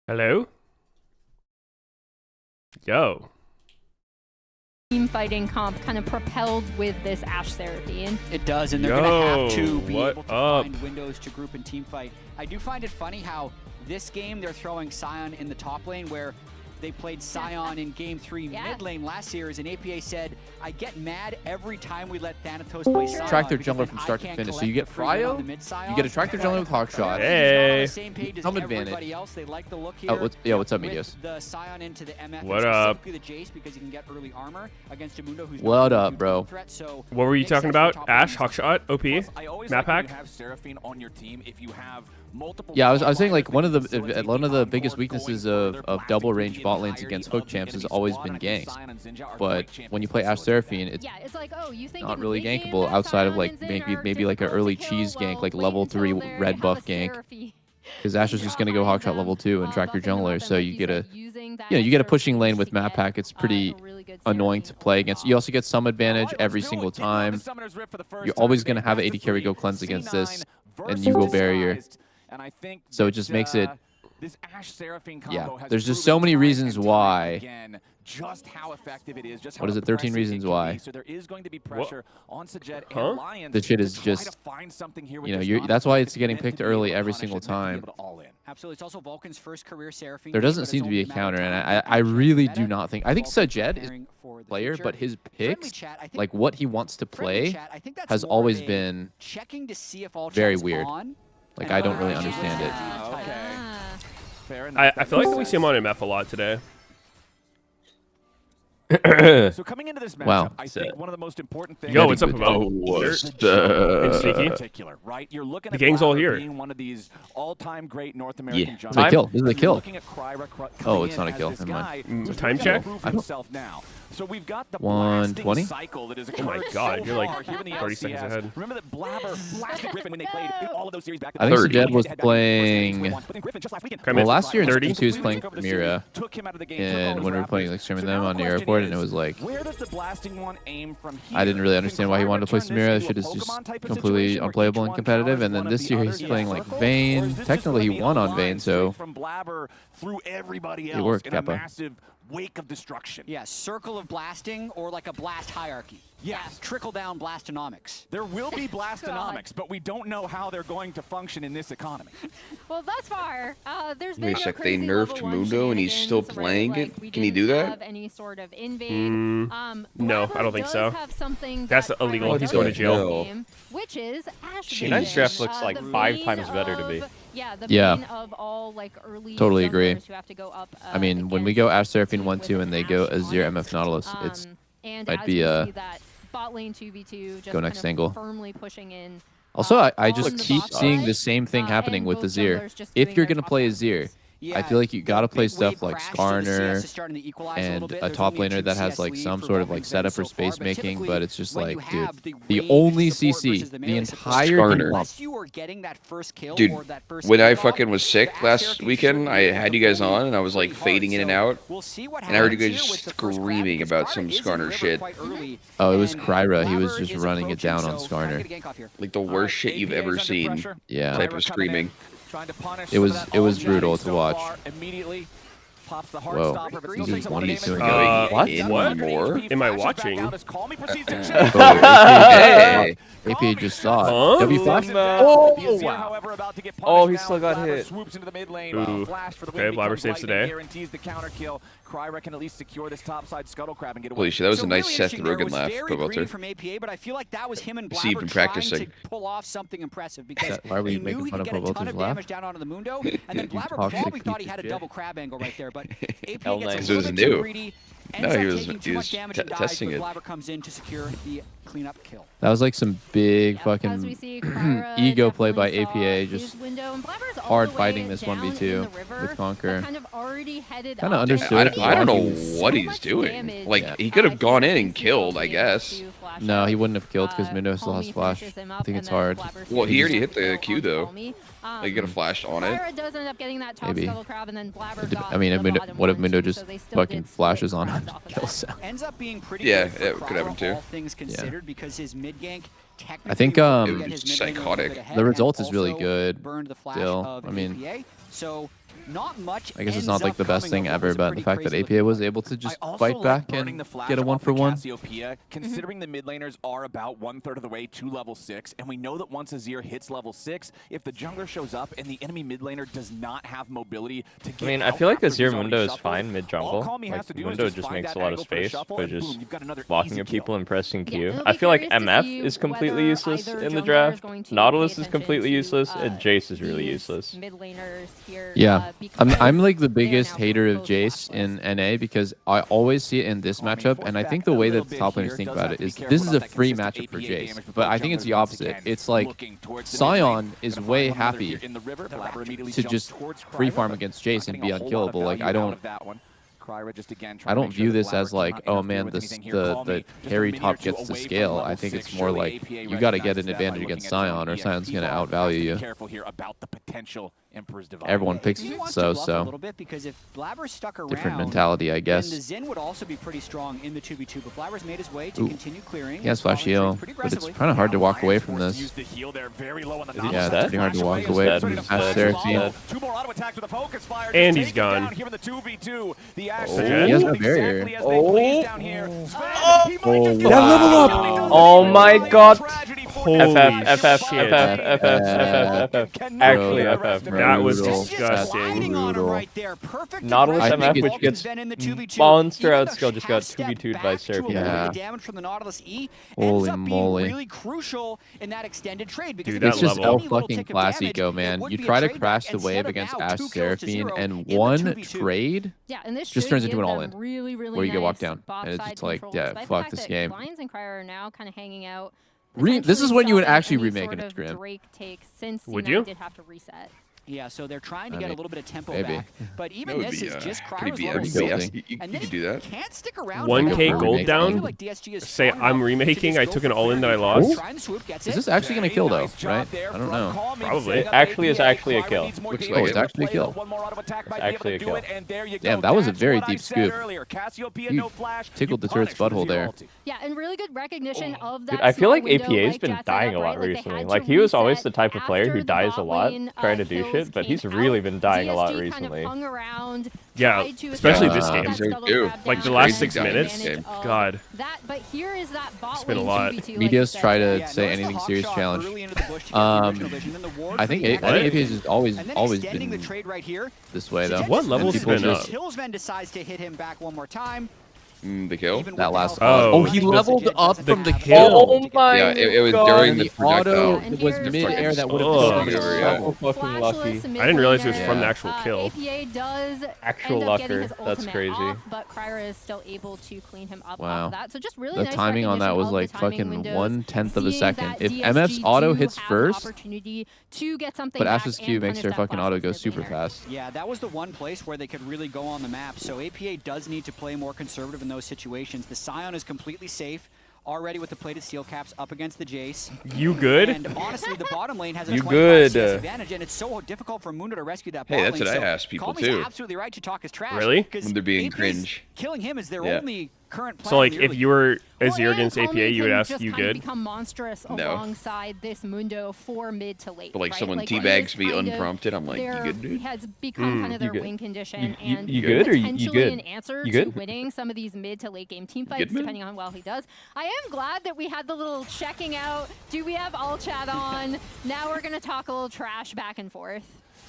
Hello? Yo. Team fighting comp kind of propelled with this Ashe Seraphine. It does, and they're going to have to be what able to up? find windows to group and team fight. I do find it funny how this game they're throwing Sion in the top lane where they played Sion in Game 3 mid lane last series, and APA said, I get mad every time we let Thanatos play Sion. Track their jungler from start to finish. So you get Fryo, you get to track their jungler with Hawkshot. Hey. Some advantage. They like the look here. Oh, what's up, Meteos? The Sion into the MF, What up? The Jace, because you can get early armor against a Mundo who's What not up, bro? threat, so What were you talking about? Ashe, Hawkshot, OP, map pack? Have Seraphine on your team if you have multiple. Yeah, I was saying like one of the biggest weaknesses of double range bot lanes against hook champs has always been ganks. But when you play Ashe Seraphine, it's like, oh, you think not really gankable outside of like maybe like an early cheese gank, like level 3 red buff gank. Because Ashe is just gonna go Hawkshot level 2 and track your jungler, so you get a you get a pushing lane with map pack. It's pretty annoying to play against. You also get some advantage every single time. You're always gonna have an 80 carry go cleanse against this, and you go barrier. So it just makes it. This Ashe Seraphine Yeah, combo has there's just proven so many time reasons and time why. again just how effective it is. Just What how is it, 13 impressive reasons it can why? be. So there is going to be pressure on Sajet and Huh? Alliance. The shit is to try just, to find something here with you know, this that's why it's Nautilus. getting Meant to picked be early able to every punish single it, meant to be time. able to all in. Absolutely. It's also Vulcan's first career Seraphine. There doesn't seem to be a counter, and I really do not think. I think Sajet is a player, but his picks, like what he wants to play, has always been checking to see if all very chat's weird. on, like and I don't really whether understand it. Okay. Ah. Fair enough. I feel like we see him on MF a lot today. So coming into this matchup, Wow. I think one of the most important things. Yo, what's up, Good. Mo? What's And Sneaky? particular, right? You're looking The at gang's all Blabber here. being one of these all-time great North American This is a kill. This is a You're kill. looking at Kryra Oh, it's not a as kill. this Never mind. guy who's Time looking to check? prove I don't- himself now. So we've got the 120? blasting cycle that is Oh my occurred God, so you're like far here in the 30 seconds LCS. ahead. Remember that Blabber blasted Griffin when they played in all of those series back to I think back. Sajet was Head-to-head playing. back in Griffin just last weekend. Well, Well, last year in 30? 2 was playing Mira, Took him out of the game, took all and his when we were playing raptors. like streaming So them now on the question airport, is, and it was like where does the blasting one aim from here? I didn't really Can understand why he Kryra wanted to play turn this Samira. into Shit a is just Pokemon type of completely situation where unplayable each and one competitive. powers And then one of this the year others he's in a playing like circle? Or Vayne. is this just Technically, gonna he be a won on line Vayne, straight so from Blabber through everybody It else worked, in a Kappa. massive wake of destruction. Yeah, circle of blasting or like a blast hierarchy. Yes. Trickle down blastonomics. There will be blastonomics, but we don't know how they're going to function in this economy. Well, thus far, there's been Wait a no sec, they crazy nerfed level 1 Mundo and he's still shenanigans, right? playing Like, it? we Can he didn't do that? have any sort of invade. No, Blabber I don't think does so. have something That's that illegal. Kryra He's does going to in jail. this game, which is Ashe Tonight's Vision. draft looks like The 5 bane times better to me. of- Yeah, the Yeah. bane of all like early Totally agree. junglers who have to go up, I mean, when we go Ashe Seraphine 1-2 and they go Azir MF Nautilus, it's and might as be we a see that bot lane 2v2 just go kind next of angle. firmly pushing in. Also, I on just the keep bot seeing side, the same thing happening and with both Azir. junglers just If doing you're their gonna top play downs. Azir, Yeah, I feel like you gotta the play big stuff wave like crash, so the CS Skarner is starting to equalize a little and bit. a There's top only a laner 2 that has CS like lead some for sort of Vulcan like Zen setup so or far, space but making, typically but it's just when like, you dude, have the the range only support CC, versus the melee support, entire Skarner. game, unless you were getting that first kill Dude, or that first when I hit off, fucking was sick the Ashe last Seraphine weekend, should be I able had to you guys bully on, and I was like pretty hard. fading in and So out, we'll see what and I heard you happens guys here with the first grab, screaming because about Kryra some is in Skarner river shit. quite early, Oh, it was and Kryra. He was Blabber just is running it down approaching, on so trying to Skarner. get a gank off here. Like the worst shit you've ever seen. Yeah. Type of screaming. It was brutal to watch. Immediately pops the heart Whoa. stopper, but He's still just takes a lot of he's damage. doing What? In What? more? Am I watching? Hey. AP just saw Huh? it. W flash. Oh, Oh, he still got hit. Swoops into the mid lane. Ooh. Flash for the Okay, win Blabber becomes saves the lightning, day. guarantees the counter kill. Kryra can at least secure this topside scuttle crab and get away. Holy shit, that was So a nice really Seth interesting there. It Rogen was laugh, very Pro greedy Belter. from APA, but I feel like that was him and See, you've Blabber been trying practicing. to pull off something impressive because Why are we he making knew he fun could of get a Pro ton Belter's of laugh? damage down onto the Mundo, and then You Blabber toxic probably piece thought he of had a shit. double crab angle right there, but AP L9. gets Because a it little was bit too new. greedy, No, ends he up was- taking he too much was damage and dies, testing but it. Blabber comes in to secure the cleanup kill. That was like some big As we fucking see, Kryra ego play by definitely saw APA, his just window, and Blabber's all hard the way fighting this down 1v2 in the river, with Conquer. but kind of already headed Kinda up. understood it. I don't know He was what so he's much doing. damage. Like, Yeah. he could have gone in he and killed, I was able guess. to flash No, out. he wouldn't have killed because Mundo still has Homie flash. finishes him I up, think and it's then hard. Blabber Well, he already screws hit the up Q, onto though. Homie. Like, you could have flashed on it. Kryra does end up getting that top Maybe. scuttle crab, and then Blabber got I mean, the bottom what if one, Mundo too, just so they still fucking did split flashes on crabs him? off of Kill that. cell. Ends up being pretty Yeah, good for it could happen Kryra, too. all things considered, because his mid gank technically I think, was able to It get was his mid lane a little psychotic. bit ahead The and result is really also good burned the flash still. of I mean, APA. So not much. I guess it's not like the best thing ever, but the fact that APA was able to just fight back and get a 1-for-1. Considering the mid laners are about 1/3 of the way to level 6, and we know that once Azir hits level 6, if the jungler shows up and the enemy mid laner does not have mobility to get I mean, I out feel like after Azir he's already Mundo is shuffled, fine mid jungle. all Kami has Like to do is Mundo just just find makes that a lot of angle for a space shuffle, by and boom, just you've got another blocking easy at people kill. and pressing Q. it'll I be feel like curious to MF see is completely whether useless either in the jungler is draft. going to Nautilus pay is completely attention useless, to, and Jace is really these useless. Mid laners here, Yeah, because I'm like the they are biggest now hater of both Jace flashless. in NA because I always see it in this matchup, and I think the way that the top laners think about it is this is a free matchup for Jace, but I think it's the opposite. It's like Sion is way happy to just free farm against Jace and be unkillable. Like I don't view this as like, oh man, the carry top gets to scale. I think it's more like you got to get an advantage against Sion, or Sion's going to outvalue you. Everyone picks He wants so to bluff a little bit because if Blabber's stuck around, different mentality, I then the guess. Zen would also be pretty strong in the 2v2, but Blabber's made his way to continue clearing. He has flash heal, but it's kind of hard to walk away from this. Yeah, it's pretty hard to walk away from this Ash Seraphine. And he's gone. Oh, he has no barrier. Oh, That wow. Oh my god! Holy shit. Actually FF. That was Brutal. disgusting. Nautilus I think MF, it's- which gets monster outscale, just got 2v2'd by Seraphine. Yeah. Damage from the Nautilus E Holy ends up moly. being really crucial in that extended trade because Dude, if that It's just there's level. any little fucking tick of classy damage, go, it man. would You be a try to trade crash back the wave instead of against now Ash 2 kills to Seraphine, 0 and in the one 2v2. trade Yeah, and this just should turns into give an them all-in. really, really where you get nice walked down, bot and it's side just like, control, yeah, despite the fuck fact this that game. Lions and Cryer are now kind of hanging out. This is when you would potentially actually solving remake any an sort of Instagram. Drake take since Would C9 you? did have to reset. Yeah, so they're trying to I get a mean, little bit of tempo maybe. back, but even That would this be is just pretty Cryo's BS. level guilty. Yes, 6, you and could then do he that. can't stick around. 1K for gold long. down? I feel like DSG is Say strong I'm enough to remaking, just I go took for an all-in the that I very lost. first try and swoop, gets Is it. this actually going to kill, though, right? I don't know. Probably. It actually is actually a kill. Looks like it's actually a kill. It's actually a kill. Damn, that was a very deep scoop. You tickled the turret's butthole there. Yeah, and really good recognition of that. Dude, I feel small like window, APA's like been Jack dying said, a lot right? Like, they recently. had Like to he was always reset the type of player after who the dies a bot lot lane, trying to do kills shit, but came he's really out. been dying a lot DSG recently. Kind of hung around, Yeah, tried to especially establish this that game. scuttle Ew. grab Like the down, last and 6 take minutes. advantage of God. That, but here is that bot It's been a lane lot. 2v2, like you Meteos said. try to Yeah, say notice the anything hawk serious shot challenge. early into the bush to get the original vision, then the ward I think for the I think extra APA's has always and then been extending the trade right here. this way, though. What level's People been up? just- Hillsman decides to hit him back one more time. The kill? Even with That the last health Oh, Oh, he the- leveled Doesn't up have from the the kill. Oh my Yeah, it was god. during And the the auto projectile. And was here's mid-air that would have Ugh. killed him. Yeah. So fucking lucky. Flashless I didn't realize it was mid from the Yeah. actual kill. APA does Actual end up getting lucker. his That's ultimate crazy. off, but Cryer is still able to clean him up Wow. off of that. So just really The nice timing on that recognition was of like the timing fucking windows, 1/10 of a seeing second. that If DSG MF's auto do hits have the first, opportunity to get something but back Ash's and Q makes punish their that fucking auto go flashless super mid laner. fast. Yeah, that was the one place where they could really go on the map. So APA does need to play more conservative in those situations. The Scion is completely safe, already with the plated steel caps up against the Jace. You good? And honestly, the bottom lane has a You 25 good. CS advantage, and it's so difficult for Mundo to rescue that bot Hey, that's lane. what I So ask people, Calmy's too. absolutely right to talk his trash. Really? 'cause When they're being APA's cringe. Killing him is their Yeah. only current plan. So like in the if early you were Well, Azir and against Calmy APA, you would can ask just you kind of good? become monstrous No. alongside this Mundo for mid to late. But like right? someone Like, he is teabags me kind of unprompted, I'm like, you their- good, dude? has become kind of their good? win condition You- and you good or you potentially good? an answer You to good? winning some of these mid to late game team good, fights, man? depending on how well he does. I am glad that we had the little checking out. Do we have all chat on? Now we're gonna talk a little trash back and forth.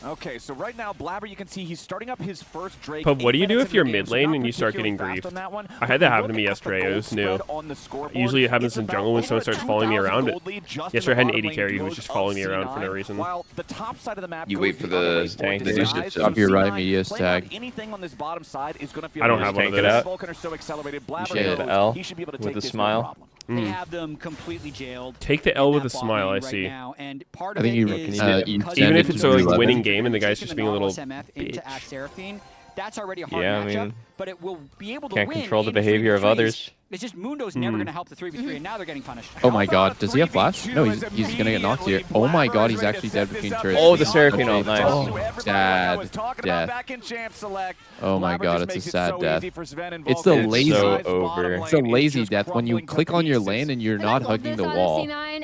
Okay, so right now, Blabber, you can see he's starting up his first Drake. But what do you 8 do minutes if you're into the game, mid so lane not and you start particularly getting fast griefed? on that one. I had that happen to Look me at the yesterday. It gold was new. spread on the scoreboard. Usually it happens It's in about jungle when someone over starts following me 2,000 around. gold lead just Yesterday I had an in the AD bottom carry lane who was duos just of following me around for no C9, reason. While the top side of the map You goes wait for the other the way for tank this to guy. just So up your right C9 Meteos playing out tag. anything on this bottom side is going to feel I don't really have one of Tank it those. out. Vulcan are so accelerated. Blabber should. knows L he should be able to with take a this smile. no problem. They have them completely jailed. Take the in L with that a bot smile, lane I right see. now, and part I of think it you is you because Even send if it it's to a like 11. winning game and the guy's taking just being a little Nautilus MF into bitch. Axe Seraphine, that's already a hard Yeah, I matchup, mean, but it will be able to can't win control the in behavior of 3v3s. others. It's just Mundo's never going to help the 3v3, and now they're getting punished. Oh my god, does he have flash? No, he's gonna get knocked here. Oh my god, he's actually dead between turrets. Oh, the Seraphine ult, nice. Oh, sad death. Oh my god, it's a sad death. It's the It's lazy, so over. it's a lazy death when you click on your lane and you're And I not love hugging this the out of wall. C9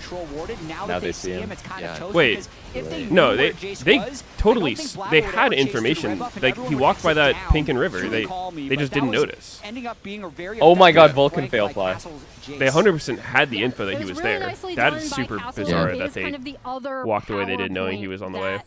control warded. Now Now that they they see see him. him, it's kind Yeah. of toast. Wait, because if they no, knew they where Jace they was, totally I don't think they Black would had ever chase through the information. red buff, and Like everyone he would walked by sit that down Pink and River. to They call me, they but just that didn't was notice. ending up being a very Oh my God, effective Vulcan flank fail by fly. Castle's Jace. They 100% had the info that It he was really there. nicely That done is by super Castle bizarre It that is they kind of the other walked away they power didn't knowing he point was on the way. that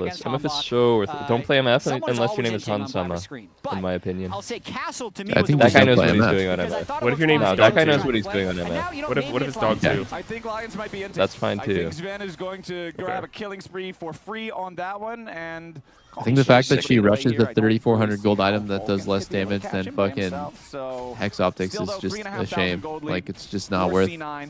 worthless. MF is so worthless. Don't play MF unless your name is Hansama, in my opinion. I'll say Castle to me I was think the that That guy knows play what he's MF. doing on because I MF. thought What it if your was name's fun. No, that guy Dog knows too? what he's doing on And now, MF. you know, What if maybe it's if dog I'm- too? I think Lions might be into That's it. fine I too. think Sven is going to grab a killing spree for free on that one, and I think the fact that she Here, rushes the I don't 3,400 gold really see item how that does Vulcan less could be able to damage catch than him by fucking himself, so Hex Optics still is though, just a 3,500 shame. gold lead Like, it's just not for worth C9.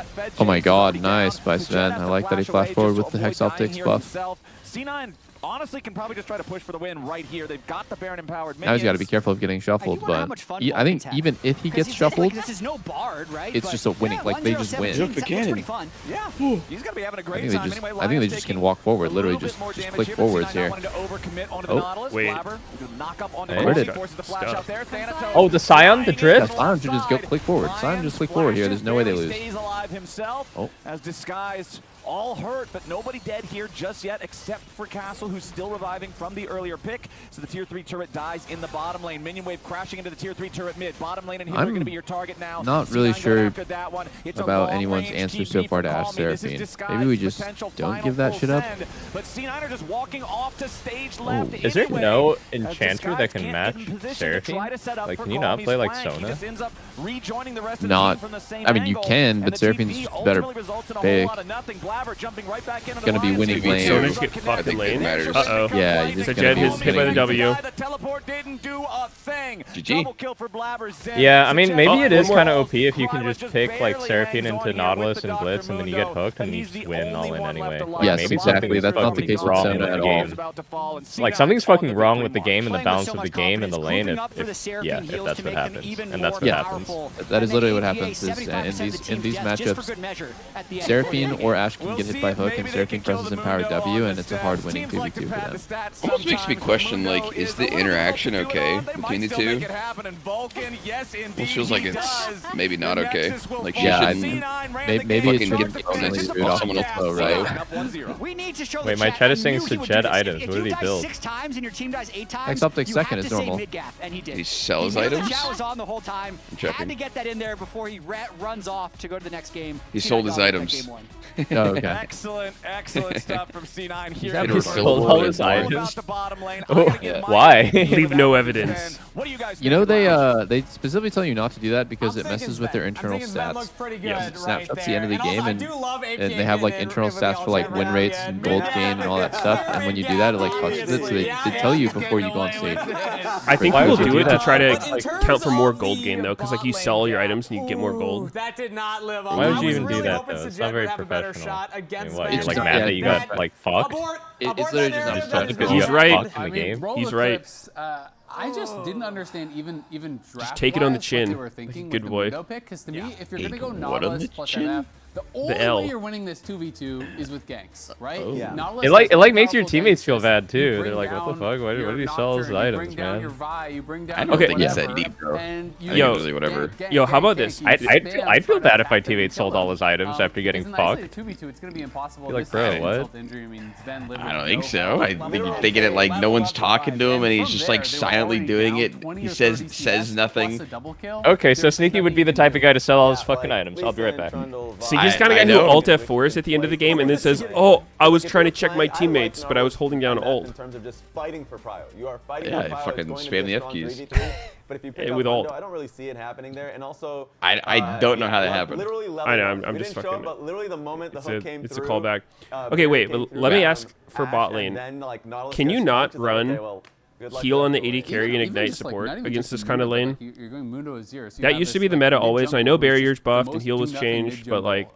that Fed Oh my chase is god, already nice down. by So Jet Sven. has I to like that he flash flashed away forward just with to the Hex avoid Optics dying here buff. himself. C9 honestly can probably just try to push for the win right here. They've got the Baron empowered Now he's got to be minions. careful of getting shuffled, but I think even if he gets Like, shuffled, this is no Bard, right? it's just a winning. Like they just win. Juke the cannon. Pretty fun. Yeah, he's gonna be having a I great think they time just, anyway. I think they Lion's just can taking walk forward. a Literally little just bit more damage click here, but forwards C9 here. not wanting to overcommit onto the Oh, Nautilus. wait. Flabber, knock up onto Hey. the Where ball, forces the flash Stuff. out there. Thanatos Oh, the Scion, the Yeah, drift? Sion should just go click forward. Sion just click forward here. There's no way they lose. Stays alive himself. Oh. As disguised, all hurt, but nobody dead here just yet, except for Castle, who's still reviving from the earlier pick. So the tier 3 turret dies in the bottom lane. Minion wave crashing into the tier 3 turret mid. Bottom lane and Hero are going to be your target now. Not C9 really going sure after that one. It's a about anyone's long-range answer TP so far to from Ash Calm Me. This is Seraphine. disguised Maybe we just potential don't final give that full shit up. send. But C9 are just walking off to stage left. Is there anyway, no as enchanter that Disguised can can't match get in position to Seraphine? try to set up Like, for can you not Calm play Me's like flank. He Sona? just ends up rejoining the rest of the Not- team from the same I mean, you angle, can, and but the Seraphine's TP better ultimately results in a pick. whole lot of nothing. Blabber Gonna be winning lane. So just get fucked in lane. Uh-oh. Yeah, you just So Jed is hit by the W. GG. Yeah, I mean, maybe it is one kind of OP if you can just pick like Seraphine into Nautilus and Blitz, and then you get hooked and you just win all in anyway. Like, Yes, maybe exactly. something's That's not the fucking case with wrong Sona with at the all. game. Like something's fucking wrong with the game and the balance of the game and the lane. If that's what happens, and that's what happens. That is literally what happens. Is in these matchups, Seraphine or Ashe can get hit by hook, and Seraphine presses Empower W, and it's a hard winning 2v2 for them. Almost makes me question, like, is the interaction okay between the two? It feels like it's maybe not okay. Like, she shouldn't maybe it fucking should get get the bonus off off someone flow, else's right? Wait, my chat is saying Sajed items. What did he build? Next optic second is normal. He sells items? I'm checking. had to get that in there before he runs off to go to the next game. He sold his items. Oh, okay. Excellent stuff from C9 here. having He a sold all his billboard. items. Oh, yeah. Why? Leave no evidence. You know, they specifically tell you not to do that because it messes with their internal stats. Yes. Snapshots the end of the game, and they have like internal stats for like win rates and gold gain and all that stuff. And when you do that, it like fucks with it. So they tell you before you go on stage. I think Why people would you do do it to that, try though? to count for more gold gain though, because like you sell all your items and you get more gold. That did not live on. Why would you even do that though? It's not very professional. I mean, what, you're like mad that you got like fucked? It's literally just Just not because He's you got right. fucked in the game? He's right. I just didn't understand even draft take it on the what chin. they were thinking Good with boy. the Mundo pick, because to me, if you're gonna Take go what on Nautilus the plus chin? MF, the only L. way you're winning this 2v2 is with ganks, right? Oh. Yeah. Nautilus It has makes your powerful teammates ganks. feel bad You too. bring They're like, what the down fuck? Why your did he sell his Nocturne, you items, bring down man? your Vi, you bring down I your don't think it's whatever, that deep, bro. and you I think Yo. it's really whatever. Yo, how about this? I'd feel bad if my teammate sold all his items after getting fucked. 2v2, it's gonna be impossible. You're like, This bro, is an what? insult to injury. I mean, Sven lived I with don't no think so. I power. think you're thinking it like no one's talking to him and he's just like silently doing it. He says nothing. Okay, so Sneaky would be the type of guy to sell all his fucking items. I'll be right back. See, he's kind of I guy who know. alt F4s at the end of the game and then says, "Oh, I was trying to check my teammates, but I was holding down alt." In terms of just fighting for prio. You are fighting Yeah, for prio. fucking It's going to be spam the a F strong keys. 3v3, but if you pick Yeah, up with Mundo, alt. I don't really see it happening there. And also, I don't know how that happened. Literally I know, level I'm we just didn't show fucking- it, but literally the moment the hook came It's a through, callback. Okay, Barry wait, came but through, let me Ashe, ask for and bot lane. then, like, Nautilus Can gets you not switched, it's like, okay, run well, good luck heal to on the everyone. AD carry and ignite support against this kind of lane? You're going Mundo is 0. So That used to be the meta always, and I know barrier's buffed and heal was changed, but like,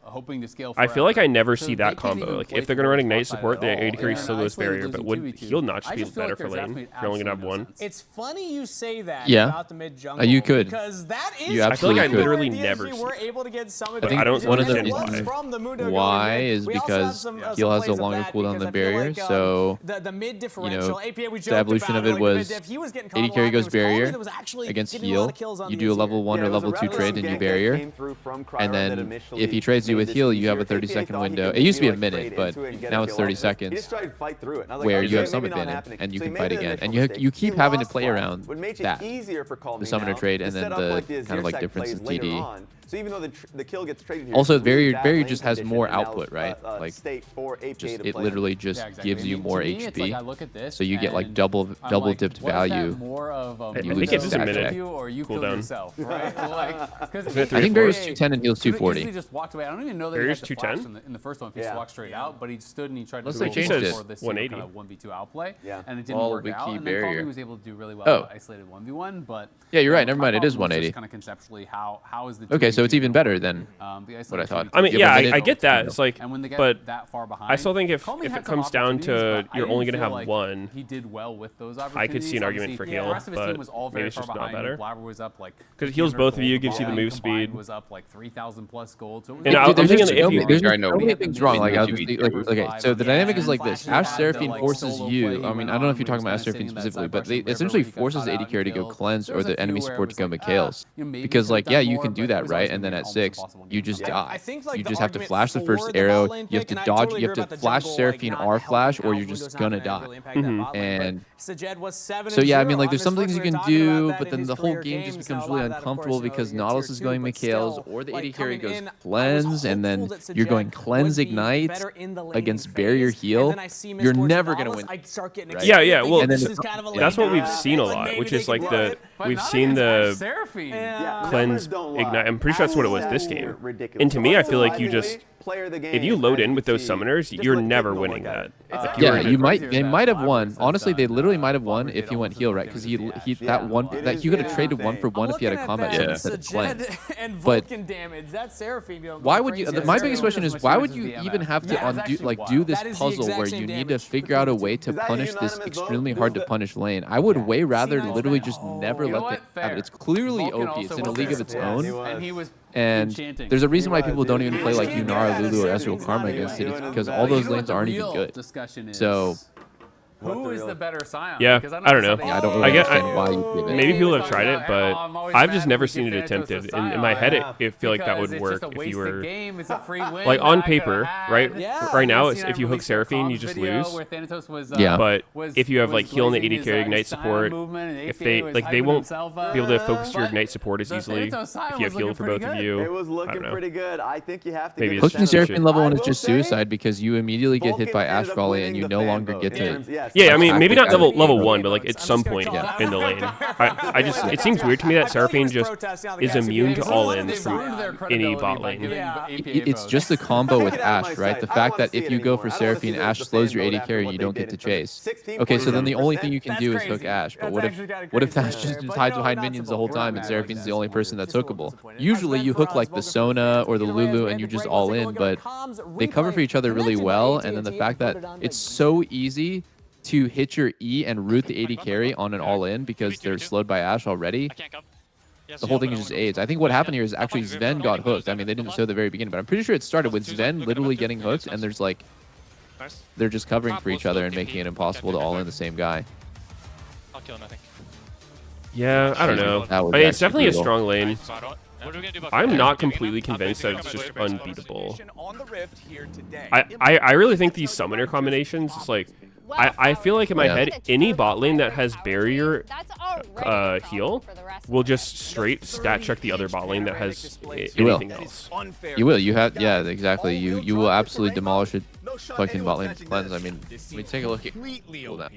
I feel like I never see that combo. Like, if they're gonna run ignite support, the AD carry still goes barrier, but would heal not just be better for lane if you're only gonna have one? It's funny you say that Yeah. about the mid jungle. You could. Because that is You I feel like I absolutely could. literally DSG never see were it. able to get some But I don't one of the understand reasons from the Mundo why going mid. is We also because have some heal has a plays of longer that cooldown because than I feel barrier, like, so the mid differential, APA we the joked evolution about of it like, the mid was diff, he was getting AD carry caught goes a lot, but it was barrier Colin that was actually against getting a lot heal. of kills on You the do a Azir. level 1 or level 2 trade, then you barrier. And then if he trades you with heal, you have a 30-second window. It used to be a minute, but now it's 30 seconds where you have summit ban and you can fight again. And you keep having to play around that, the summoner trade and then the kind of like difference in TD. So even though the kill gets traded here, Also, it's really barrier bad just lane has more position, and output, now right? it's, Like, state for APA just to it play literally on. just Yeah, exactly. gives you To more me, it's HP. like I look at this So you get like and double I'm like, dipped what is that value. more of a I think Mundo it's just a minute you or you cooldown. kill yourself, right? Like, 'cause Isn't it I think 3 or barrier's 4? 210 and heals Could've 240. easily just walked away. I don't even know that Barrier's he had the flash 210? in the first one if he Yeah. just walked straight out, but he stood and he tried to Unless do they a changed little it. bit for this 180. kind of 1v2 outplay, Yeah. and it didn't All work the out. key And then Kobe barrier. was able to do really well Oh. isolated 1v1, but Yeah, you're right. you know, Never my mind. It is problem was 180. just kind of conceptually how is the Okay, so it's 2v2 even better than the what I isolated thought. 2v2 I mean, Give him yeah, a minute. I get that. It's like, and when they get but that far behind, I still think if Comey it had some comes down opportunities, to but I you're only didn't gonna feel have like one, he did well with those I opportunities. could see an argument for Obviously, heal, the rest of his team but was all maybe very it's far just not behind. better. Blabber was up like 'Cause it heals 300 both of you, gold. gives you the Ballin move combined speed. was up like 3,000 plus gold. So it was And like- I'm There's thinking just that if so you- many- there's I just know so we many have things to wrong. do Like, the I 2v2 was, like, okay, so the dynamic is like this: Ashe Seraphine forces you. I mean, I don't know if you're talking about Ashe Seraphine specifically, but they essentially forces AD carry to go cleanse or the enemy support to go Mikhails. Because like, yeah, you can do that, right? And then at 6, you just die. You just have to flash the first arrow. You have to dodge. You have to flash Seraphine R flash, or you're just gonna die. And so yeah, I mean, like, there's some things you can do, but then the whole game just becomes really uncomfortable because Nautilus is going Mikhails, or the AD carry goes cleanse, and then you're going cleanse ignite against barrier heal. You're never gonna win. Right? Yeah, well, And then that's what we've seen a lot, which is like we've seen the cleanse ignite. I'm pretty sure that's what it was this game. And to me, I feel like you just player of the game. If you load in with those see, summoners, just you're let never Kid winning look at that. it. Yeah, you might. They might have won. Honestly, they literally might have won if he went heal, right? Because he that one that you could have traded 1-for-1 if he had a combat summon instead of cleanse. But why would you? My biggest question is why would you even have to undo do this puzzle where you need to figure out a way to punish this extremely hard to punish lane? I would way rather literally just never let it happen. It's clearly OP. It's in a league of its own. And there's a reason why people don't even play like Yunara, Lulu, or Ezreal Karma against it. It's because all those lanes aren't even good. So who is the better Scion? Yeah, I don't know. yeah, I don't really understand why you give it. Maybe people have tried it, but I've just never seen it attempted. In my head, it feel like that would work if you were like on paper, right? Right now, it's if you hook Seraphine, you just lose. Yeah. But if you have like heal in the AD carry, ignite support, if they won't be able to focus your ignite support as easily if you have heal for both of you. It was looking pretty good. I think you have to. Maybe Hooking Seraphine level 1 is just suicide because you immediately get hit by Ash Volley and you no longer get to. Yeah, I mean, maybe not level 1, but like at some point in the lane. I just it seems weird to me that Seraphine just is immune to all-ins from any bot lane. It's just the combo with Ash, right? The fact that if you go for Seraphine, Ash slows your AD carry and you don't get to chase. Okay, so then the only thing you can do is hook Ash. But what if Ash just hides behind minions the whole time and Seraphine's the only person that's hookable? Usually you hook like the Sona or the Lulu and you just all in, but they cover for each other really well. And then the fact that it's so easy to hit your E and root the AD carry on an all-in because they're slowed by Ash already. The whole thing is just AIDS. I think what happened here is actually Sven got hooked. I mean, they didn't show the very beginning, but I'm pretty sure it started with Sven literally getting hooked, and there's like, they're just covering for each other and making it impossible to all-in the same guy. Yeah, I don't know. I mean, it's definitely a strong lane. I'm not completely convinced that it's just unbeatable. I really think these summoner combinations, it's like, I feel like in my head, any bot lane that has barrier heal will just straight stat check the other bot lane that has anything else. You will. You have, yeah, exactly. You will absolutely demolish it. Fucking bot lane cleanse. I mean, let me take a look at that.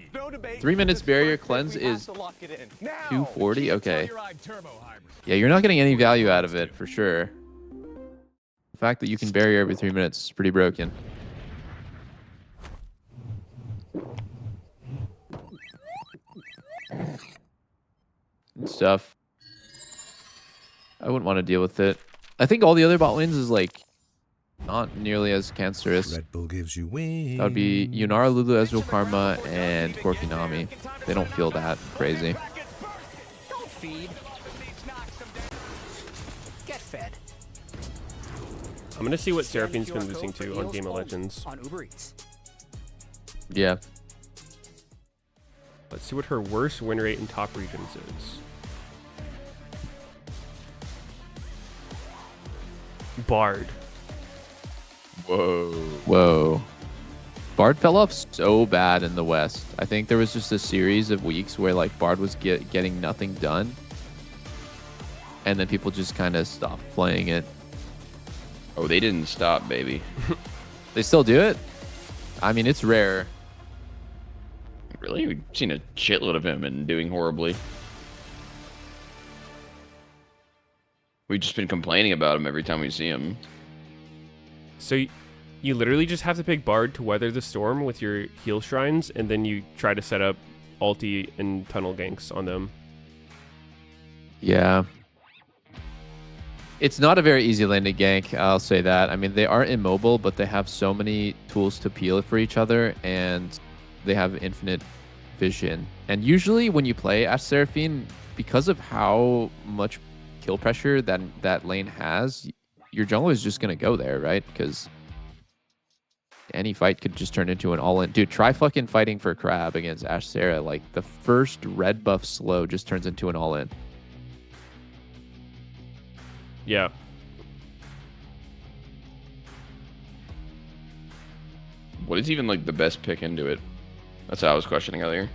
3 minutes barrier cleanse is 240. Okay. Yeah, you're not getting any value out of it for sure. The fact that you can barrier every 3 minutes is pretty broken. And stuff. I wouldn't want to deal with it. I think all the other bot lanes is like not nearly as cancerous. Red Bull gives you wings. That would be Yunara, Lulu, Ezreal Karma, and Korkinami. They don't feel that crazy. Don't feed. Get fed. I'm gonna see what Seraphine's been losing to on Game of Legends. On Uber Eats. Yeah. Let's see what her worst win rate in top regions is. Bard. Whoa. Bard fell off so bad in the West. I think there was just a series of weeks where like Bard was getting nothing done. And then people just kind of stopped playing it. Oh, they didn't stop, baby. They still do it? I mean, it's rare. Really? We've seen a shitload of him and doing horribly. We've just been complaining about him every time we see him. So you literally just have to pick Bard to weather the storm with your heal shrines, and then you try to set up ulti and tunnel ganks on them. Yeah. It's not a very easy lane to gank, I'll say that. I mean, they are immobile, but they have so many tools to peel for each other, and they have infinite vision. And usually when you play Ash Seraphine, because of how much kill pressure that lane has, your jungler is just going to go there, right? Because any fight could just turn into an all-in. Dude, try fucking fighting for Crab against Ash Sera. Like, the first red buff slow just turns into an all-in. Yeah. What is even like the best pick into it? That's what I was questioning earlier.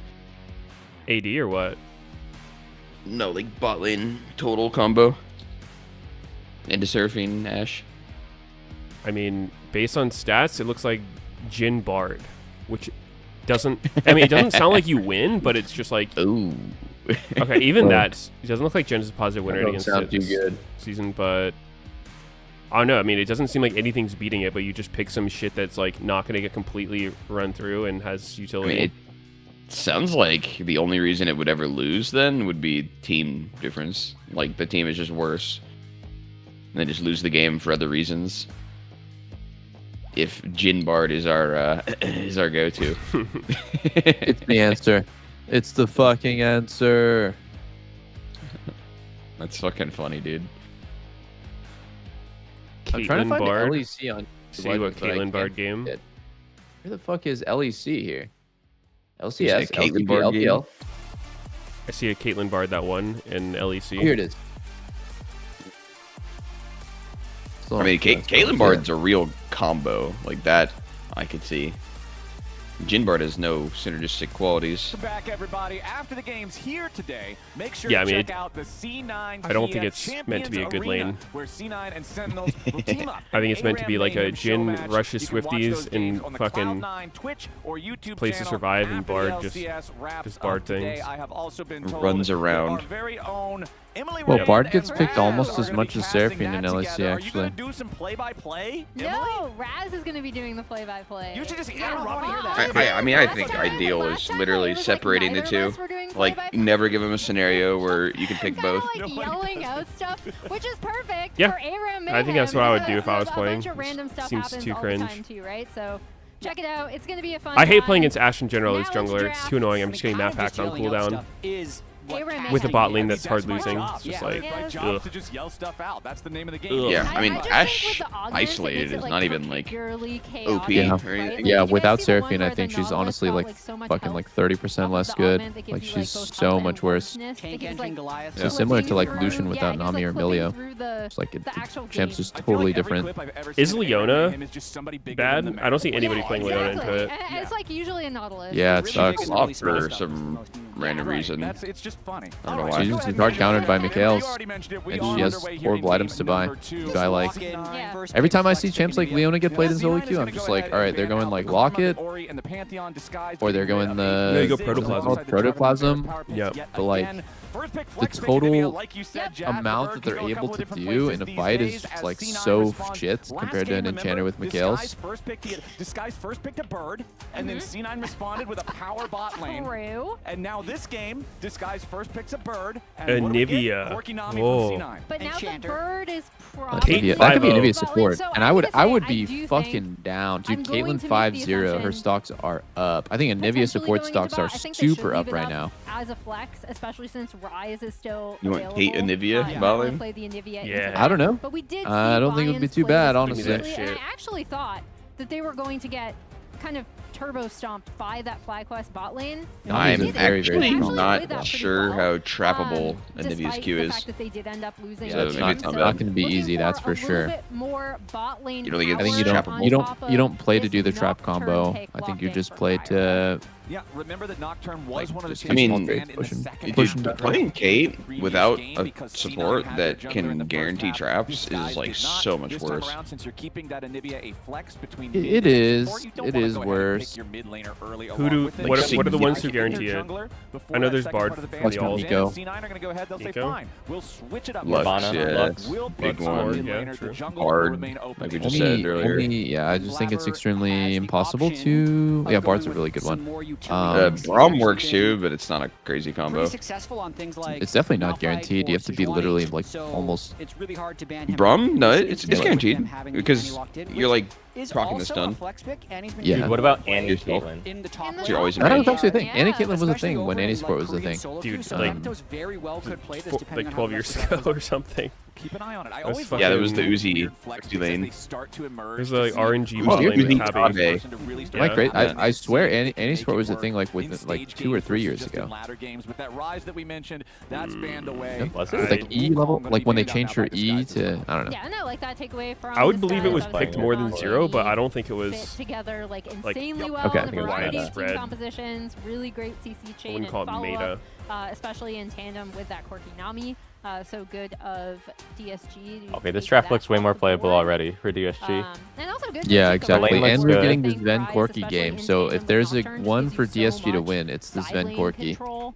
AD or what? No, like bot lane total combo. Into Seraphine, Ash. I mean, based on stats, it looks like Jhin Bard, which doesn't... I mean, it doesn't sound like you win, but it's just like... Ooh. Okay, even that, it doesn't look like Jhin is a positive winner That against sound too this good. season, but I don't know. I mean, it doesn't seem like anything's beating it, but you just pick some shit that's like not going to get completely run through and has utility. I mean, it sounds like the only reason it would ever lose then would be team difference. Like the team is just worse. And they just lose the game for other reasons. If Jin Bard is our go-to. It's the answer. It's the fucking answer. That's fucking funny, dude. I'm trying to find Bard. LEC on. See what Caitlyn Bard game. Where the fuck is LEC here? Is LCS, it Caitlyn LCB, Bard game? LPL. I see a Caitlyn Bard that won in LEC. Here it is. I mean, Caitlyn Bard's a real combo. Like that, I could see. Jin Bard has no synergistic qualities. Back everybody after the games here today. Make sure Yeah, to I mean, check out the C9. I don't think it's meant to be a good lane. Where C9 and Sentinels will team up. I think it's meant to be like a Jin match. rushes You can watch those Swifties games and on the fucking Cloud9 Twitch or YouTube plays to channel survive, and after Bard the just LCS wraps just Bard up today. things. I have also been told Runs that around. our very own Emily Well, Reed Bard and gets picked Raz almost are as gonna much be as casting Seraphine in that LEC, together. Are you actually. gonna do some play-by-play, Emily? No, Raz is going to be doing the play-by-play. You should just Yeah, interrupt wow. I mean, I think ideal is literally separating the two. Like, never give them a scenario where you can pick both. Like yelling out stuff, which is perfect Yeah. for ARAM I think that's what I would do because if I was a playing. bunch of random stuff Seems happens too all cringe. the time too, right? So check it out. It's going to be a fun I hate time. playing against Ashe in general as Now it's jungler. It's draft. too annoying. I'm just getting map hacked on cooldown. With a bot lane that's hard losing. It's just like, my ugh. job to just yell stuff out. That's the name of the game. Yeah, I mean, just think Ashe with the augments, it isolated makes it, is like, not even like particularly OP chaotic, or right? anything. Like, Yeah, you guys without see the one Seraphine, I where think the she's Nautilus honestly got, like so much fucking health like 30% off less the good. augment that gives Like you, she's both so health and much worse. robustness, that Tank gives, engine like, Goliath. So similar to like flipping Lucian through- without yeah, Nami just, or like, Milio. flipping through the It's like actual Champ's game. is totally different. Is Leona bad? I don't see anybody playing Leona into it. And it's like usually a Nautilus. Yeah, it She sucks. gets off for some random reason. It's just funny. I don't know why. She's hard countered by Meteos, and she has horrible items to buy. Which I like. Yeah. Every time I see champs like Leona get played in solo queue, I'm just like, all right, they're going like Locket, or they're going No, you go the Protoplasm. Protoplasm. Yep. But like the total amount that they're able to do in a fight is just like so shit compared to an enchanter with Miguel's. Disguise first picked a bird, and then C9 responded with a power bot lane. True. And now this game, Disguise first picks a bird, and A what do we get? Nivea. Corky Nami Whoa. from C9. But now Enchanter. the bird is Kate probably That could be 5-0. Nivea support, So and I'm I gonna would say, be I do fucking think down, dude. I'm going Caitlyn to make the 5-0, her assumption stocks are up. I think a Nivea potentially support going stocks into are bot. I think they should super leave up it right now. as a flex, especially since Rise is still You want available. Kate and Nivea You bot might lane? play the Nivea Yeah. into I don't that. know. But we did I don't think it would be see too Lions bad, play honestly. this Shit. and I actually thought that they were going to get kind of turbo stomped by that FlyQuest bot lane. and I'm they didn't. very, They very actually actually not played that pretty sure well, how trappable a Nivea's despite Q the is. fact that they did end up losing Yeah, So it's maybe not, it's not not bad. going to be Looking easy, that's a for little sure. bit more bot lane You don't think it's I think power you don't on you top don't you don't of play to this do the trap Nocturne combo. pick I think locked you in just for play Fire. to Yeah, remember that Nocturne was like, one of the just teams I mean, that banned in the pushing- second pushing game. Playing Kate Previous without game a because support C9 had that the jungler in can the first guarantee half. traps Disguise is like did not. so much This time worse. around, since you're keeping that Anivia a flex between It- mid it and is. support, you don't It wanna is go ahead and worse. pick your mid laner early Who along do? with it. What Like, are the ones who Keep your guarantee it? jungler before I know that there's second Bard part of the from ban the comes alt. in. Nico. C9 are going to go ahead. They'll say, Nico? fine, we'll switch it up. Lux, Ivana, yeah. Lux. We'll Big pick our one. mid Yeah, laner. true. The jungle will Bard, remain open. like we just said earlier. yeah, I just think it's Blabber extremely has the impossible option to. of Yeah, going Bard's a with really good some one. more utility. Braum works too, but it's not a crazy combo. Pretty successful on things like It's definitely not Malphite guaranteed. You or have to be Sejuani. literally like So almost. it's really hard to ban him. Braum, no, This it's instance with guaranteed him having because Annie locked in, you're like is proccing this also a stun. flex pick, and he's been Yeah. doing What about well Annie Yourself. Caitlyn? in the top In the lane. You're always That was amazing. actually a thing. Yeah. Annie Caitlyn was a Especially thing when over Annie in, Sport was a Korean thing. solo Dude, queue, so like- Meteos very well could play this like depending on how 12 the years rest of the ago or something. Keep an eye on it. I That's always fucking- Yeah, there was the weird Uzi flex Uzi picks as lane. they start to emerge There's to like see RNG Uzi bot lane with Uzi Tabby. Tabe. person to really Yeah. start Am I great? Yeah. I swear Annie Make Sport it was a work thing like in with like stage 2 or 3 versus years just ago. in latter games. With that Rise that we mentioned, that's banned away. Yeah. Was I- it? Like E level, like when they changed her E to I don't know. Yeah, no, like that takeaway from. I would this believe guy it was that picked was more than on 0, but the I don't think it fit was. together like like, insanely well okay, I in a think it was variety of widespread. team compositions. Really great CC I chain wouldn't and call it follow meta. up, especially in tandem with that Corky Nami. So good of DSG. to Okay, this take draft that looks way more off the playable board. already for DSG. And also good for Yeah, Chico exactly. lane looks And we're good. getting this Think Zen Rise, Corky especially game. in So tandem if with there's a Nocturne, one gives for you so DSG to much win, it's this side Ven lane Corky. control.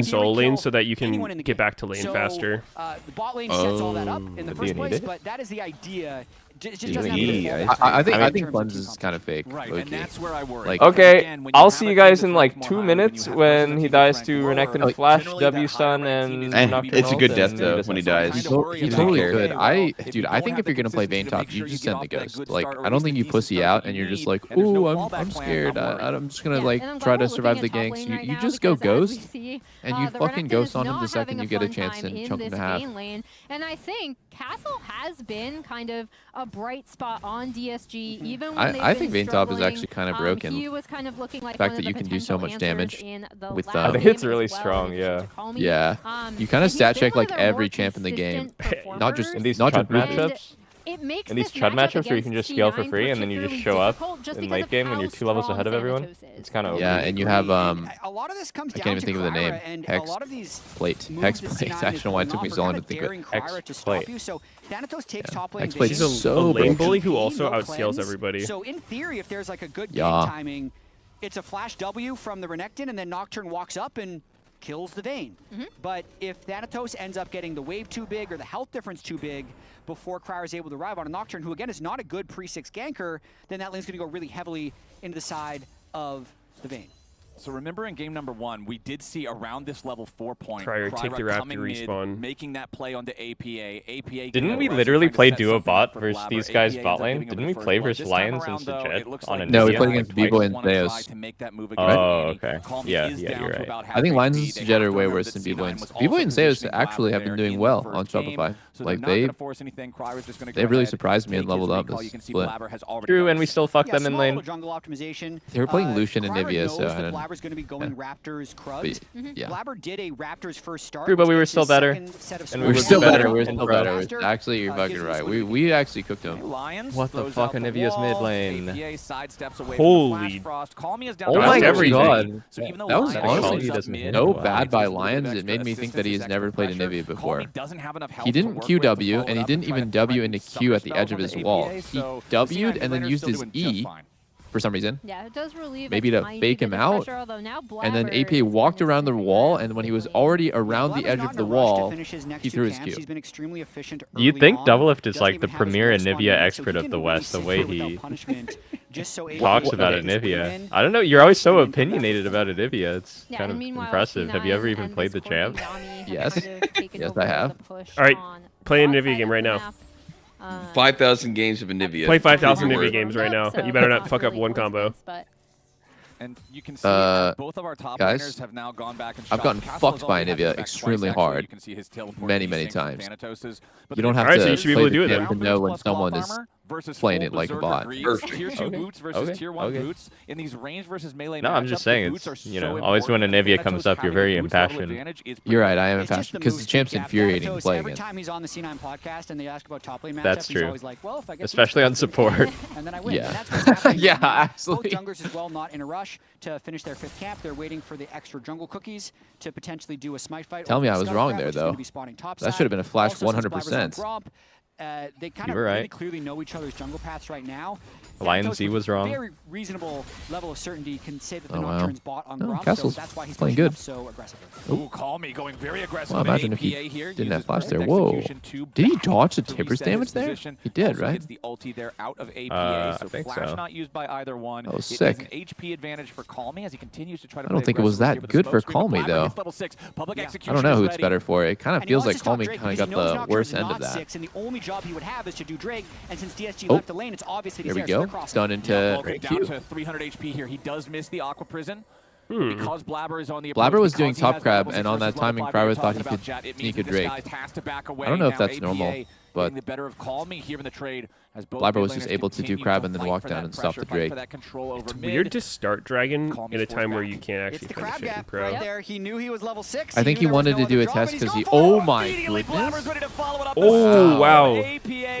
in solo lane so that you can get back to lane faster. The bot lane sets all that up in the first place, but that is the idea. I think Buns is kind of fake. Right, and that's where I worry. Like, okay, I'll see you guys in like 2 minutes when he dies to Renekton Flash, W Stun, and Nocturnal. It's a good death though when he dies. He's totally good. Dude, I think if you're gonna play Vayne top, you just send the Ghost. Like, I don't think you pussy out and you're just like, ooh, I'm scared. I'm just gonna like try to survive the ganks. You just go Ghost, and you fucking Ghost on him the second you get a chance and chunk him to half. And I think Castle has been kind of a bright spot on DSG, even when I think Vayne top is actually kind of broken. He was kind of looking like the fact that you can do so much damage with the hit's really strong, yeah. Yeah, you kind of stat check like every champ in the game, not just in these Chud matchups. In these Chud matchups where you can just scale for free and then you just show up in late game when you're 2 levels ahead of everyone, it's kind of yeah. And you have a lot of this comes down I can't even think of the name. Hexplate. I don't know why it took me so long to think of it. Hexplate. So Thanatos takes top lane. Hexplate is a lane bully who also outscales everybody. So in theory, if there's like a good game timing, it's a flash W from the Renekton, and then Nocturne walks up and kills the Vayne. But if Thanatos ends up getting the wave too big or the health difference too big before Cryer is able to arrive on a Nocturne, who again is not a good pre-6 ganker, then that lane's going to go really heavily into the side of the Vayne. So remember in game number 1, we did see around this level 4 point, Cryer take the raptor respawn, making that play onto APA. Didn't we literally play duo bot versus these guys bot lane? Didn't we play versus Lions and Sejed on a No, we played against B-Boy and Meteos. Oh, okay. Yeah, you're right. I think Lions and Sejed are way worse than B-Boy and B-Boy and Meteos actually have been doing well on Shopify. Like they really surprised me and leveled up this split. True, and we still fuck them in lane. They were playing Lucian and Nivea, so I don't. Blabber's going to be going Raptors Krubs. Yeah. Blabber did a Raptors first start. True, but we were still better. And we were still better. Actually, you're fucking right. We actually cooked them. What the fuck on Nivea's mid lane? Holy. Oh my god. That was honestly no bad by Lions. It made me think that he has never played a Nivea before. He didn't QW, and he didn't even W into Q at the edge of his wall. He W'd and then used his E for some reason. Yeah, it does relieve maybe to fake him out. And then APA walked around the wall, and when he was already around the edge of the wall, he threw his Q. You'd think Doublelift is like the premier Nivea expert of the West, the way he talks about Nivea. I don't know, you're always so opinionated about Nivea. It's kind of impressive. Have you ever even played the champ? Yes. Yes, I have. Alright, play a Nivea game right now. 5,000 games of Nivea. Play 5,000 Nivea games right now. You better not fuck up one combo. And you can see both of our top guys, have now gone back and I've gotten fucked by Nivea extremely hard many times. You don't have to so you should be able to do it then. to know when someone is playing it like a bot. Tier 2 boots versus tier 1 boots in these range versus melee. No, I'm just saying, it's, you know, always when a Nivea comes up, you're very impassioned. You're right, I am impassioned because the champ's infuriating playing every time he's on the C9 podcast and they ask about top lane matchups, That's he's true. always like, well, if I get especially on support. and then I win. Yeah. Yeah, absolutely. Both junglers as well, not in a rush to finish their 5th camp. They're waiting for the extra jungle cookies to potentially do a smite fight. Tell me I was wrong there, though. That should have been a flash 100%. They kind of really clearly know each other's jungle paths right now. Lion Z was wrong. Very reasonable level of certainty can say that the Nocturne's bought on Gromp, Castle's so that's why he's playing good. So aggressively. Ooh, Call Me going very aggressive. Well, imagine if he didn't have flash there. Whoa. Did he dodge the Tibbers damage there? He did, right? The ulti there out of APA, I think flash so. not used by either one. That was sick. It is an HP advantage for Call Me as he continues to try to I don't think it was that good for Call Me, though. I don't know who it's better for. It kind of feels like Call Me kind of got the worst end of that. And the only job he would have is to do Drake, and since DSG left the lane, it's obvious that he's there we go. Stun into down to 300 HP here. He does miss the Aqua Prison. Because Blabber is on the Blabber was doing top crab, and on that timing, Cryer thought he could sneak a Drake. I don't know if that's normal, but the better of Call Me here in the trade as Blabber was just able to do crab and then walk down and stop the Drake. It's weird to start Dragon in a time where you can't actually finish it in pro. Right there. He knew he was level 6. I think he wanted to do a test because he. Oh my goodness! Oh wow!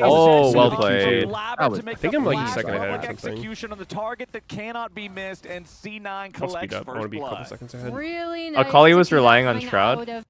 Oh, well played. I think I'm like a second ahead or something. Execution on the target that cannot be missed, and C9 I'll collects speed up. I want to be a couple blood. seconds ahead. Really nice. Akali was relying on Shroud,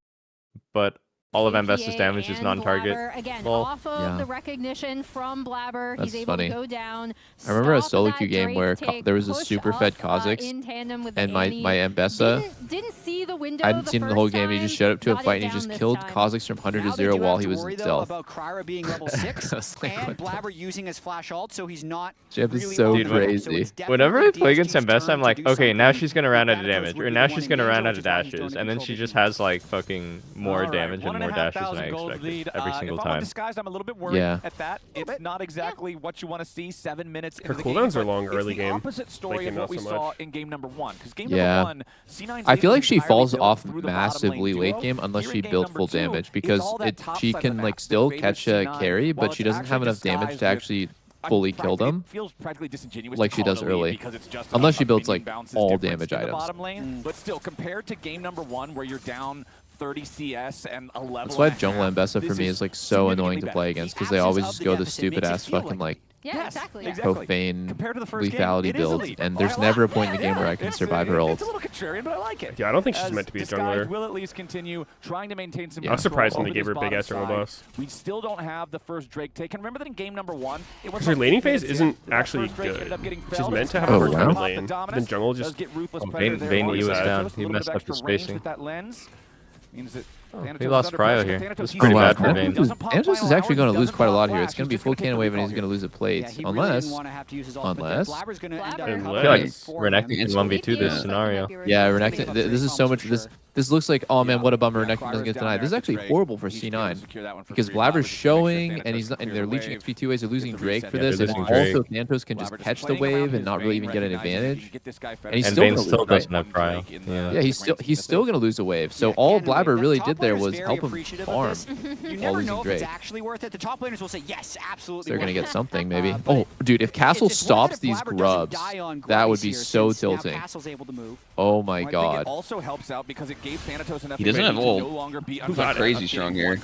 but all of Ambessa's damage is non-target. Again, Well, off of the recognition from Blabber, That's he's able funny. to go down. I remember a solo stop queue that game Drake where take, there was a push super up, fed Kha'Zix, in tandem with and my Annie. Ambessa Didn't see see the window. I hadn't seen him the whole game. He just showed up to a fight and he just killed Kha'Zix from 100 to 0 while he was himself. About Kryra being level 6 and Blabber using his flash ult, so he's not. Jeb is so crazy. Whenever I play against Ambessa, I'm like, okay, now she's gonna run out of damage, or now she's gonna run out of dashes, and then she just has like fucking more damage and more dashes than I expected every single if time. I'm disguised, I'm a little bit worried at that. It's not exactly what you want to see 7 minutes into the game. Her cooldowns are long early game. game. It's the opposite story of what we saw in game number 1. Because game Yeah. number 1, C9's I feel like she falls built off through the massively bottom late lane game duo. unless Here she in game built number full 2, damage because it's all that top she side of can the like map. still Vader's catch a C9, carry, while but she it's doesn't have enough actually damage to disguised actually with- fully kill them It feels practically disingenuous like to she call does it a lead early. because it's just Unless she enough builds like minion bounces all difference damage in the items. bottom lane. But still, compared to game number 1 where you're down 30 CS and a level. That's why Jungle Ambessa for me is like so annoying to play against because they always just go the stupid ass fucking like Yeah, exactly. profane Compared to the first lethality game, it is a builds, lead. and there's never a point in the game where I can survive her ult. It's a little contrarian, but I like it. Yeah, I don't think she's As meant to be a Disguise jungler. will at least continue trying to maintain some I was surprised when control they gave her over a big this ass jungle bottom boss. side. We still don't have the first Drake take. And remember that in game number 1, it was Because her laning phase isn't actually good. She's meant to have a Oh, first wow. lane, but then jungle just... Vayne E was down. He messed up the spacing. He lost Cryo here. That's pretty bad for Vayne. Thanatos is actually going to lose quite a lot here. It's going to be full cannon wave and he's going to lose a plate. Unless... I feel Unless- I feel like Renekton can 1v2 this scenario. Yeah, Renekton, this is so much... This looks like, oh man, what a bummer, Renekton doesn't get denied. This is actually horrible for C9 because Blabber's showing and he's not, and they're leeching XP 2 ways. They're losing Drake for this, and also Thanatos can just catch the wave and not really even get an advantage. And he's still Vayne gonna still lose, doesn't have Cryo. Yeah, he's still gonna lose a wave. So all Blabber really did there was help him farm while losing Drake. Actually worth it. The top laners will say yes, absolutely. They're gonna get something maybe. Oh, dude, if Castle stops these grubs, that would be so tilting. Oh my god. It also helps out because it gave Thanatos enough. He doesn't have ult. He's not crazy strong here.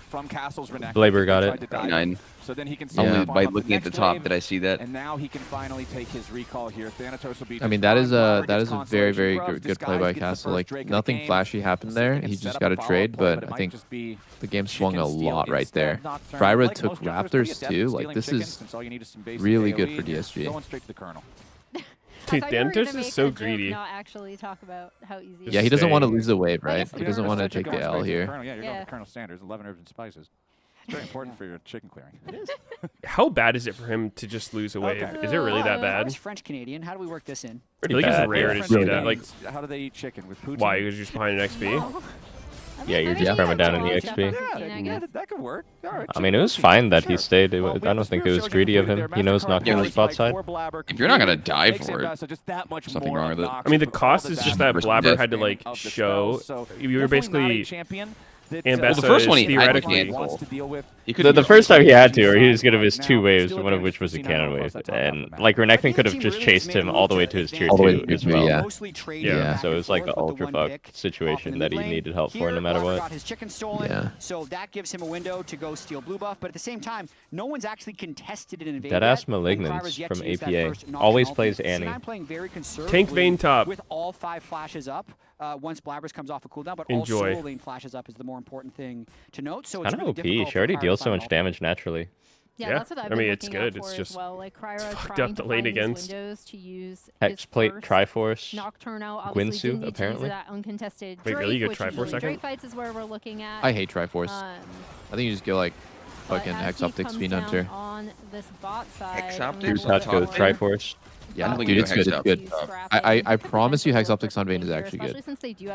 From Castle's Renekton. Blaber got it. 9. So then he can Only by looking at the top did I see that. And now he can finally take his recall here. Thanatos will be. I mean, that is a very good play by Castle. Like nothing flashy happened there. He just got a trade, but I think the game swung a lot right there. Fryra took Raptors too. Like this is really good for DSG. Going straight to the Colonel. Dude, Thanatos is so greedy. Not actually talk about how easy. Yeah, he doesn't want to lose the wave, right? He doesn't want to take the L here. Yeah, you're going to Colonel Sanders, 11 herbs and spices. It's very important for your chicken clearing. It is. How bad is it for him to just lose a wave? Is it really that bad? French Canadian. How do we work this in? I feel like it's rare to see that. Like, how do they eat chicken with poutine? why? Because you're just behind an XP? Yeah, you're just perma down in the XP. Yeah, that could work. All right, I mean, it was fine that he stayed. I don't think it was greedy of him. He knows not to the spot side. If you're not gonna die for it, something wrong with it. I mean, the cost is just that Blabber had to like show. You were basically Ambessa well, the first one he theoretically. The first time he had to, or he was gonna miss 2 waves, one of which was a cannon wave, and like Renekton could have just chased him all the way to his tier 2 as well. Yeah. So it was like an ultra fuck situation that he needed help for no matter what. Yeah. So that gives him a window to go steal blue buff, but at the same time, no one's actually contested it in Invader. Deadass Malignance from APA always plays Annie. Tank Vayne top. With all 5 flashes up. Once Blabbers comes off a cooldown, but Enjoy. all solo lane flashes up is the more important thing to note. So it's I don't really know, difficult P. She already for deals so Cryo to much find damage naturally. Yeah, that's what I've been I mean, it's looking out good. It's for just as well. Like Cryo fucked trying up the to lane find these against. windows to use Hexplate, his Triforce, Nocturne out. Obviously Gwynsu, didn't need to use apparently. that uncontested Wait, Drake, really? You go which Triforce usually second? Drake fights is where we're looking at. I hate Triforce. I think you just go like fucking Hex Optics Fiend Hunter. On this bot side, Hex and Optics? then Here's how to go with we'll Triforce. Yeah, think dude, you it's go good. Hex It's good. Optics. I promise you, Hex Optics on Vayne is actually good.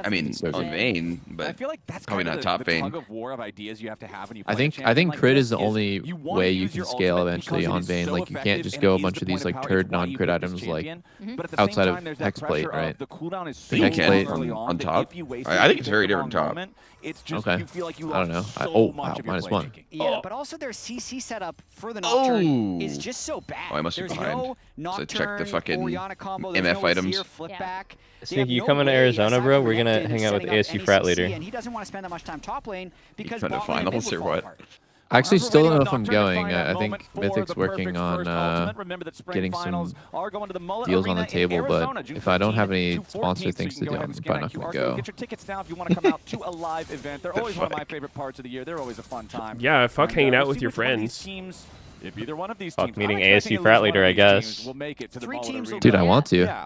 I mean, So on good. Vayne, I but feel like that's probably kind not of top the Vayne. tug of war of ideas you have to have when you play I think like crit this is the only you wanna way you use can your scale ultimate eventually because it on is Vayne. so Like you can't effective just and go it a is bunch the of these point like of power turd is why you non-crit pick this items like champion, but at the outside same of time, there's that Hex Plate, pressure of right? the cooldown is The so Hex Plate early on that top? if you waste I think it it's at very the different wrong top. moment, it's just Okay. you feel like you I don't lost know. so Oh, much wow, of your -1. playmaking. Yeah, but also their CC setup for the Nocturne is just so bad. Oh, I must be There's behind. no So I checked the Nocturne, fucking Orianna combo. There's MF no items. Azir flip back. They Sneaky, have you no coming to way, Arizona, aside bro? from We're gonna Renekton, hang out with setting up ASU any frat CC, leader. And he doesn't want to spend that much time top lane because trying to bot lane and mid finals would or fall what? apart. I actually We're still don't waiting know if on I'm Nocturne to going. find that I think moment for Mythic's the working perfect on first ultimate. Remember that spring getting finals some are going to the Mullet deals on the Arena in table, but Arizona, June if I don't have 15 any to 14, sponsor so things you to can do, go ahead I'm and scan probably that not going QR to code. go. Get your tickets now if you want to come out to a live event. They're always one of my favorite parts of the year. They're always a fun time. Yeah, fuck And, hanging we'll out with see your which one of these friends. teams- If either one of these Fuck teams, meeting I'm expecting ASU at frat least one leader, of I these teams guess. will make it to the 3 Mullet teams will Arena. Dude, I go. want to. Yeah.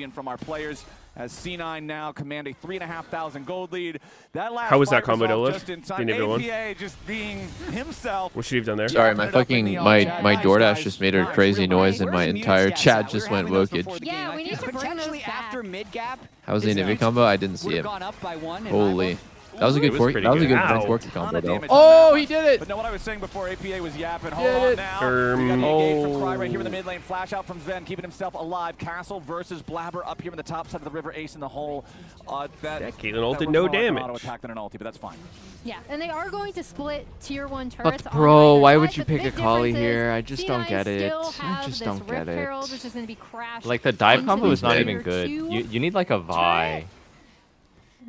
seeing from our players as C9 now command a 3,500 gold lead. That last How was that fight combo, resolved Dolph? just in time. The inhibitor one? APA just being himself. What should he have done there? Sorry, my fucking my DoorDash just made a crazy noise and my entire chat just went wokage. Yeah, we need to bring those back. After mid gap. How was the Nivea combo? I didn't see it. Holy. That was a good pretty that was a good. good Ow. Forky combo though. Damage Oh, on he did it! But no, what I was saying before, APA was yapping. Hold Did on it. now. We got the engage from Cry Oh. right here in the mid lane. Flash out from Zen, keeping himself alive. Castle versus Blabber up here in the top side of the river. Ace in the hole. That Caitlyn ulted no damage. Auto attack than an ulti, but that's fine. Yeah, and they are going to split tier 1 turrets. But bro, on why either would side, you but the pick a big Kali difference is here? I just don't C9 get it. still I have just this don't Rift get Herald, it. which is going to be crashed Like the dive into combo the is not tier even good. 2. You need like a Vi.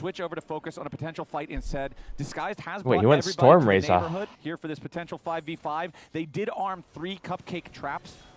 switch over to focus on a potential fight instead. Disguised has Wait, brought he went everybody Storm to the Race off. neighborhood here for this potential 5v5. They did arm 3 cupcake traps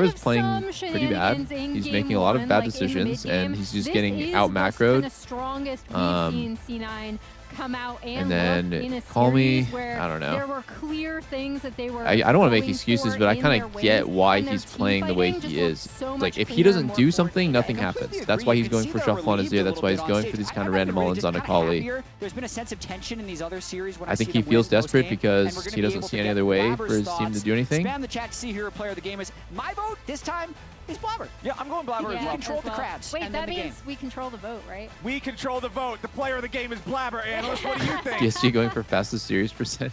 Blabber's playing pretty bad. He's making a lot of bad decisions, and he's just getting out macroed. Come out and then call me. I don't know. There were clear things that they were I don't want to make excuses, but I kind of get why he's playing the way he is. Like, if he doesn't do something, nothing happens. That's why he's going for Shuffle on Azir. That's why he's going for these kind of random all-ins on Akali. There's been a sense of tension in these other series when I think he feels desperate because he doesn't see any other way for his team to do anything. Spam the chat to see who your player of the game is. My vote this time is Blabber. Yeah, I'm going Blabber as well. Control the crowds. Wait, that means we control the vote, right? We control the vote. The player of the game is Blabber. Analyst, what do you think? DSG going for fastest series percent.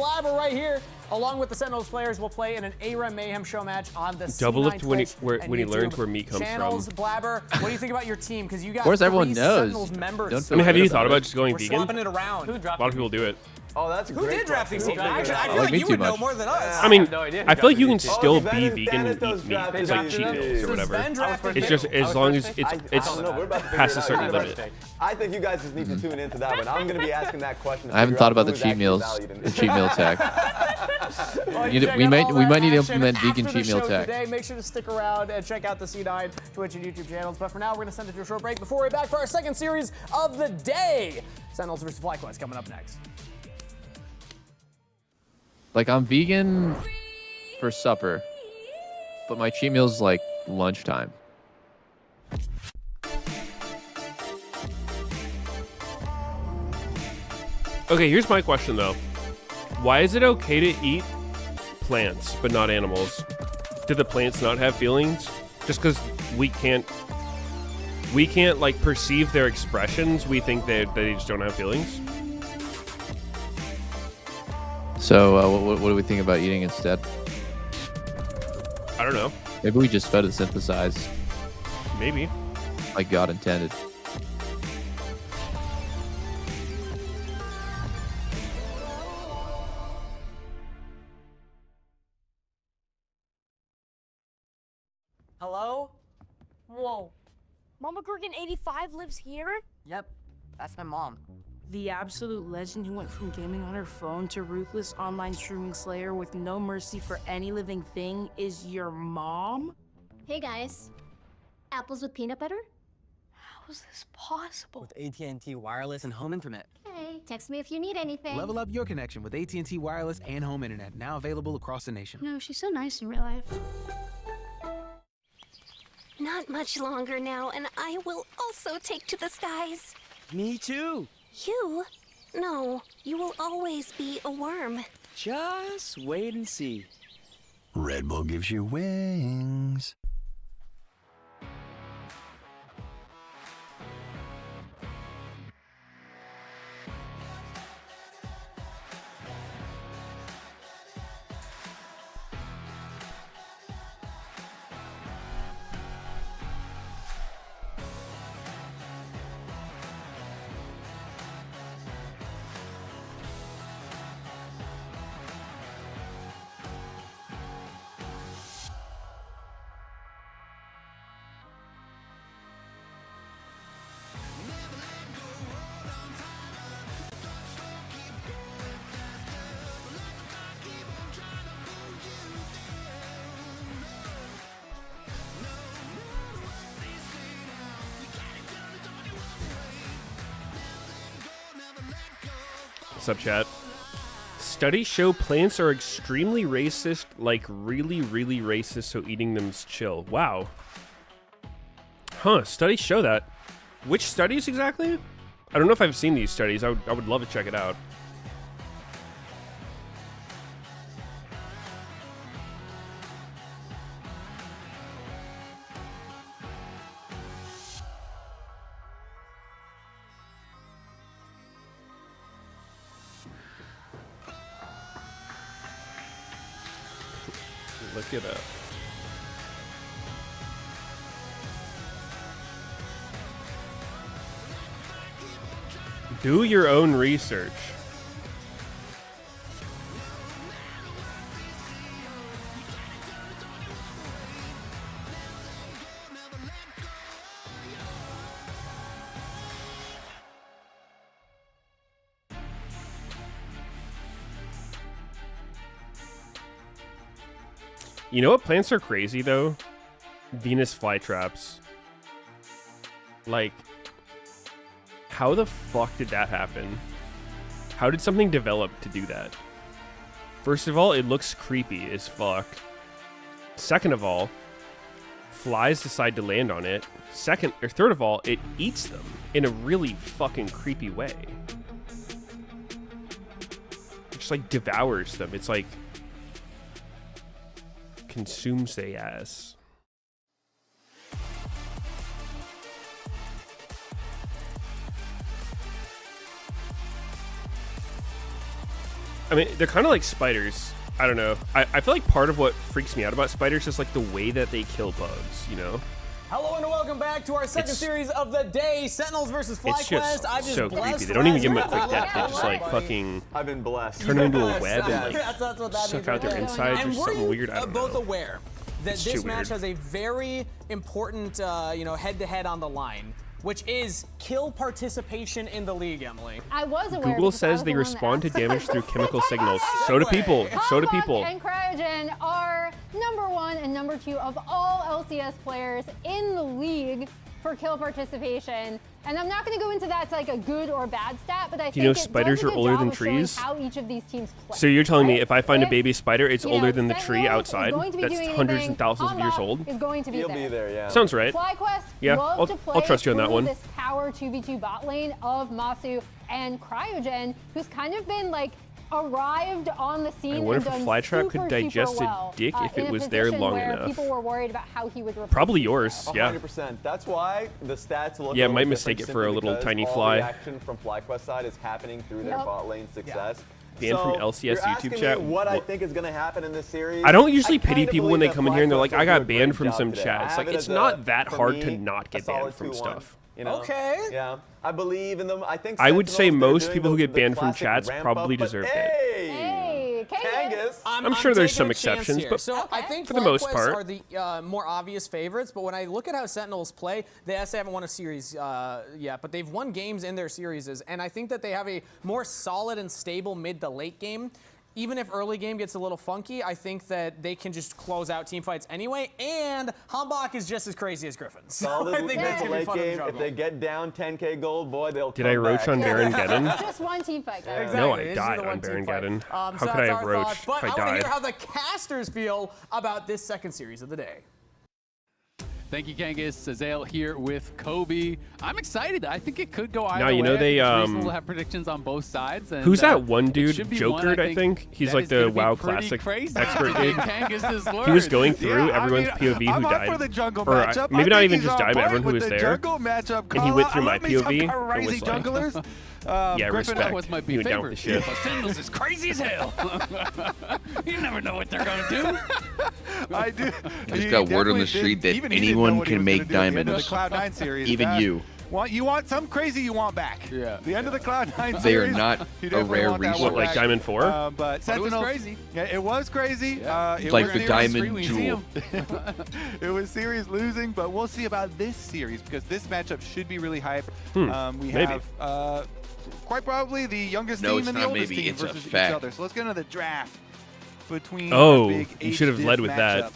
Blabber right here, along with the Sentinels players, will play in an AREM Mayhem show match on the Double C9 lift when he Twitch and learns YouTube where meat comes channels. from. Blabber, what do you think about your team? Because you got Of course, everyone 3 knows. Sentinels members. Don't I mean, have feel you good thought about about just going We're vegan? swapping it around. Who A dropped lot of people do it. Oh, that's a Who great did draft these question. teams? Actually, I feel like like me you too would know much. more than us. I mean, no idea who I feel like you can drafted still these be teams. vegan and eat meat. drafted It's like these cheat meals or teams. whatever. Ben drafted It's just as long as it's I don't know. We're about to figure past it a out. certain You guys- limit. I think you guys just need to tune into that one. I'm going to be asking that question. to I haven't figure thought out about the who is cheat actually meals, valued in the this. cheat meal tech. Well, You you know, check we out might- all we that might need to action implement vegan after the cheat meal show tech. Today. Make sure to stick around and check out the C9 Twitch and YouTube channels. But for now, we're going to send it to a short break before we're back for our second series of the day. Sentinels versus FlyQuest coming up next. Like, I'm vegan for supper, but my cheat meal's like lunchtime. Okay, here's my question though. Why is it okay to eat plants but not animals? Do the plants not have feelings? Just because we can't like perceive their expressions, we think that they just don't have feelings? So what do we think about eating instead? I don't know. Maybe we just photosynthesize Maybe. like God intended. Hello? Whoa. Mama Gorgon 85 lives here? Yep, that's my mom. The absolute legend who went from gaming on her phone to ruthless online streaming slayer with no mercy for any living thing is your mom? Hey guys, apples with peanut butter? How is this possible? With AT&T wireless and home internet. Hey, text me if you need anything. Level up your connection with AT&T wireless and home internet, now available across the nation. No, she's so nice in real life. Not much longer now, and I will also take to the skies. Me too. You? No, you will always be a worm. Just wait and see. Red Bull gives you wings. What's up, chat? Studies show plants are extremely racist, like really, really racist, so eating them's chill. Wow. Huh, studies show that. Which studies exactly? I don't know if I've seen these studies. I would love to check it out. Look it up. Do your own research. You know what plants are crazy though? Venus flytraps. Like, how the fuck did that happen? How did something develop to do that? First of all, it looks creepy as fuck. Second of all, flies decide to land on it. Third of all, it eats them in a really fucking creepy way. It just like devours them. It's like consumes their ass. I mean, they're kind of like spiders. I don't know. I feel like part of what freaks me out about spiders is like the way that they kill bugs, you know? Hello and welcome back to our second series of the day, Sentinels versus FlyQuest. It's just I just so creepy. They don't even give him a quick death. They just like fucking. I've been blessed. Turn him into a web and like that's what that suck means out their right insides there. or something weird. I don't know. Both aware that It's this too match weird. has a very important, head-to-head on the line, which is kill participation in the league, Emily. I was aware. Google says they respond to damage through chemical signals. So do people. So do people. And Cryogen are #1 and #2 of all LCS players in the league for kill participation. And I'm not going to go into that's like a good or bad stat, but I think Do you know it spiders does a are good older job than of showing trees? how each of these teams play. So you're telling me right? if I find a If, baby spider, it's you older know, than the tree Sentinels outside? is going to be That's doing hundreds anything, and thousands of years Hambach old. is going to be He'll be there, yeah. Sounds right. FlyQuest Yeah, love to play I'll trust you on that through one. this power 2v2 bot lane of Masu and Cryogen, who's kind of been like arrived on the scene. I wonder and if done Flytrap could super, digest super a well, dick if in it a was there position long where enough. People were worried about how he would replace Probably yours, yeah. 100%. That's why the stats look. Yeah, a little might mistake different it for a simply little because tiny all fly. The action from FlyQuest side is happening through their Yep. bot lane success. Banned from So, LCS you're YouTube asking chat? me what I Well, think is going to happen in this series. I don't usually pity kinda people when they believe come that in here and they're like, FlyQuest I will got do a great banned from job some today. chat. I It's have like, it it's as not that for hard me, to not a get solid banned from 2-1. stuff. You know? Okay. Yeah, I believe in them. I think I would say Sentinels, they're most doing people who the get banned from classic chats ramp probably up, but deserved it. Hey, Kangas. I'm sure there's some taking a chance exceptions, here. but so I think for the most FlyQuest part. are the more obvious favorites. But when I look at how Sentinels play, they actually haven't won a series yet, but they've won games in their series, and I think that they have a more solid and stable mid to late game. Even if early game gets a little funky, I think that they can just close out team fights anyway. And Hambach is just as crazy as Griffin. So Solid I think that's mid to gonna be late fun to game. If juggle. they get down 10K gold, boy, they'll Did come I roach back. on Baron Geddon? Just one team fight, guys. Exactly. No, I This is died the on one team Baron fight. Geddon. How So could I that's have our roached thoughts. if But I I want to died? hear how the casters feel about this second series of the day. Thank you, Kangas. Azale here with Kobe. I'm excited. I think it could go either Now, you know, way. they, I think it's reasonable to have predictions on both sides. And, Who's that one it dude, should be one, Jokered, I think? He's that like is the gonna be WoW pretty Classic crazy expert to dude. take Kangas's He was word. going through Yeah, everyone's I mean, POV I'm who up died. for the jungle Or matchup. maybe I not think even he's just on died, but point everyone who with was the there. jungle matchup. And he went through my I love me some POV. Crazy It was like- junglers. Yeah, Griffin respect. was my He went down with the shit. Sentinels is crazy as hell. You never know what they're gonna do. I do. I just got word on the street that anyone can make diamonds. The Cloud9 series. Even you. You want some crazy you want back. Yeah. The end of the Cloud9 series. They are not you a definitely rare want that resource. one What, like back. Diamond 4? But But it was Sentinels, crazy. Yeah, it was crazy. Yeah. It Like was the series diamond we see jewel. It was series losing, but we'll see about this series because this matchup should be really hype. We maybe. have quite probably the youngest No, team it's and the not oldest maybe, team it's a versus each fact. other. So let's get into the draft between Oh, our big you should have HDiff led with that. matchup.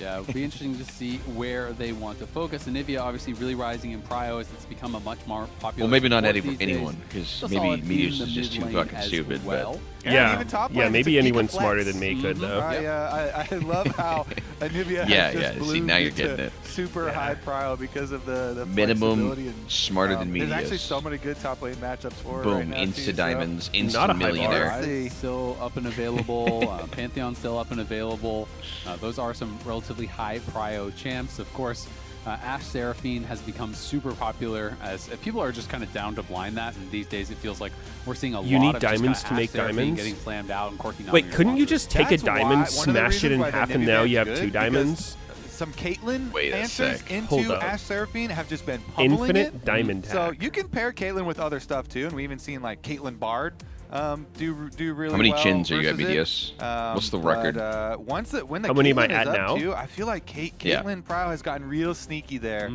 Yeah, it'll be interesting to see where they want to focus. Anivia obviously really rising in prio as it's become a much more popular. Well, maybe not support these anyone, days. because Still maybe solid team Meteos in the is just mid too lane fucking as stupid. well. Yeah, even top yeah, lane, maybe it's a anyone Giga smarter flex. than me could, though. I love how Anivia Yeah, has just see, bloomed now you're into getting it. super high prio because of the Minimum flexibility and, smarter than There's actually Meteos. so many good top lane matchups for her Boom, right now, too, insta so- diamonds, Not a instant high bar. millionaire. See. Still up and available. Pantheon still up and available. Those are some relatively high prio champs. Of course, Ashe Seraphine has become super popular as people are just kind of down to blind that. And these days, it feels like we're seeing a You lot need of just diamonds kinda to make Ashe Seraphine diamonds? getting slammed out and Corky Wait, couldn't you just take a That's why- diamond, one of the smash it reasons in why the half, and Nivea now you is have good, 2 diamonds? Some Caitlyn Wait a answers sec. Hold into up. Ashe Seraphine have just been pummeling Infinite it. diamond So hack. you can pair Caitlyn with other stuff too, and we even seen like Caitlyn Bard do really How many well chins are you at, versus it. BDS? What's the record? When the How many am I Caitlyn at is up now? Too, I feel like Caitlyn Yeah. Prow has gotten real sneaky there.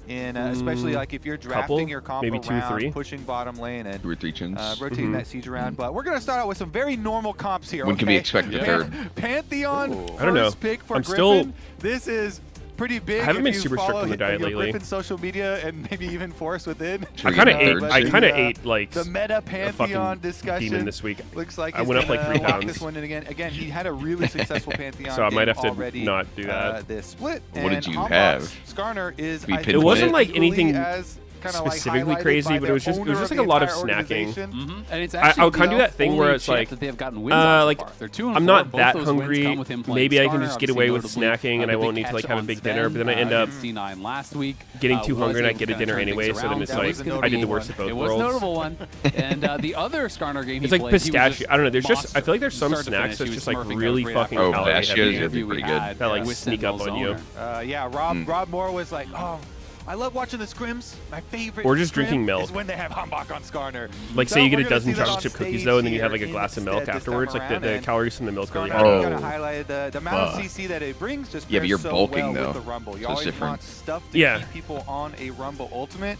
And especially like if you're drafting Couple? your comp Maybe 2, around 3? pushing bottom lane and 2 or 3 chins. rotating that siege around. But we're gonna start out with some very normal comps here. When can we okay? expect the third? Pantheon I don't know. first pick for I'm Griffin. still- This is pretty big. I haven't if been you super strict follow on the diet your lately. Griffin's social media and maybe even Force Within. I kind of Third ate. I seed. kind of ate like the meta a Pantheon fucking discussion demon this week. Looks like I he's went up like gonna 3 lock pounds. This one in again. Again, he had a really successful Pantheon. So I might game have to already, not do that. This split. What did and you Hambach have? Skarner is. We I pinned think, It wasn't like equally anything as specifically crazy, but it was just like a lot of snacking. And it's I would kind of do that thing where it's like, I'm not that hungry. Maybe I can just get away with snacking, and I won't need to like have a big dinner. But then I end up getting too hungry, and I get a dinner anyway. So then it's like I did the worst of both worlds. It was a notable one. And the other Skarner game it's like pistachio. I don't know. There's just I feel like there's some snacks that's just like really fucking calorie heavy. That'd be pretty good. That like sneak up on you. Yeah, Rob Moore was like, oh, I love watching the scrims. My favorite or just drinking milk. Is when they have Hambach on Skarner. Like, say you get a dozen chocolate chip cookies, though, and then you have like a glass of milk afterwards. Like, the calories from the milk really high. Kind of highlighted the amount of CC that it brings. Just yeah, but you're bulking, though. With the Rumble. You always want stuff to keep people on a Rumble Ultimate.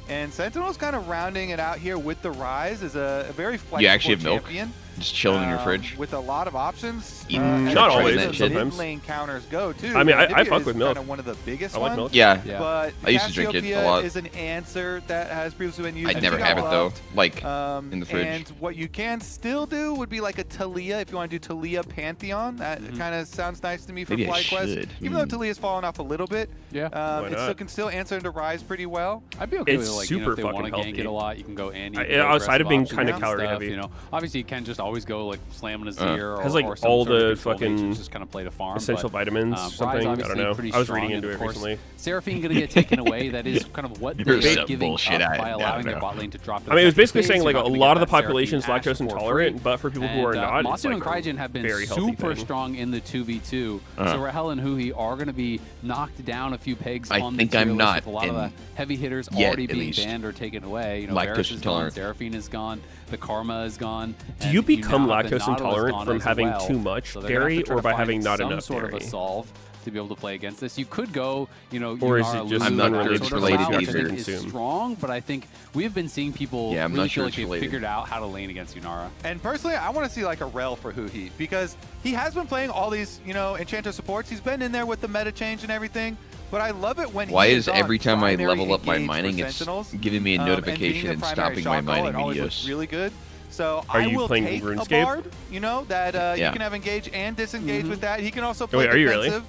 And Sentinel's kind of rounding it out here with the Rise as a very flexible you actually have champion. Milk? Just chilling in your fridge? With a lot of options. Not always, but sometimes. Mid-lane counters go, too. I mean, I fuck with milk. Kind of one of the biggest I like milk. Yeah. But I used to drink it a lot. is an answer that has previously been used. I'd never have it, though. Like, in the fridge. And what you can still do would be like a Talia, if you want to do Talia Pantheon. That kind of sounds nice to me for FlyQuest. Even though Talia's fallen off a little bit. Yeah. It can still answer into Rise pretty well. I'd be okay with it's like, super if they want to healthy. gank it a lot, you can go Annie. Outside of being kind of calorie heavy. You know, obviously you can just always go like slamming a Zir or has like some all sort of the control fucking nature, just kind of play to farm, essential vitamins, something. I don't know. I was reading into it recently. Seraphine going to get taken away. That is kind of what they're giving up by allowing their bot lane to drop. I mean, it was basically saying like a lot of the population is lactose intolerant, but for people who are not, Matsu and Crygen have been super strong in the 2v2. So Rahel and Huhi are going to be knocked down a few pegs on the tier list with a lot of the heavy hitters already being banned or taken away. You know, Varus is gone, Seraphine is gone, the Karma is gone. Do you become lactose intolerant from having too much dairy or by having not enough sort dairy? Of a solve to be able to play against this. You could go, you know, or is it just I'm not related either. Is strong, but I think we've been seeing people really feel like they've figured out how to lane against Yunara. And personally, I want to see like a Rel for Huhi because he has been playing all these, you know, Enchanter supports. He's been in there with the meta change and everything. But I love it when Why is every time I level up my mining, it's giving me a notification and stopping my mining Meteos? Really good. So are you will playing take RuneScape? A Bard, you know, that you can have engage and disengage with that. He can also play are you defensive.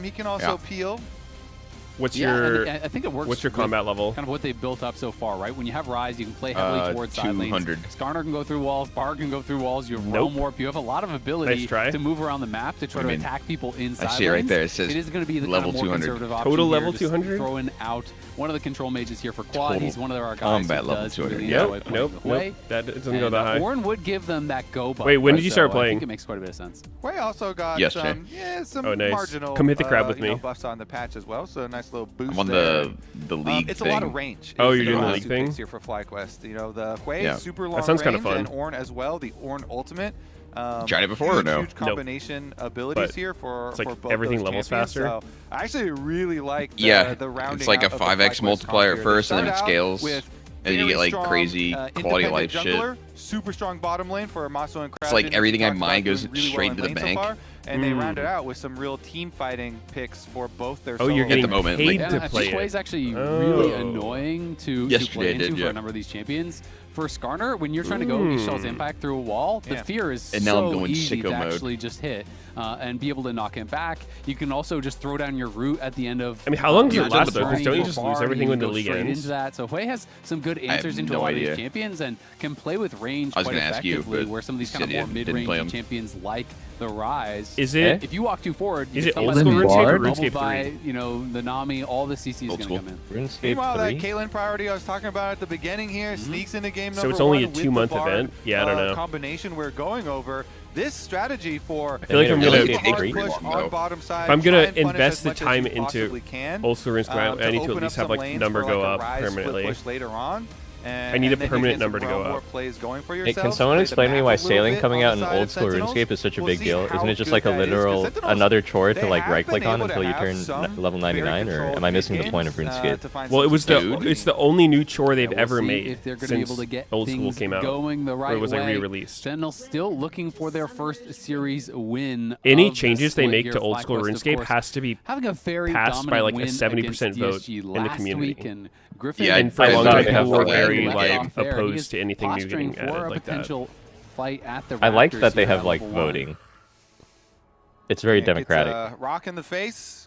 He can also peel. What's your? I think it works. What's your combat level? Kind of what they've built up so far, right? When you have Rise, you can play heavily towards side lanes. 200. Skarner can go through walls. Bard can go through walls. You have Realm Warp. You have a lot of ability to move around the map to try to attack people inside. I see it right there. It says it is going to be the level kind of more 200. conservative option Total here, level 200. Throwing out one of the control mages here for Quad. He's one of our guys. Combat level 200. Nope. That doesn't go that high. Warren would give them that go button. Wait, when did you start playing? I think it makes quite a bit of sense. Way also got some marginal come hit the crab with me. Buffs on the patch as well, so a nice little boost. I'm on the league it's thing. a lot of range. Oh, you're doing the league thing here for FlyQuest. You know, the Hui is super long that sounds range, kind of fun. And Ornn as well. The Ornn Ultimate. Tried it before or no? Huge combination abilities here for like both everything those levels champions. faster. So I actually really like the rounding. It's like a out of 5x the multiplier at first, and then it started out scales. with And you get like strong, crazy quality of life jungler, shit. Super strong bottom lane for Maso and Kraken. It's like everything I mine goes straight to the so bank. far, and they rounded out with some real team fighting picks for both their. You're getting paid to play it. Is actually really annoying to play into for a number of these champions. For Skarner, when you're trying to go Ishall's Impact through a wall, the fear is so easy to actually just hit and be able to knock him back. You can also just throw down your root at the end of. I mean, how long does it last though? Because don't you just lose everything when the league ends? Into that. So Hui has some good answers into a lot of these champions and can play with range quite effectively. Where some of these kind of more mid-range champions like the Rise. Is it? If you walk too forward, is it old school RuneScape or RuneScape 3? You know, the Nami, all the CC is going to come in. Meanwhile, that Caitlyn priority I was talking about at the beginning here sneaks into game number 1. So it's only a 2-month event? Yeah, I don't know. Combination we're going over. This strategy for I feel like I'm gonna if I'm gonna invest the time into old school RuneScape, I need to at least have like number go up permanently. Later on. I need a permanent number to go up. Hey, can someone explain to me why sailing coming out in old school RuneScape is such a big deal? Isn't it just like a literal another chore to like right click on until you turn level 99, or am I missing the point of RuneScape? Well, it's the only new chore they've ever made since old school came out. Or it was like re-released. Sentinel still looking for their first series win. Any changes they make to old school RuneScape has to be passed by like a 70% vote in the community. Griffin and for a long time people were very like opposed to anything new getting added like that. I like that they have like voting. It's very democratic. Rock in the face.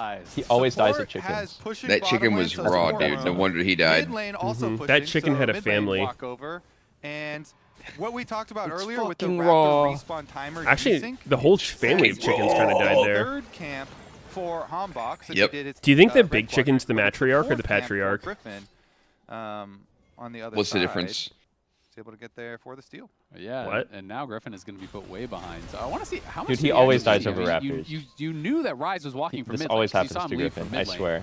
advised. He always dies Support to has chickens. pushing That bottom chicken lane, was so raw, support dude. No roam. wonder he died. Mid lane also pushing, That chicken so had a mid lane family. walk over. And what we talked about It's earlier with the fucking raptor raw. respawn timer Actually, desync, the whole family of chickens kind of died there. third camp for Hombox. that Yep. he did his, Do you think the red big quadrant, chicken's the but it's matriarch or fourth the camp for patriarch? Griffin, on the other What's the side. difference? He's able to get there for the steal. Yeah, What? and now Griffin is going to be put way behind. So I want to see how much. Dude, he did always actually dies see? over Raptors. You knew that Rise was walking from This mid always lane, 'cause happens you saw to him leave from Griffin, I mid lane. swear.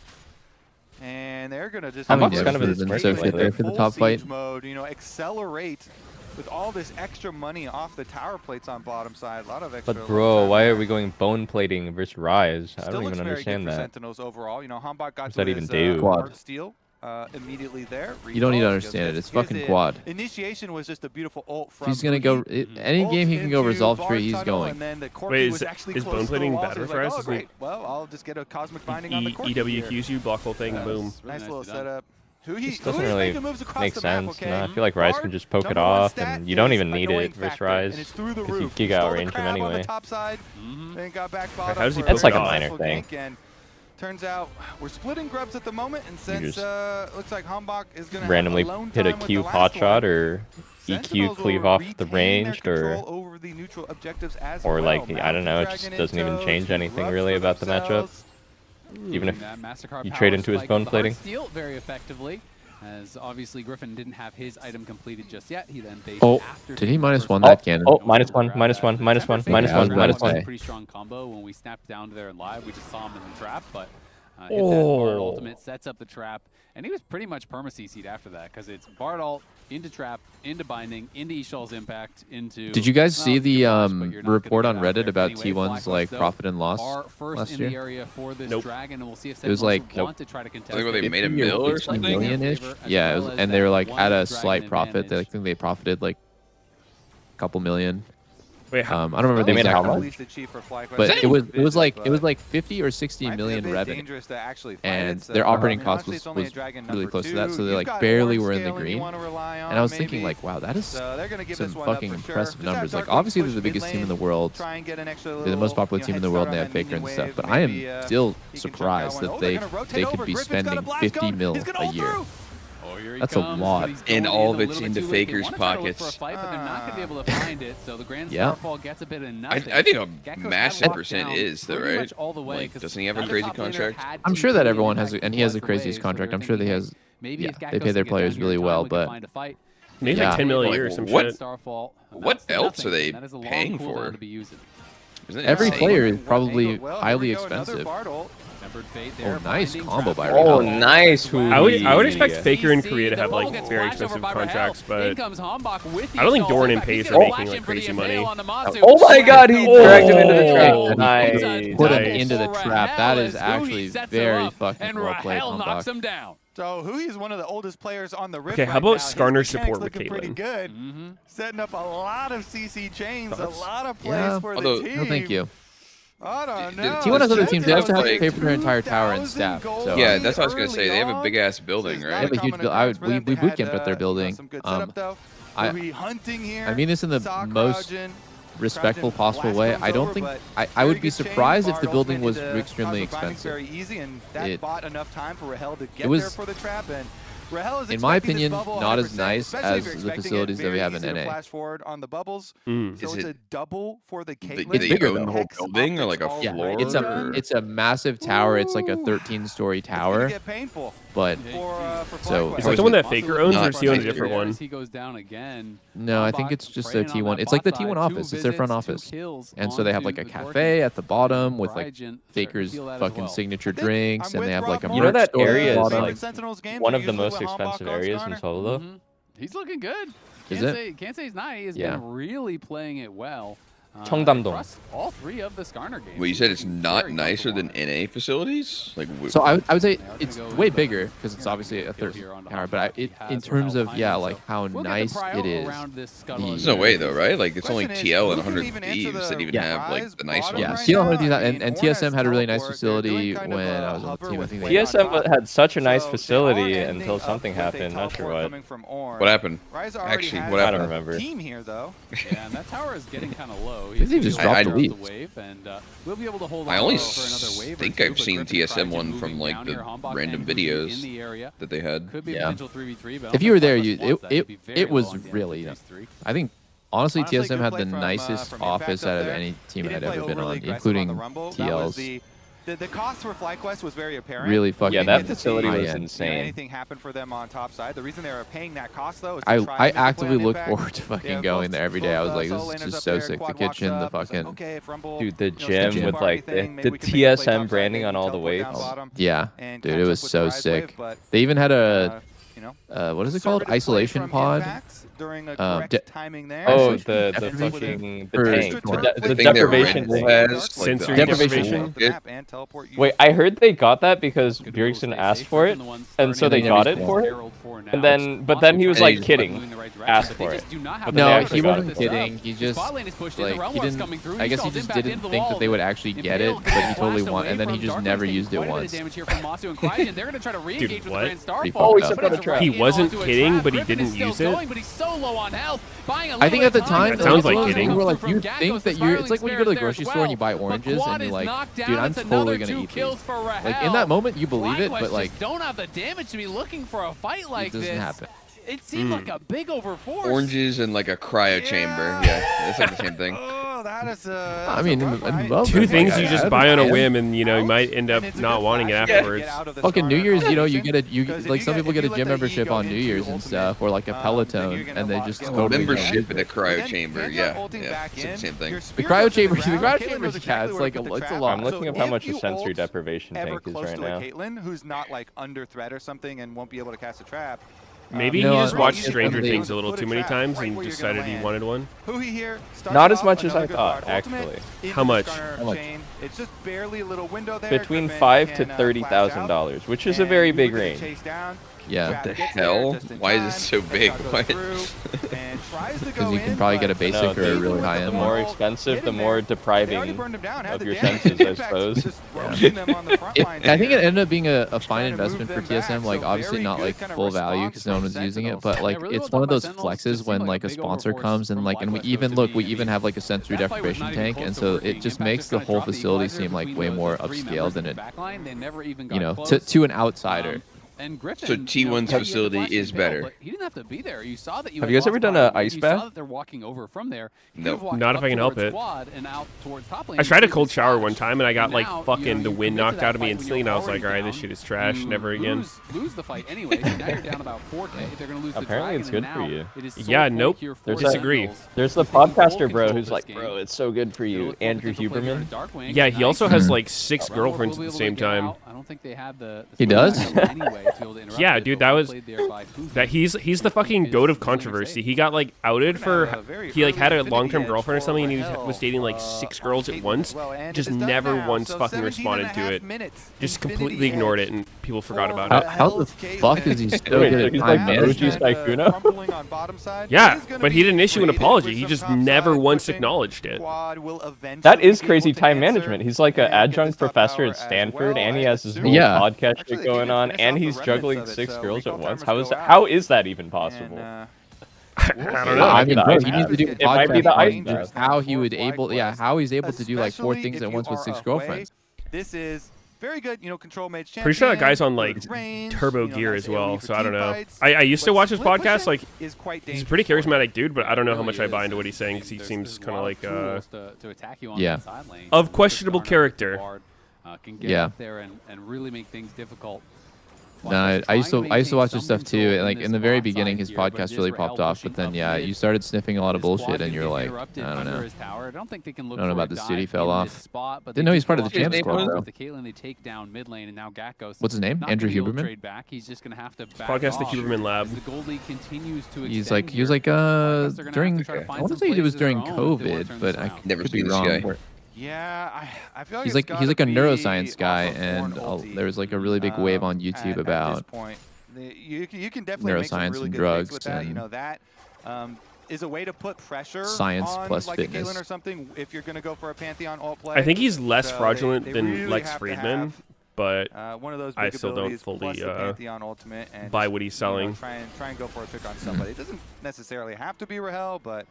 And they're gonna just Hambok's yeah, kind of in been this so market fit there lately. for the full top fight. siege mode, you know, accelerate with all this extra money off the tower plates on bottom side. A lot of extra. But bro, why are we going bone plating versus Rise? I Still don't looks even very understand good for that. Sentinels overall. You know, Hambok got What's to that even his do? hard steal. immediately there. You don't need to understand it. It's fucking quad. Initiation was just a beautiful ult If from he's gonna go any game he can go resolve tree, he's going. Wait, is bone plating better for us? Oh, great. Well, I'll just get a cosmic binding on the court. EWQs you, block whole thing, boom. Nice little setup. This doesn't really make sense. No, I feel like Ryze can just poke it off, and you don't even need it versus Ryze, because you giga outrange him anyway. How does he That's poke like it a off? minor thing. Turns out we're splitting grubs at the moment, and since looks like Hambach is going to Randomly hit a Q pot shot or EQ cleave off the ranged, or like, I don't know, it just doesn't even change anything really about the matchup. Even if you trade into his bone plating. Steal very effectively, as obviously Griffin didn't have his item completed just yet. He then faced after did he -1 that cannon? Oh, -1, -1, -1, -1. Pretty strong combo. When we snapped down to there in live, we just saw him in the trap, but hit that Bard ultimate, sets up the trap, and he was pretty much perma-CC'd after that, because it's Bard ult, into trap, into binding, into Ishal's impact, into... Did you guys see the report on Reddit about T1's like profit and loss last year? Nope. It was like they made a mill or something? million-ish. Yeah, it was, and they were like at a slight profit. I think they profited like a couple million. Wait, I don't remember the made exact how amount, but it was like 50 or 60 million revenue, and their operating cost was really close to that, so they like barely were in the green. And I was thinking like, wow, that is some fucking impressive numbers. Like obviously they're the biggest team in the world, they're the most popular team in the world, and they have Faker and stuff. But I am still surprised that they could be spending 50 mil a year. That's a lot. And all of it's into Faker's pockets. Yeah. I think a massive percent is, though, right? Like, doesn't he have a crazy contract? I'm sure that everyone has, and he has the craziest contract. I'm sure that he has, yeah, they pay their players really well, but... Maybe like 10 million a year or some shit. What else are they paying for? Every player is probably highly expensive. Oh, nice combo by Regal. Oh, nice. I would expect Faker in Korea to have like very expensive contracts, but I don't think Doran and Pace are making like crazy money. Oh my god, he dragged him into the trap. Nice. Put him into the trap. That is actually very fucking well played, Hambach. So Hui is one of the oldest players on the Rift. Okay, how about Skarner support with pretty Caitlyn? good. Setting up a lot of CC chains, a lot of plays for the team. No, thank you. I don't know. T1 has other teams. They also have to pay for their entire tower and staff. So. Yeah, that's what I was gonna say. They have a big ass building, right? They have a huge building. We boot camped at their building. I mean this in the most respectful possible way. I don't think I would be surprised if the building was extremely expensive. It was, in my opinion, not as nice as the facilities that we have in NA. Flash forward on the bubbles. Is it's it a double for the Caitlyn. It's bigger the whole building or like a floor? Yeah, it's a massive tower. It's like a 13-story tower. But so is that the one that Faker owns, or is he on a different one? He goes down again. No, I think it's just their T1. It's like the T1 office. It's their front office. And so they have like a cafe at the bottom with like Faker's fucking signature drinks, and they have like a You know that store area at is the like bottom. one of the most expensive areas in solo. He's looking good. Can't say he's not. He has been really playing it well. 청담동. All three of the Skarner games. Well, you said it's not nicer than NA facilities? Like, so I would say it's way bigger because it's obviously a 13 tower, but in terms of like how nice it is. There's no way though, right? Like it's only TL and 100 Thieves that even have like the nice ones. Yeah, TL 100 Thieves and TSM had a really nice facility when I was on the team. I think TSM had such a nice facility until something happened. Not sure what. What happened? Actually, what happened? I don't remember. Team here though. Yeah, and that tower is getting kind of low. He just dropped the lead. We'll be able to hold I only think I've seen TSM one from like the random videos that they had. Yeah. If you were there, it was really. I think honestly, TSM had the nicest office out of any team I'd ever been on, including TL's. The cost for FlyQuest was very apparent. Really fucking yeah, that facility was insane. Anything happened for them on top side. The reason they were paying that cost though is I actively look forward to fucking going there every day. I was like, this is just so sick. The kitchen, the fucking dude, the gym with like the TSM branding on all the weights. Yeah, dude, it was so sick. They even had a what is it called? Isolation pod during a correct timing there. Oh, the fucking tank. The deprivation sensory deprivation. Wait, I heard they got that because Bjergsen asked for it, and so they got it for him. And then, but then he was like kidding, asked for it. But No, he wasn't kidding. He just like he didn't. I guess he just didn't think that they would actually get it, but he totally wanted. And then he just never used it once. Dude, what? He wasn't kidding, but he didn't use it. I think at the time, that sounds like kidding. We were like, you think that you're. It's like when you go to the grocery store and you buy oranges, and you're like, dude, I'm totally gonna eat these. Like in that moment, you believe it, but like, don't have the damage to be looking for a fight like it doesn't happen. It seemed like a big overforce. Oranges and like a cryo chamber. Yeah, it's like the same thing. Oh, that is I mean, two things you just buy on a whim, and you know you might end up not wanting it afterwards. Fucking New Year's, you know, you get like some people get a gym membership on New Year's and stuff, or like a Peloton, and they just totally membership in a cryo chamber. Yeah, it's the same thing. The cryo chamber, yeah, it's like it's a lot. I'm looking up how much a sensory deprivation tank is right now. Caitlyn, who's not like under threat or something and won't be able to cast a trap. Maybe he just watched Stranger Things a little too many times and decided he wanted one. Not as much as I thought, actually. How much? It's just barely a little window there. Between $5,000 to $30,000, which is a very big range. Yeah. What the hell? Why is it so big? Because you can probably get a basic or a really high end. The more expensive, the more depriving of your senses, I suppose. I think it ended up being a fine investment for TSM. Like obviously not like full value because no one was using it, but like it's one of those flexes when like a sponsor comes and like, and we even have like a sensory deprivation tank, and so it just makes the whole facility seem like way more upscale than it, you know, to an outsider. So T1's facility is better. He didn't have to be there. You saw that you have you guys ever done an ice bath? They're walking over from there. No. Not if I can help it. I tried a cold shower one time and I got like fucking the wind knocked out of me instantly, and I was like, all right, this shit is trash. Never again. Lose the fight anyway. Now you're down about 4K. They're gonna lose. Apparently, it's good for you. Yeah, nope. Disagree. There's the podcaster bro who's like, bro, it's so good for you, Andrew Huberman. Yeah, he also has like 6 girlfriends at the same time. I don't think they had the. He does? Yeah, dude, he's the fucking goat of controversy. He got like outed for he like had a long-term girlfriend or something, and he was dating like 6 girls at once. Just never once fucking responded to it. Just completely ignored it, and people forgot about it. How the fuck is he still good at time management? Yeah, but he didn't issue an apology. He just never once acknowledged it. That is crazy time management. He's like an adjunct professor at Stanford, and he has his whole podcast shit going on, and he's juggling 6 girls at once. How is that even possible? I don't know. I mean, he needs to do a podcast. How he would how he's able to do like 4 things at once with 6 girlfriends. This is very good, you know, control mage champion. Pretty sure that guy's on like Turbo Gear as well, so I don't know. I used to watch his podcast. Like, he's a pretty charismatic dude, but I don't know how much I buy into what he's saying because he seems kind of like of questionable character. Can get up there and really make things difficult. No, I used to watch his stuff too. And like in the very beginning, his podcast really popped off. But then you started sniffing a lot of bullshit, and you're like, I don't know. I don't know about this dude. He fell off. Didn't know he's part of the champ squad though. What's his name? Andrew Huberman. Podcast the Huberman Lab. He was like during. I want to say it was during COVID, but I never could be seen this wrong. guy. Yeah, I feel like he's like a neuroscience guy, and there was like a really big wave on YouTube about you can definitely neuroscience really and drugs, and you know that is a way to put pressure science on plus like fitness. A Caitlyn or something if you're gonna go for a Pantheon alt play. I think he's less fraudulent they than really Lex Friedman, but one of those I still don't fully buy what he's selling. Try and go for a pick on somebody. It doesn't necessarily have to be Rahel, but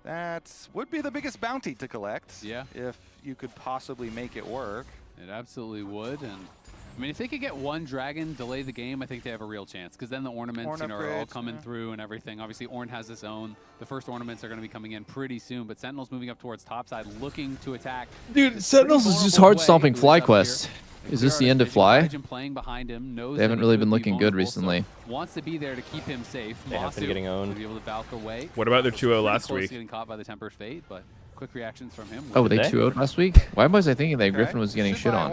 that would be the biggest bounty to collect. Yeah. If you could possibly make it work. It absolutely would. And I mean, if they could get 1 dragon, delay the game, I think they have a real chance. Because then the ornaments, are all coming through and everything. Obviously, Ornn has his own. The first ornaments are going to be coming in pretty soon. But Sentinel's moving up towards topside, looking to attack. Dude, Sentinels is just hard stomping FlyQuest. Is this the end of Fly? They haven't really been looking good recently. Wants to be there to keep him safe. They have been getting owned. Be able to Valk away. What about their 2-0 last week? Getting caught by the Temper's Fate, but quick reactions from him. Oh, they 2-0'd last week? Why was I thinking that Griffin was getting shit on?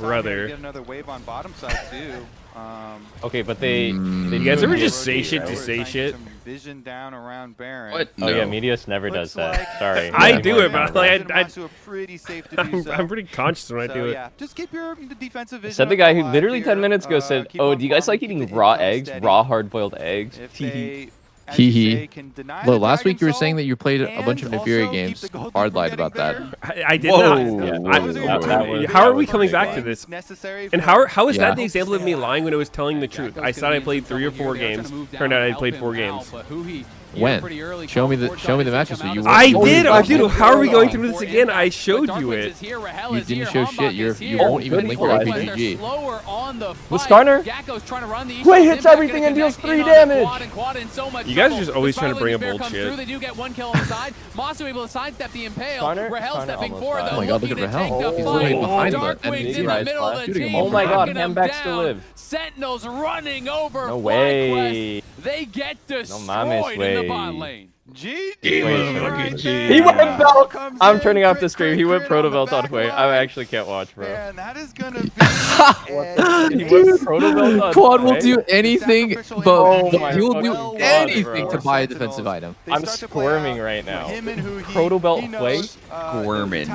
Brother. Get another wave on bottom side too. Okay, but you guys ever just say shit to say shit? vision down around Baron. What? Oh yeah, Meteos never does that. Sorry. I do it, but like, pretty safe to do so. I'm pretty conscious when I do it. Yeah, just keep your defensive vision. Said the guy who literally 10 minutes ago said, "Oh, do you guys like eating raw eggs? Raw hard-boiled eggs?" Hee. Well, last week you were saying that you played a bunch of Nibiru games. Hard lied about that. I did not. How are we coming back to this? And how is that the example of me lying when I was telling the truth? I said I played 3 or 4 games. Turned out I played 4 games. When? Show me the matches. So I did. Oh, dude, how are we going through this again? I showed you it. You didn't show shit. You won't even link your APGG. With Skarner, Quay hits everything and deals 3 damage. You guys are just always trying to bring up old shit. They do get 1 kill on the side. Masu able to sidestep the impale. Rahel stepping forward. Oh my god, look at Rahel. He's literally behind the Wings in the middle of the team. Oh my god, Hembeck's to live. Sentinels running over. No way. They get destroyed mames, in the bot lane. He went belt. I'm turning off the stream. He went proto belt on Quay. I actually can't watch, bro. Man, that is gonna be. Quad will do anything, but he will do God, anything bro. to buy a defensive item. I'm squirming right now. Proto belt Quay? Squirming.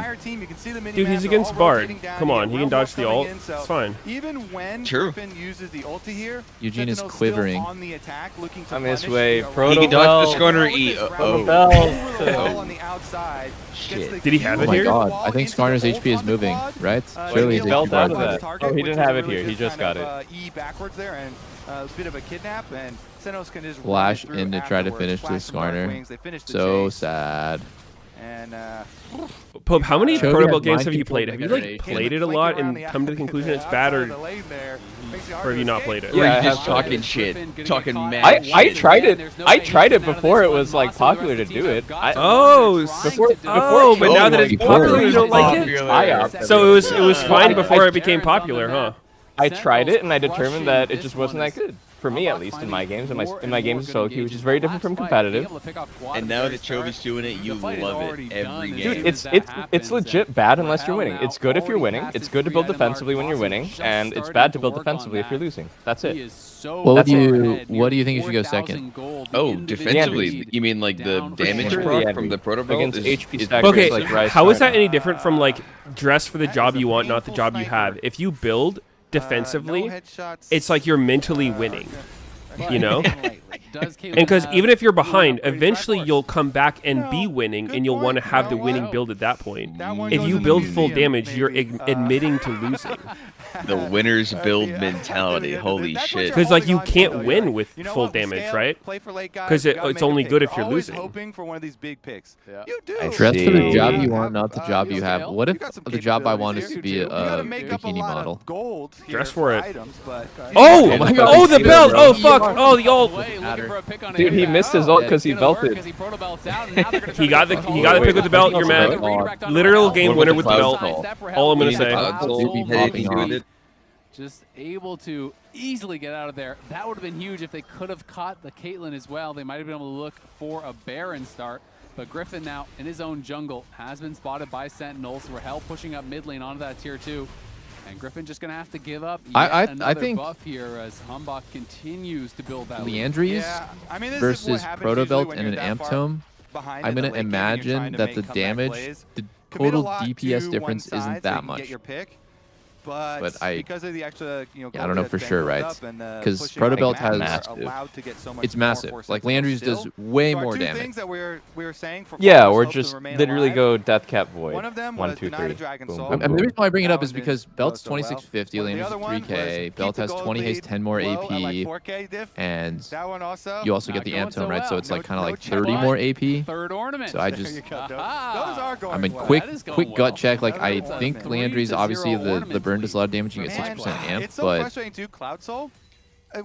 Dude, he's against Bard. Come on, he can dodge the ult. It's fine. Even when True. Griffin uses the ulti here, Eugene is Sentinel's quivering. still on the attack, looking to I'm this punish way. the Proto He can dodge the belt. Skarner E. Proto belt. on the outside. Shit. Did he have Oh it my here? god, I think Skarner's HP is moving, right? Surely he's his belt HP out is of that. Oh, he didn't have it here. He just got it. E backwards there and a bit of a kidnap, and Sentinels can just Flash run in to through try to afterwards. finish Flash this and Dark Skarner. Wings, they finish the So chase. sad. And Pope, how many Chobi Proto has Belt games mind have you control played? Have you like generation. played it a lot and come to the conclusion it's bad, or have you not played it? Or Yeah, you I just have talking shit, talking mad I shit. tried it. I tried it before it was like popular to do it. Oh, but now that it's popular, you don't like it? So it was fine before it became popular, huh? I tried it and I determined that it just wasn't that good. For me, at least, in my games. In my games of solo queue, which is very different from competitive. And now that Chobi's doing it, you love it every game. Dude, it's legit bad unless you're winning. It's good if you're winning. It's good to build defensively when you're winning, and it's bad to build defensively if you're losing. That's it. What do you think you should go second? Oh, defensively? You mean like the damage proc from the Proto Belt? Against HP stack. Okay, like Rise how is that Star. any different from like dress for the job you want, not the job you have? If you build defensively, it's like you're mentally winning, you know? And because even if you're behind, eventually you'll come back and be winning, and you'll want to have the winning build at that point. If you build full damage, you're admitting to losing. The winner's build mentality. Holy shit. Because like you can't win with full damage, right? Because it's only good if you're losing. hoping for one of these big picks. You do. Dress for the job you want, not the job you have. What if the job I want is to be a bikini model? Dress for it. Oh my god! Oh, the belt! Oh, fuck! Oh, the ult! Dude, he missed his ult because he belted. He got the pick with the belt. You're mad. Literal game winner with the belt. All I'm gonna say. Just able to easily get out of there. That would have been huge if they could have caught the Caitlyn as well. They might have been able to look for a Baron start. But Griffin now in his own jungle has been spotted by Sentinels. Rahel pushing up mid lane onto that tier 2. And Griffin just going to have to give up yet another think buff here as Humbach continues to build that Leandries versus Proto Belt and an Amp Tome. I'm going to imagine that the damage, the total DPS difference isn't that much. But because of the extra, I don't know for sure, right? Because Proto Belt has it's massive. Like Leandries does way more damage. Yeah, or just literally go Death Cap Void. 1, 2, 3. Boom. And the reason why I bring it up is because Belt's 2650, Leandries is 3k, Belt has 20 haste, 10 more AP, and you also get the Amp Tome, right? So it's like kind of like 30 more AP. So I just, I mean, quick gut check. Like I think Leandries, obviously the burn does a lot of damage. You get 6% amp, it's so but frustrating too, Cloud Soul.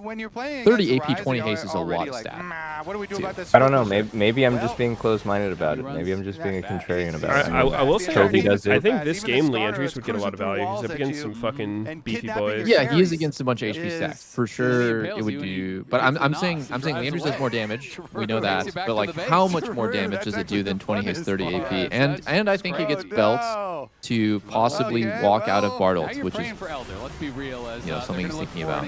When you're playing 30 AP, 20 haste is a lot of stat. What do we do about this? I don't know. Maybe I'm just being closed-minded about it. Maybe I'm just being a contrarian about it. I will say, I think this game Leandries would get a lot of value. He's up against some fucking beefy boys. Yeah, he is against a bunch of HP stacks for sure. It would do, but I'm saying Leandries does more damage. We know that, but like how much more damage does it do than 20 haste, 30 AP? And I think it gets Belt to possibly walk out of Bard ult, which is something he's thinking about.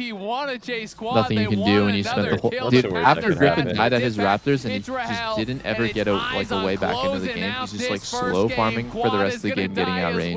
he want to chase quad. Nothing you can do when you spent the whole... Dude, after Griffin died at his Raptors and he just didn't ever get a way back into the game, he's just like slow farming for the rest of the game, getting out range.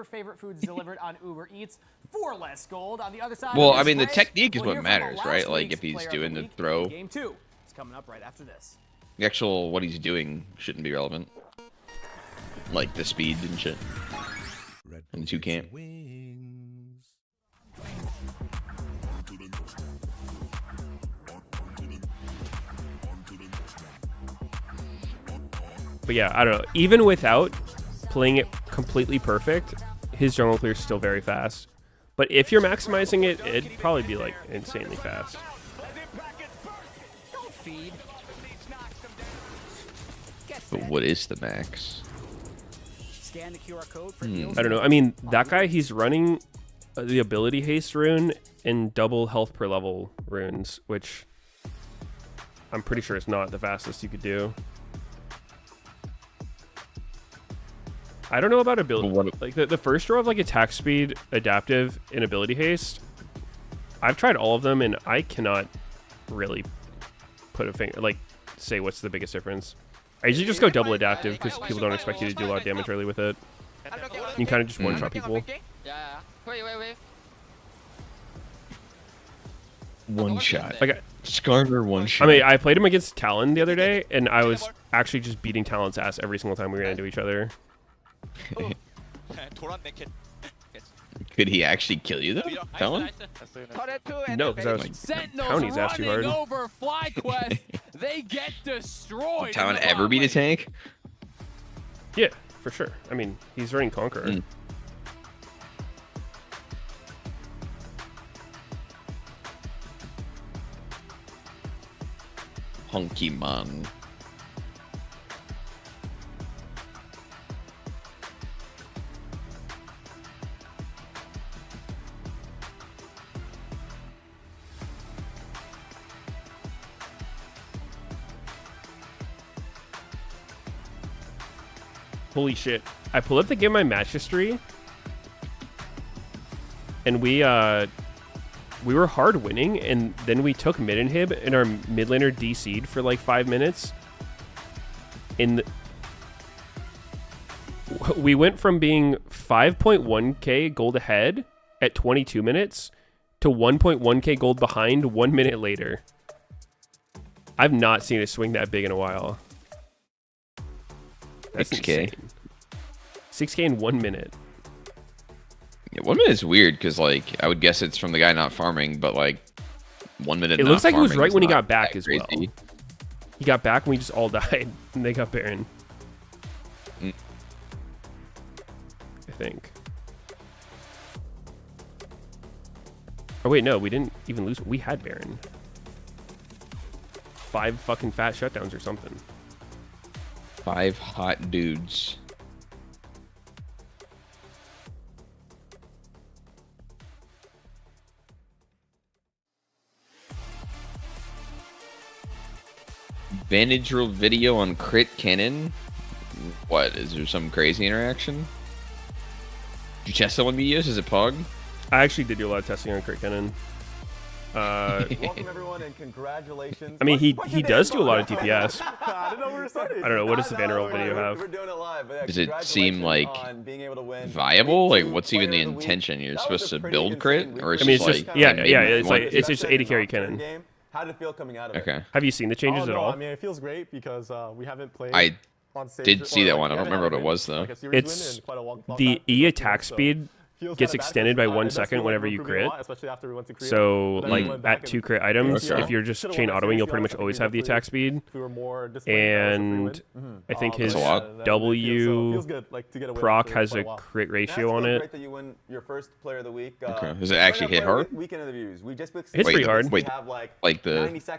your favorite foods delivered on Uber Eats for less gold. On the other side. Well, of I mean, the display, technique is we'll what hear from matters, last right? Like week's if he's player of doing the week. throw. Game 2 is coming up right after this. The actual what he's doing shouldn't be relevant. Like the speed and shit. And the 2 can't. But yeah, I don't know. Even without playing it completely perfect, his jungle clear is still very fast. But if you're maximizing it, it'd probably be like insanely fast. But what is the max? Scan the QR code for I don't know. I mean, that guy, he's running the ability haste rune and double health per level runes, which I'm pretty sure is not the fastest you could do. I don't know about ability. Like the first row of like attack speed, adaptive, and ability haste. I've tried all of them and I cannot really put a finger, like say what's the biggest difference. I usually just go double adaptive because people don't expect you to do a lot of damage early with it. You kind of just one-shot people. Yeah. Wait. One shot. Like, Skarner one shot. I mean, I played him against Talon the other day, and I was actually just beating Talon's ass every single time we ran into each other. Could he actually kill you though, Talon? No, because I was pounding his ass too hard. Over FlyQuest, they get destroyed. Talon ever beat a tank? Yeah, for sure. I mean, he's running Conqueror. Hunky man. Holy shit. I pull up the game my match history, and we were hard winning, and then we took mid inhib, and our mid laner DC'd for like 5 minutes. We went from being 5.1k gold ahead at 22 minutes to 1.1k gold behind 1 minute later. I've not seen a swing that big in a while. That's 6K. insane. 6K in 1 minute. Yeah, 1 minute is weird because, like, I would guess it's from the guy not farming, but like 1 minute. It looks like it was right when he got back as crazy. well. He got back and we just all died, and they got Baron. I think. Oh wait, no, we didn't even lose. We had Baron. 5 fucking fat shutdowns or something. 5 hot dudes. Vantage roll video on crit cannon. What, is there some crazy interaction? Did you test that one, Meteos? Is it Pog? I actually did do a lot of testing on crit cannon. Welcome everyone and congratulations. I mean, he does do a lot of DPS. I don't know where we're starting. I don't know, what does the Vanderbilt video have? We're doing it live, but yeah, Does it seem like viable? Like, what's even the intention? You're supposed to build crit, or it's I mean, it's just just like it's just 80 carry cannon. How did it feel coming out of it? Okay. Have you seen the changes at all? I mean, it feels great because we haven't played. I on stage did see that one. I don't remember what it like was though. It's the E attack speed gets extended by 1 second whenever you crit. So like at 2 crit items, if you're just chain autoing, you'll pretty much always have the attack speed. And I think his W proc has a crit ratio on it. Okay. Does it actually hit hard? It's pretty hard. Wait, like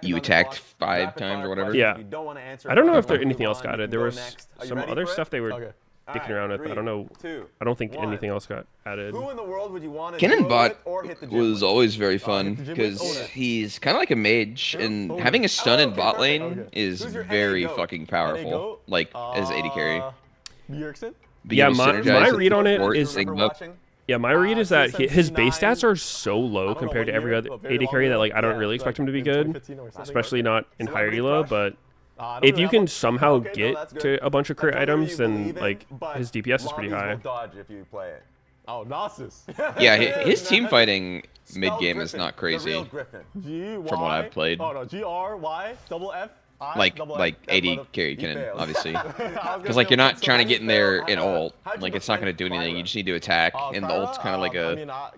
you attacked 5 times or whatever? Yeah. I don't know if there anything else got added. There was some other stuff they were dicking around with, but I don't know. I don't think anything else got added. Who in the world would you want to Cannon Bot was always very fun because he's kind of like a mage, and having a stun in bot lane is very fucking powerful. Like as AD carry. Yeah, my read on it is. Yeah, my read is that his base stats are so low compared to every other AD carry that like I don't really expect him to be good, especially not in higher elo. But if you can somehow get to a bunch of crit items, then like his DPS is pretty high. Oh, Nasus. Yeah, his team fighting mid game is not crazy. From what I've played. Oh no, GRY double F. Like AD carry cannon, obviously. Because like you're not trying to get in there in ult. Like it's not going to do anything. You just need to attack, and the ult's kind of like a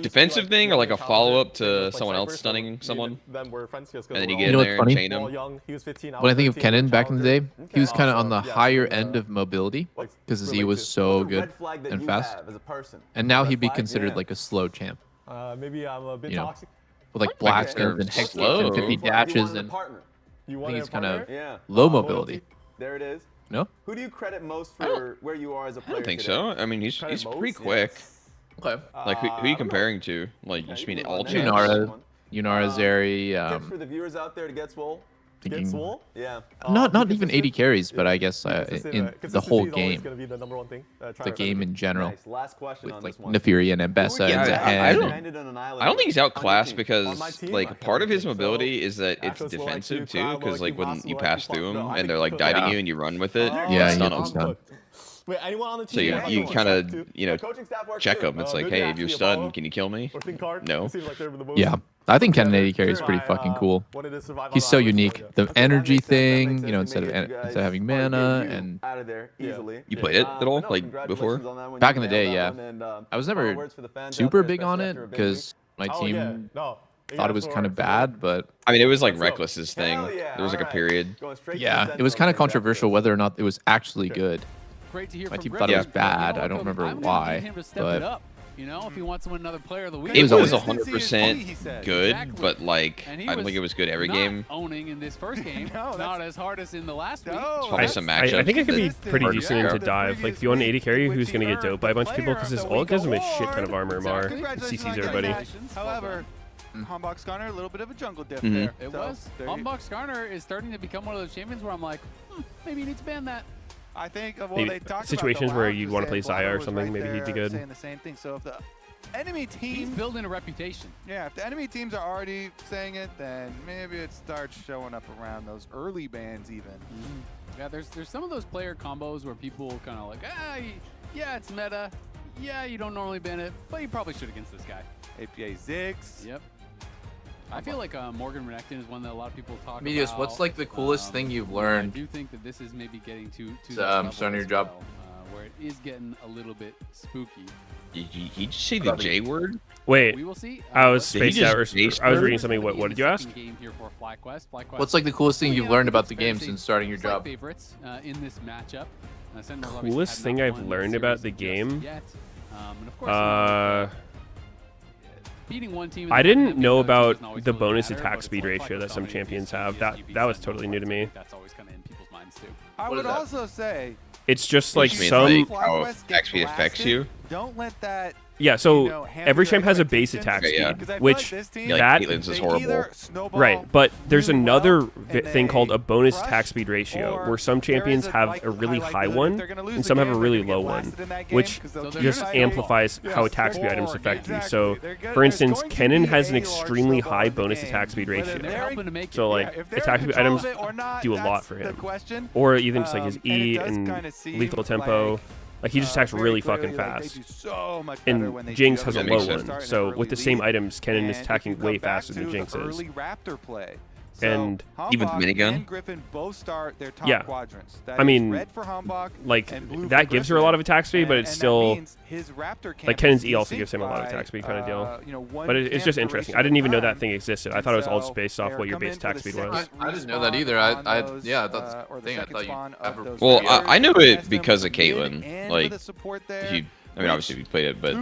defensive thing or like a follow-up to someone else stunning someone. And then you get in there and chain them. When I think of Kennen back in the day, he was kind of on the higher end of mobility because he was so good and fast. And now he'd be considered like a slow champ. Maybe I'm a bit toxic. With like blasters and hex and 50 dashes and I think he's kind of low mobility. There it is. No? Who do you credit most for where you are as a player? I don't think today? so. I mean, he's pretty quick. Okay. Like, who are you comparing to? Like, you just mean all champs? Yunara, Zeri. Tips for the viewers out there to get swole. Get swole? Yeah. Not even 80 carries, but I guess in the whole game. Gonna be the number one thing. The game in general. Nice. Last question on With this one. Nefiri and Mbessa and Zahen. I don't think he's outclassed because like part of his mobility is that it's defensive too. Because like when you pass through them and they're like diving you and you run with it, yeah, stun you them. Wait, anyone on the So team? you kind of check them. It's like, hey, if you're stunned, can you kill me? No. Yeah, I think Kennen 80 carry is pretty fucking cool. He's so unique. The energy thing, you know, instead of having mana and. You played it at all, like before? Back in the day, yeah. I was never super big on it because my team thought it was kind of bad, but I mean, it was like Reckless's thing. There was like a period. Yeah, it was kind of controversial whether or not it was actually good. Great to hear My from team Rick. thought it was bad. I don't remember I'm gonna why, need him to step it but up, you know, if he wants to win another Player of the Week. It was 100% good, Exactly. but like I don't think it was good every not game. Owning in this first game, not as hard as in the last week. Probably some matchups. I think it could be pretty hard to decent figure into dive. Like if you want an 80 carry who's gonna get doped by a bunch of people because his ult gives him a shit ton of armor. Mar CCs everybody. However, Hombox Skarner, a little bit of a jungle diff Mhm. there. It was. Hombox Skarner is starting to become one of those champions where I'm like, maybe you need to ban that. I think of Maybe they talked situations about where you'd want to play Zaya or something, maybe he'd be good. Saying the same thing. So if the enemy team, He's building a reputation. yeah, if the enemy teams are already saying it, then maybe it starts showing up around those early bans even. Yeah, there's some of those player combos where people kind of like, yeah, it's meta. Yeah, you don't normally ban it, but you probably should against this guy. APA Ziggs. Yep. I feel like Morgan Renekton is one that a lot of people talk Meteos, about. what's like the coolest thing you've learned? I do think that this is maybe getting to starting your job. Where it is getting a little bit spooky. Did he just say the J word? Wait, We will see. I was Did he spaced out. just space I was bird? reading something. What did you ask? Game here for FlyQuest. What's like the coolest thing you've learned about the game since starting your job? Favorites in this matchup. Coolest thing I've learned about the game? And of course, beating one team. I didn't know about the bonus attack speed ratio that some champions have. That was totally new to me. That's always kind of in people's minds too. I would also say It's just like Which means, some. like, how attack speed affects you. don't let that. Yeah, so every champ has a base attack speed, which Like Caitlyn's is horrible. Right, but there's another thing called a bonus attack speed ratio, where some champions have a really high one and some have a really low one, which just amplifies how attack speed items affect you. So, for instance, Kennen has an extremely high bonus attack speed ratio. So, like, attack speed items do a lot for him. Or even just like his E and lethal tempo. Like, he just attacks really fucking fast. And Jinx has a low one. So, with the same items, Kennen is attacking way faster than Jinx is. And even the minigun. Yeah, I mean, like that gives her a lot of attack speed, but it's still like Kennen's E also gives him a lot of attack speed kind of deal. But it's just interesting. I didn't even know that thing existed. I thought it was all just based off what your base attack speed was. I didn't know that either. Yeah, that's the thing. I thought you. Well, I knew it because of Caitlyn. Like, I mean, obviously we played it, but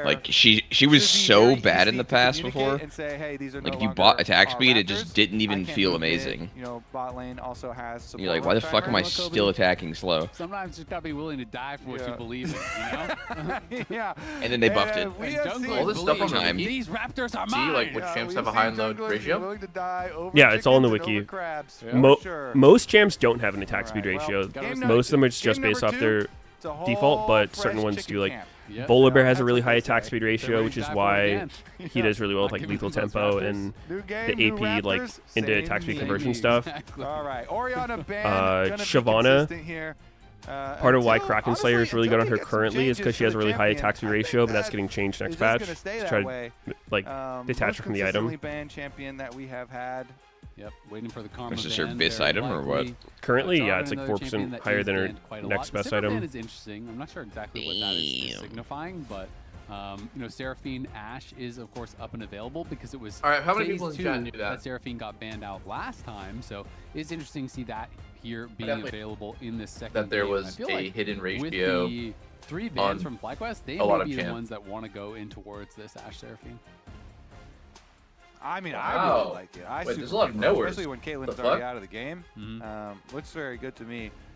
like she was so bad in the past before. Like if you bought attack speed, it just didn't even feel amazing. You know, bot lane also has. You're like, why the fuck am I still attacking slow? Sometimes you just gotta be willing to die for what you believe in, you know? Yeah. And then they buffed it. All this stuff on the wiki. These raptors are See, mine. like which champs have a high and low ratio? Yeah, it's all in the wiki. Most champs don't have an attack speed ratio. Most of them are just based off their default, but certain ones do. Like Volibear has a really high attack speed ratio, which is why he does really well with like lethal tempo and the AP like into attack speed conversion stuff. All right, Orianna Shyvana, part of why Kraken Slayer is really good on her currently is because she has a really high attack speed ratio, but that's getting changed next patch to try to like detach her from the item. Banned champion that we have had. Yep, waiting for the karma. Is this her base item or what? Currently, yeah, it's like 4% higher than her next best item. Is interesting. I'm not sure exactly what that is signifying, but you know, Seraphine Ashe is of course up and available because it was. All right, how many people in phase chat 2 knew that? Seraphine got banned out last time, so it's interesting to see that here being available in this second. That there game. was I feel a like hidden ratio. With the 3 bans from FlyQuest, they may be the ones that want to go in towards this Ashe Seraphine. I mean, I really like it. Wait, there's a lot of nowheres. Especially when Caitlyn's already out of the game. Looks very good to me.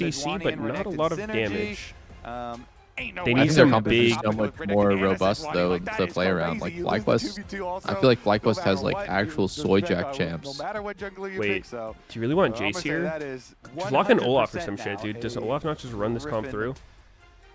CC, but not a lot of damage. They I need think their some comp is big. so much more robust though to play around. Like FlyQuest, I feel like FlyQuest has like actual soy jack champs. Wait, do you really want Jace here? Just lock in Olaf or some shit, dude. Does Olaf not just run this comp through?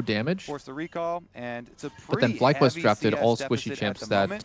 no damage. Force the recall, and it's a But then pretty FlyQuest heavy drafted CS all deficit squishy at champs the that moment.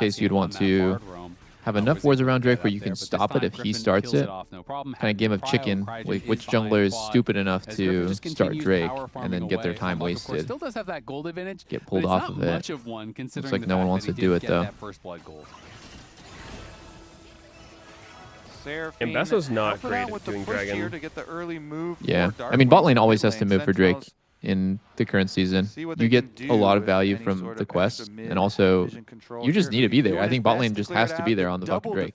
case, you'd want to have enough wards around Drake where you can stop it if he starts it. Kind of game of chicken, which jungler is stupid enough to start Drake and then get their time wasted. Still does have that gold advantage, Get pulled off of it. Looks like no one wants to do it though. And Besso's not great at doing dragon. Yeah, I mean bot lane always has to move for Drake in the current season. You get a lot of value from the quest, and also you just need to be there. I think bot lane just has to be there on the fucking Drake.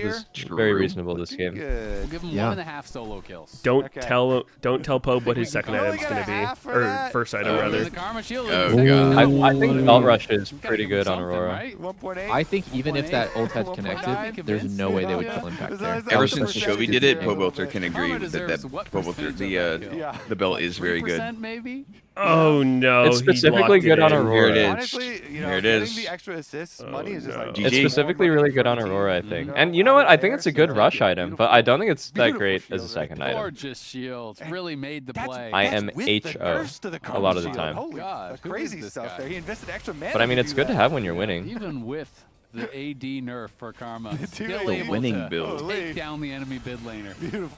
build is very reasonable this game. Good. We'll give him Yeah. 1.5 solo kills. Don't tell Pope what his second only item's got gonna a be, half for or that. first item Oh, rather. the Karma Shield. Oh, God. I think Belt Rush is pretty good on Something, Aurora. right? 1.8. I think even if that ult had 1.9, connected, there's no way they would kill him back there. Ever was since the Chovy percentage did it, of Pobelter can agree Karma with that. deserves That what Pobelter, percentage of that kill? the belt is very good. 3% maybe? Oh no, It's he specifically blocked good it on in. Aurora. Here it is. Honestly, you know, Here it getting is. the extra assists money is just like no. It's GG. specifically really good on Aurora, I think. And you know what? I think it's a good rush item, but I don't think it's that great as a second item. Gorgeous shield. Really made the play. I am with the HO burst of the a lot of the Karma time. Shield. Holy God, who crazy is this stuff guy? there. He invested extra mana. But I mean, to it's do good to that. have when you're winning. Even with the AD nerf for Karma, The still two able winning to build. take down the enemy mid laner. Beautiful.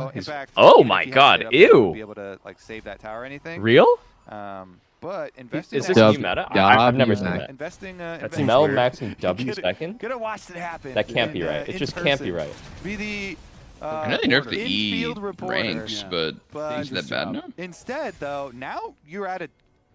hell? In fact, Oh even my if you had God! it up, you wouldn't Ew. be able to like save that tower or anything. Real? But investing Is in this that- new meta? I've never seen that. Investing, That's investing Mel maxing W Coulda- second. coulda watched it happen. That can't be in, right. It in just can't be person. right. Be the I know they nerfed the E in-field reporter. ranks, but is that bad now? Instead, though, now you're at a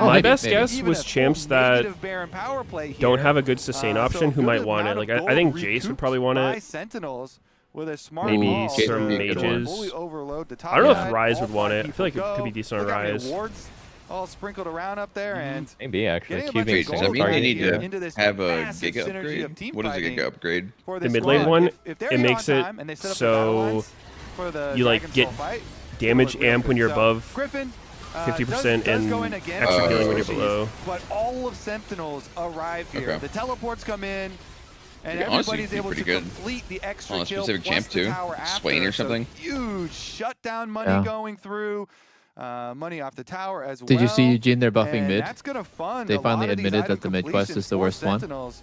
My maybe, best maybe. guess Even was a full champs that negative Baron power play here. don't have a good sustain option who good might want it. amount Like of I think gold Jace would recouped probably want by it. Sentinels with a smart Maybe call some to mages. fully overload the top I don't know side. if Rise All would want 5 it. I feel like people it could be go. decent on Look how many Rise. awards all sprinkled around up there, and Maybe actually. getting a bunch Cubing of Does that gold mean they right need here to into this have a massive Giga synergy upgrade? of team What is a fighting Giga upgrade? for The this mid lane squad. one, If they're it here makes on it time and they set up the battle so lines for the you like Dragon get Soul fight, damage it'll look real amp when good. you're So, above Griffin, 50% does go and in again. extra healing when you're Oh, below. But all of Sentinels arrive here. Okay. The teleports come in, and Yeah, honestly, everybody's able pretty to good. complete the extra On a kill specific plus champ, the too. tower Swain after. or something. So huge shutdown money Yeah. going through. Money off the tower as well. Did you see Eugene? They're buffing And mid. that's gonna fund They a finally lot of these admitted item that the mid quest completions is the for worst one. Sentinels.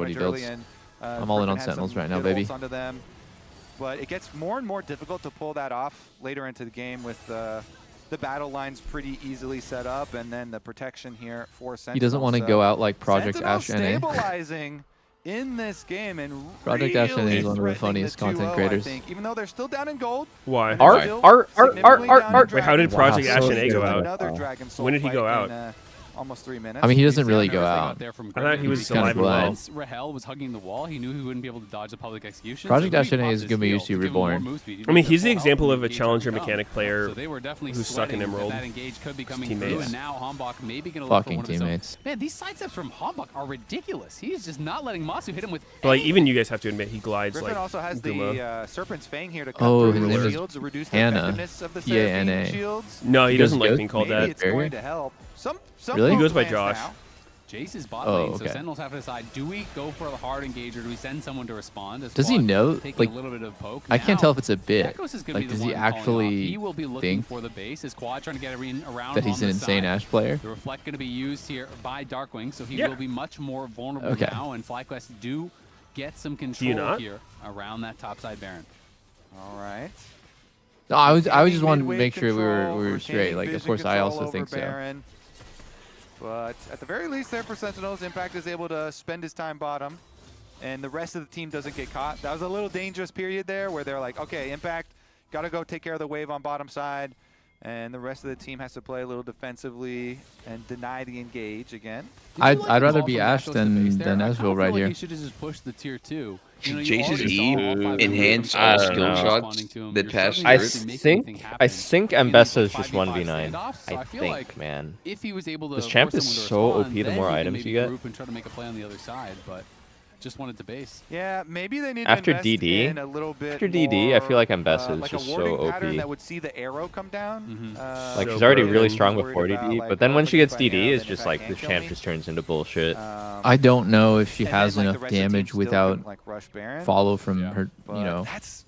what he early builds. and, I'm all in on Griffin has Sentinels some right now, good baby. ults onto them. But it gets more and more difficult to pull that off later into the game with the battle lines pretty easily set up, and then the protection here for Sentinel. He doesn't want to go out like Project Ash NA. Stabilizing in this game and Project Ash NA is one of the funniest content creators. Even though they're still down in gold. Why? Art. Wait, how did Project Ash NA go out? When did he go out? Almost 3 minutes. I mean, he doesn't really go out. I thought he was kind of alive and well. Once Rahel was hugging the wall, he knew he wouldn't be able to dodge a public execution. Project so Ash he NA popped is his Gumayusi heal to give him reborn. more move speed. I mean, he's the Full example health of a engage challenger would come. mechanic player So they were definitely who's stuck in sweating Emerald. that engage could be coming Teammates. through, and now Hombok maybe going to look for Fucking one of his own. teammates. Man, these sidesteps from Hombok are ridiculous. He's just not letting Masu hit him with. But like, even you guys have to admit, he glides Griffin like also has Guma. the Serpent's Fang here to cut Oh, through his his name shields, is reduce the Hannah. effectiveness of the P-A-N-A. Seraphine shields. No, he doesn't like goes- being called Maybe that. it's going to help. Some Really? He Poke goes by fans Josh. now Jace is bot Oh, lane, so okay. Sentinels have to decide, do we go for the hard engage or do we send someone to respond? Does he know? Taking Like, a little bit of poke. I can't tell if it's a bit. Echoes is gonna Like, be the does he one calling off. actually He will be looking think for the base. His quad trying to get around that he's on an the insane side. Ashe player? The reflect going to be used here by Darkwing, so he Yeah. will be much more vulnerable Okay. now, and FlyQuest do get some you control not? here around that topside Baron. All right. No, I was just wanted to Mid-wave make sure we were control, straight. retaining Like, of vision course, I control also over think so. Baron. But at the very least there for Sentinels, Impact is able to spend his time bottom, and the rest of the team doesn't get caught. That was a little dangerous period there where they're like, okay, Impact, got to go take care of the wave on bottom side, and the rest of the team has to play a little defensively and deny the engage again. I'd rather be Ashe than Ezreal right here. He should have just pushed the tier 2. Should Jace's E enhance I all don't skill know. shots that pass I through it? think Mbessa is just 1v9. So I feel think, like man. if he was able to This champ force is someone to so respond, OP the then more he could items maybe you get. group and try to make a play on the other side, but just wanted to base. Yeah, maybe they need After to invest DD, in a little bit after DD, I feel like more, Mbessa is like just a so warding pattern OP. that would see the arrow come down. Like, So she's already broken. really strong Worried before about, DD, like, but then oh, when if she I gets get DD, arrow, it's then just if I like can't the kill champ me. just turns into bullshit. I don't know if she and has then, like, enough the rest of the team damage still without can, like, rush Baron. follow from her, But you know, that's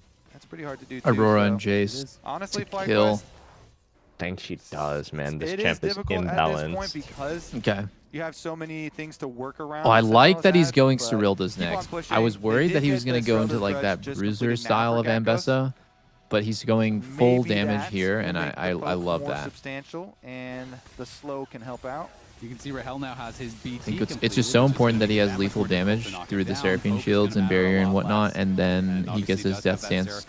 pretty hard to do too. Aurora and so Jace honestly, to kill. I think she does, man. This It champ is difficult at this point imbalanced. because Okay. you have so many things to work around. Oh, I like Sentinels that he's has, going but Cyrilda's keep on next. pushing. I was They worried did that he get was going the to go into Cyrilda's like that grudge just bruiser completed now style for of Gankos. Ambessa, but he's going full Maybe damage that here, will and make I the poke love more that. substantial, and the slow can help out. You can see Rahel now has his BT. I think it's just so important that he has lethal damage through the Seraphine shields and barrier and whatnot, and then he gets his death stance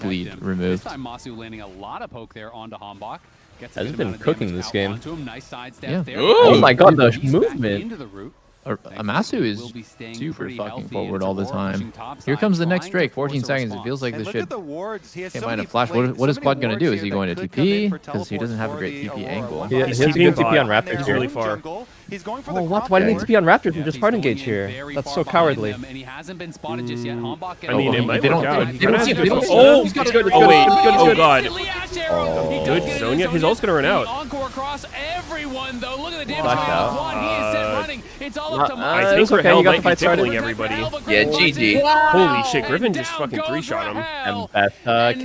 bleed removed. This time Masu landing a lot of poke there onto Hombok. Gets a Has good been amount of cooking damage this out game. onto him. Nice sidestep Yeah. there. Oh my god, the He's back movement. into the root. Amasu is Will be staying super pretty fucking healthy, forward and all the Aurora pushing time. topside, Here comes the next trying to Drake, force 14 a seconds. It response. feels like And this look should at the wards. He has can't so mind many a flash. flanks, What is so Quad many going to do? wards Is he here going that to could come in TP? for Because he doesn't have a teleport great for TP the angle. Aurora. Yeah, His his TP bot on Raptors is here. really far. He's going for Oh, the what? Why didn't he crop TP on Raptors Yeah, and just he's hard going engage in here? very That's far so behind cowardly. them, and he hasn't been spotted just yet. Hombok I mean, it might They work don't- out. they don't see it, they don't see it. Oh, He's got it. oh wait, oh god. Oh. Good Sonya. His ult's gonna run out. Encore across everyone, though. Look at the damage Blacked on out. the quad. He is set running. It's all up to I Mars. think it's okay, Rahel you got might the be fight started. tickling everybody. Yeah, GG. Holy shit, Griffin just fucking three-shot him. Mbessa,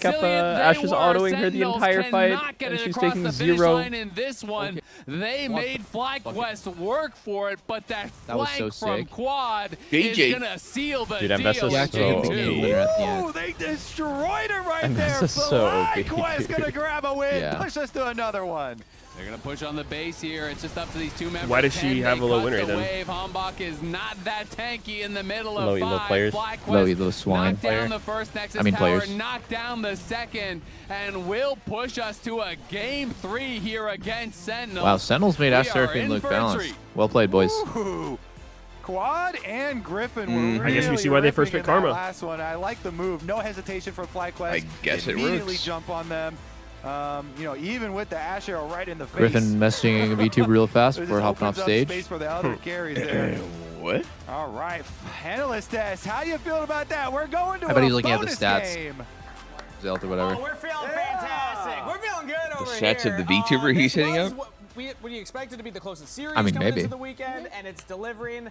Kappa. Ash is autoing her the entire fight, and she's taking 0. In this one, they made FlyQuest work for it, but that was so flank from sick. Quad GG. is gonna seal the Dude, deal. Mbessa's Yeah, so actually, OP. the winner at the end. Oh, they destroyed him right And there. this is so OP, FlyQuest gonna dude. grab a win. Yeah. Push us to another one. They're gonna push on the base here. It's just up to these two members. Why does she Can have they a low cut win rate the then? wave? Hombok is not that tanky in the middle of Low elo 5. players. FlyQuest Low elo swine knocked down player. the first Nexus I mean tower, players. knocked down the second, and will push us to a game 3 here against Sentinels. Wow, Sentinels made We Ash are Seraphine in look for a balanced. treat. Well played, boys. Ooh. Quad and Griffin were I guess we really see why they first ripping picked in that Karma. last one. I like the move. No hesitation from FlyQuest. I guess it Immediately works. jump on them. You know, even with the Ash arrow right in the face. Griffin messaging VTuber real fast it before just hopping off opens up stage. space for the other carries there. What? All right, analyst test. How you feel about that? We're going to I bet a he's looking at the bonus stats. game. Zelt or whatever. We're feeling fantastic. We're feeling good over The stats here. of the VTuber he's hitting was up? what we expected to be the closest series I mean, coming maybe. into the weekend, and it's delivering.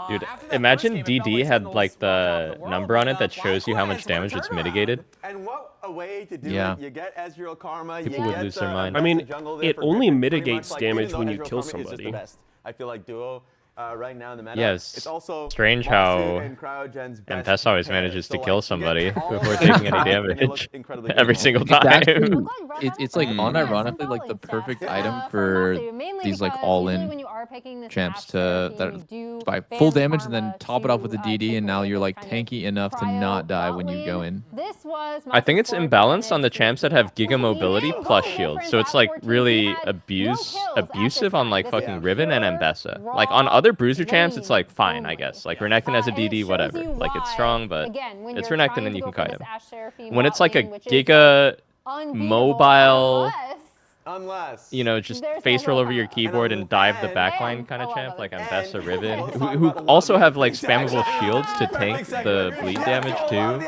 Dude, After that imagine first game, it felt DD like had Sentinels like swept out the world, number on but, it that shows you how much FlyQuest, damage what a it's turnaround. mitigated. And what a way to do Yeah. it. You get Ezreal Karma. People you would get lose their the mind. I mean, best jungle there it for only Griffin. Pretty mitigates much, like, damage even though when you Ezreal kill Karma is just the somebody. best. I feel like duo right now in the meta. Yeah, it's also strange Masu how and Cryogen's best Mbessa always pair. manages to So, kill like, somebody you get all before of taking that any and you look damage incredibly every good. single It's time. actually, it's like Mm. unironically like the perfect item for these like all-in champs to that buy full damage and then top it off with a DD, and now you're like tanky enough to not die when you go in. I think it's imbalanced on the champs that have Giga mobility plus shield, so it's like really abusive on like fucking Riven and Mbessa. Like on other bruiser champs, it's like fine, I guess. Like Renekton as a DD, whatever. Like it's strong, but it's Renekton and you can kite him. When it's like a Giga mobile, Unless you know, just face roll over your keyboard and dive the backline kind of champ, like Mbessa, Riven, who also have like spammable shields to tank the bleed damage too.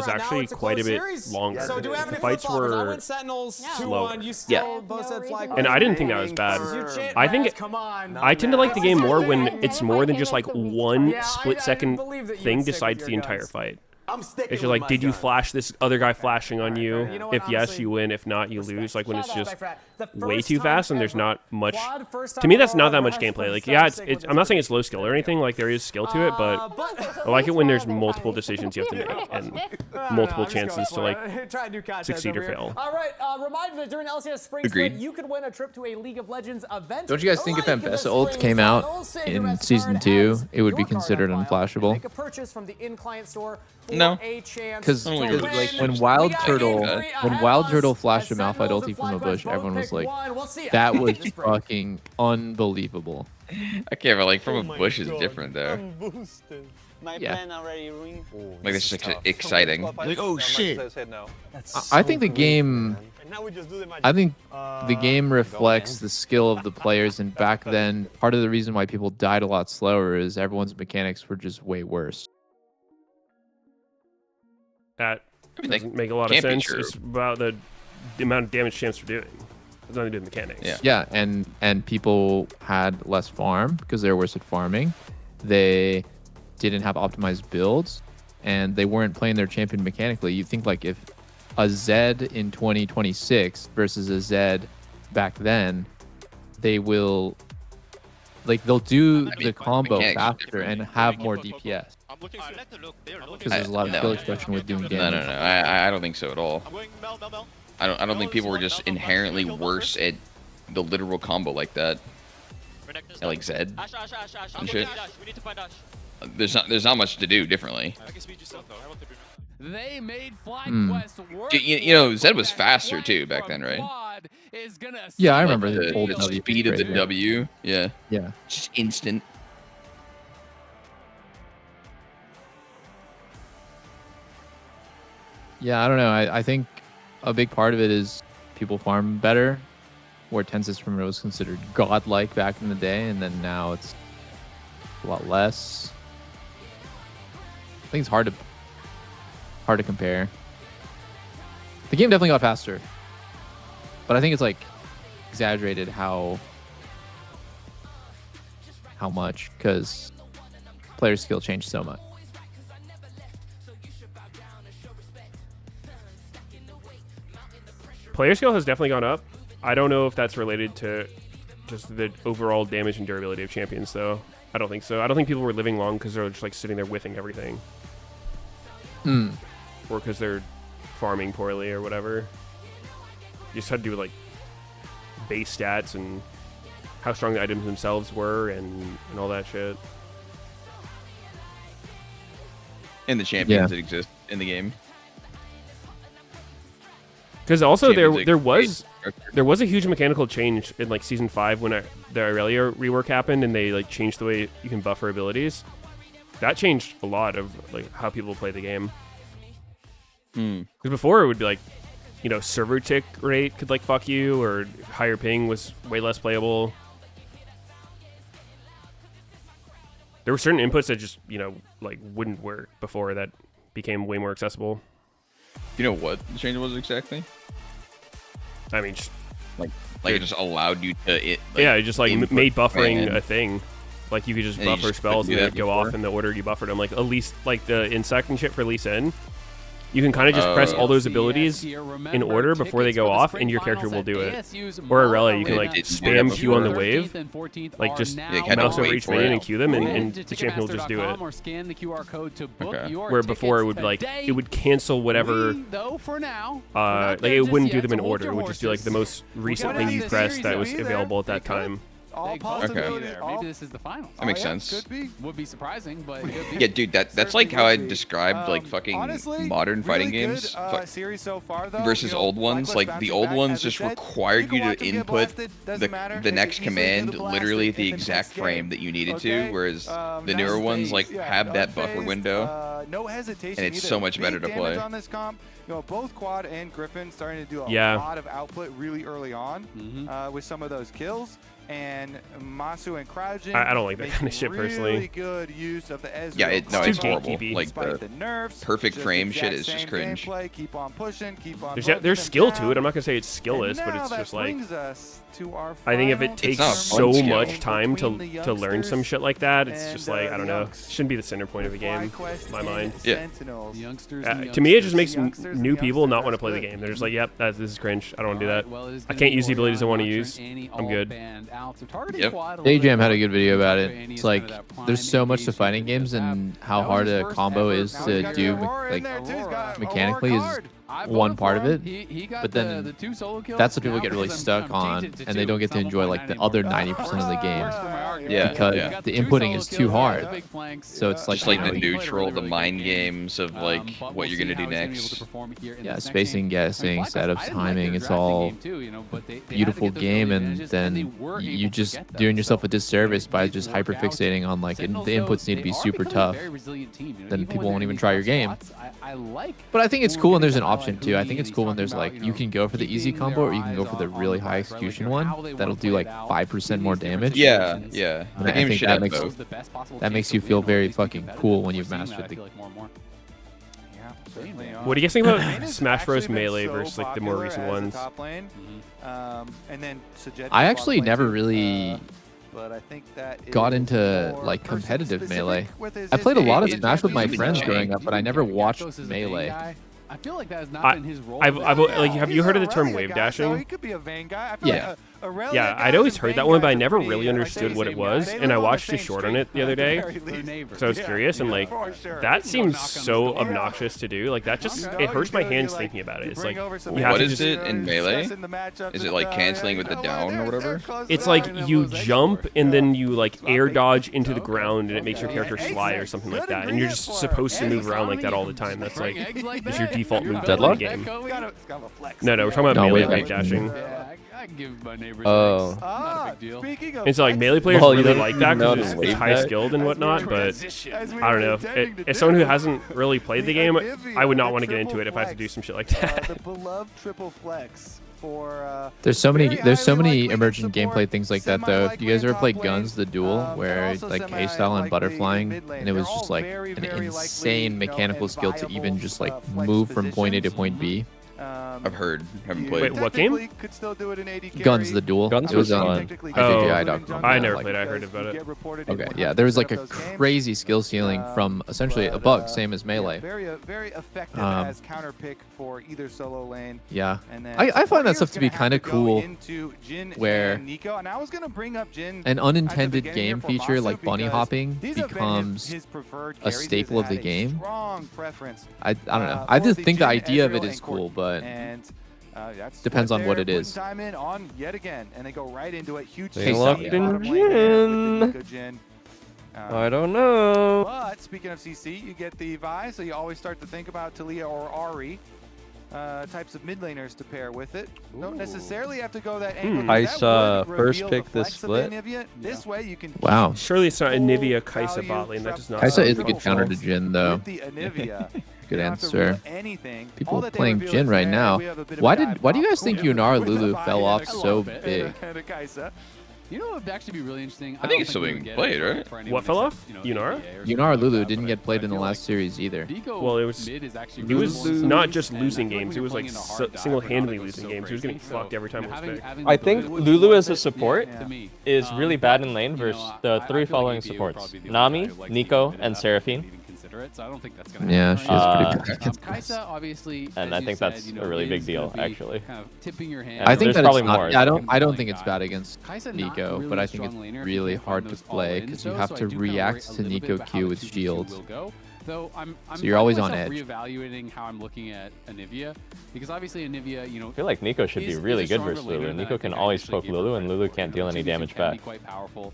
was actually quite a bit longer. So do we have The any fights flip-floppers? I were went Sentinels slower. 2-1. You still both said flag. And I didn't think that was bad. You I think come on. I tend to like the game more when it's more than just like one split-second thing decides the entire fight. It's just like, did you flash this other guy flashing on you? If yes, you win. If not, you lose. Like when it's just way too fast and there's not much. To me, that's not that much gameplay. Like, yeah, it's I'm not saying it's low skill or anything. Like there is skill to it, but I like it when there's multiple decisions you have to make and multiple chances to like succeed or fail. All right, reminder that during LCS Spring Split, you could win a trip to a League of Legends event. Don't you guys think if Ambessa ult came out in Season 2, it would be considered unflashable? Make a purchase from the in-client store. No, because like when Wild Turtle flashed a Malphite ulti from a bush, everyone was like, that was fucking unbelievable. I can't, but like from a bush is different though. My Yeah. plan already ruined. Like it's just exciting. Like, oh shit. I think the game. I think the game reflects the skill of the players, and back then, part of the reason why people died a lot slower is everyone's mechanics were just way worse. That doesn't make a lot of sense. It's about the amount of damage champs are doing. It's nothing to do with mechanics. Yeah, and people had less farm because they were worse at farming. They didn't have optimized builds, and they weren't playing their champion mechanically. You think like if a Zed in 2026 versus a Zed back then, they'll do the combo faster and have more DPS. Because there's a lot of skill expression with doing damage. No. I don't think so at all. I don't think people were just inherently worse at the literal combo like that. Like Zed and shit. There's not much to do differently. They made FlyQuest work. You know, Zed was faster too back then, right? Yeah, I remember the old speed of the W. Yeah. Yeah. Just instant. Yeah, I don't know. I think a big part of it is people farm better, where Tensis from was considered godlike back in the day, and then now it's a lot less. I think it's hard to compare. The game definitely got faster, but I think it's like exaggerated how much, because player skill changed so much. Player skill has definitely gone up. I don't know if that's related to just the overall damage and durability of champions, though. I don't think so. I don't think people were living long because they're just like sitting there whiffing everything. Or because they're farming poorly or whatever. You just had to do with like base stats and how strong the items themselves were and all that shit. And the champions that exist in the game. Because also there was a huge mechanical change in like Season 5 when the Aurelia rework happened and they like changed the way you can buffer abilities. That changed a lot of like how people play the game. Because before it would be like, you know, server tick rate could like fuck you, or higher ping was way less playable. There were certain inputs that just, you know, like wouldn't work before that became way more accessible. You know what the change was exactly? I mean, just, like it just allowed you to it just like made buffering a thing. Like you could just buffer spells and they'd go off in the order you buffered them. Like at least like the insect and shit for Lee Sin. You can kind of just press all those abilities in order before they go off, and your character will do it. Or Aurelia, you can like spam Q on the wave, like just mouse over each minion and Q them, and the champion will just do it. Where before it would be like it would cancel whatever, like it wouldn't do them in order. It would just do like the most recent thing you pressed that was available at that time. All possibility there. Maybe this is the finals. That makes sense. Could be. Would be surprising, but it could be. Yeah, dude, that's like how I described like fucking modern fighting games series so far, though, versus old ones. Like the old ones just required you to input the next command literally at the exact frame that you needed to, whereas the newer ones like have that buffer window, no hesitation, and it's so much better to play. On this comp, you know, both Quad and Griffin starting to do a lot of output really early on with some of those kills. And Masu and Kraujin, I don't like that kind of shit personally. Really good use of the Ezreal. Yeah, it's horrible. gatekeepy. Like the nerfs, perfect frame shit is just cringe. Keep on pushing, keep on there's skill to it. I'm not gonna say it's skillless, but it's just like I think if it takes so much time to learn some shit like that, it's just like I don't know. It shouldn't be the center point of the game, in my mind. Yeah. The youngsters. To me, it just makes new people not want to play the game. They're just like, yep, this is cringe. I don't want to do that. I can't use the abilities I want to use. I'm good. Yep. Dayjam had a good video about it. It's like there's so much to fighting games, and how hard a combo is to do like mechanically is one part of it. But then that's what people get really stuck on, and they don't get to enjoy like the other 90% of the game. Yeah. Because the inputting is too hard. So it's like just like the neutral, the mind games of like what you're gonna do next. Yeah, spacing, guessing, setups, timing. It's all beautiful game, and then you just doing yourself a disservice by just hyperfixating on like the inputs need to be super tough. Then people won't even try your game. But I think it's cool when there's an option too. I think it's cool when there's like you can go for the easy combo or you can go for the really high execution one that'll do like 5% more damage. Yeah. And I think that makes you feel very fucking cool when you've mastered the game. What do you guys think about Smash Bros. Melee versus like the more recent ones? I actually never really got into like competitive Melee. I played a lot of Smash with my friends growing up, but I never watched Melee. I feel like that is not in his role. Like, have you heard of the term wave dashing? Yeah. Yeah, I'd always heard that one, but I never really understood what it was, and I watched a short on it the other day, so I was curious, and like, that seems so obnoxious to do. Like, that just, it hurts my hands thinking about it. It's like, you have What to is just, it in Melee? Is it like canceling with the down or whatever? It's like you jump and then you like air dodge into the ground and it makes your character fly or something like that, and you're just supposed to move around like that all the time. That's like, it's your default move in the game. No, we're talking about Melee wave dashing. I give my neighbors Oh. not a big deal. And so like Melee players really like that because it's high skilled and whatnot, but I don't know. As someone who hasn't really played the game, I would not want to get into it if I had to do some shit like that. The beloved triple flex for There's so many emergent gameplay things like that though. If you guys ever played Guns the Duel, where like K-style and butterflying, and it was just like an insane mechanical skill to even just like move from point A to point B. I've heard. Haven't played. Wait, what game? Guns the Duel. Guns it was fun. I never played. I heard about it. Okay, yeah, there was like a crazy skill ceiling from essentially a bug, same as Melee. Very effective as counter pick for either solo lane. Yeah, I find that stuff to be kind of cool, where an unintended game feature like bunny hopping becomes a staple of the game. I don't know. I just think the idea of it is cool, but depends on what it is. Time in on yet again, and they go right into it. Huge They locked in Jin. I don't know. But speaking of CC, you get the Vi, so you always start to think about Talia or Ari. Types of mid laners to pair with it. Don't necessarily have to go that angle. Kaisa first pick this split. This way you can. Wow. Surely it's not a Nivea Kaisa bot lane. That does not. Kaisa is a good counter to Jin though. Good answer. People playing Jin right now. Why do you guys think Yunar Lulu fell off so big? You know what would actually be really interesting? I think it's still being played, right? What fell off? Yunar? Yunar Lulu didn't get played in the last series either. Well, it was. He was not just losing games. He was like single-handedly losing games. He was getting fucked every time it was picked. I think Lulu as a support is really bad in lane versus the three following supports: Nami, Nico, and Seraphine. So I don't think that's gonna Yeah, she is pretty bad. Kaisa, obviously, And I think that's a really big deal, actually. Kind of tipping your hand. I think there's that probably it's not, more. yeah, I don't think it's bad against Nico, but I think it's really hard to play because you have to react to Nico Q with shields. Though I'm So you're always on myself edge. reevaluating how I'm looking at Anivia, because obviously Anivia, you know, I feel like Nico should be really good versus Lulu. Nico can always poke Lulu, and Lulu can't deal any damage back. Quite powerful.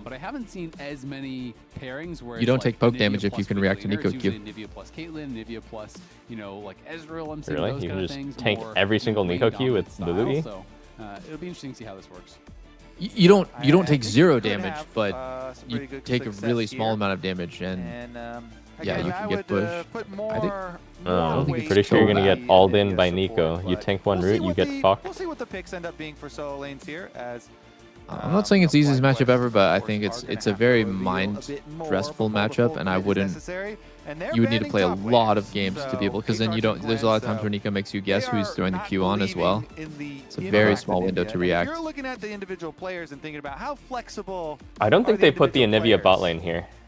But I haven't seen as many pairings where You don't take poke Nivea damage if plus you can mid react to laner. Nico It's Q. usually Nivea plus Caitlyn, Nivea plus, you know, like Ezreal. I'm seeing Really? those You kind can of just things. tank more every single lane Nico Q with dominant Lulu E? style. So it'll be interesting to see how this works. You don't take zero damage, but you take a really small amount of damage, and yeah, you can get pushed. I'm pretty sure you're gonna get alled in by Nico. You tank one route, you get fucked. We'll see what the picks end up being for solo lanes here, as I'm not saying it's the easiest matchup ever, but I think it's a very mind-stressful matchup, and I wouldn't. You would need to play a lot of games to be able, because then you don't. There's a lot of times where Nico makes you guess who he's throwing the Q on as well. It's a very small window to react. You're looking at the individual players and thinking about how flexible. I don't think they put the Anivia bot lane here.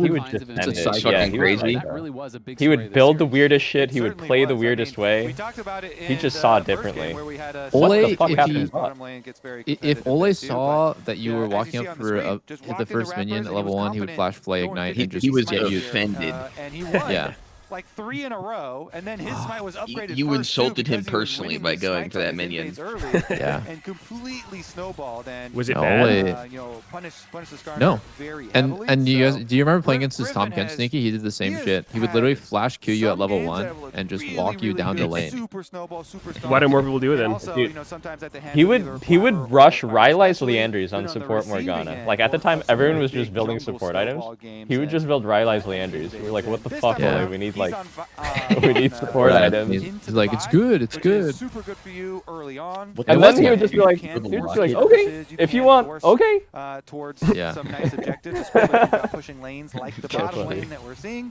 like he would kinds just of end instances. it. It's Yeah, fucking he crazy. That really was a big He story would this build the series. weirdest shit. It He would certainly play the was. I weirdest mean, way. we talked about it He in just saw it the first differently. game where we had a Ole, What the fuck if happened? he- bottom lane gets very If competitive Ole there too, saw but that you yeah, were as you walking see up on the for screen, just hit walked the in the first minion Rappers at and level was 1, he would confident flash Flay going to Ignite get and the He just was get you. offended. and he won Yeah. like 3 in a row, and then his smite was upgraded. You first, insulted too, him because he was personally winning by these going smites for on that his minion. invades early, Yeah. and completely snowballed. And Was it No bad? way. you know, punish the Skarner No. very And heavily. and you guys, so do you remember playing against this Tom Griffin Kemp has- sneaky? He did the same has shit. He would literally had flash Q you at some level games 1 that looked and just really, walk you really down the good. lane. Super snowball, super Why don't more people do it and then? also, Dude, you know, sometimes at the hands He of would either he would Flower or rush Fire, Rylai's especially, Leandries on but on the support receiving Morgana. end, Like at the or time, some everyone really was just big building jungle support items. snowball games He would and just build Rylai's and Leandries. We were like, what the this fuck, time Ole? around, We need he's like on we need on, support Right. items. He's into like, the it's buy, good, it's which good. is super good for you early on. And then he would just be like, You can he'd just force be like, it okay, versus you if you can want, force, okay. towards Yeah. some nice objectives, especially if you've got pushing lanes like the So bottom funny. lane that we're seeing.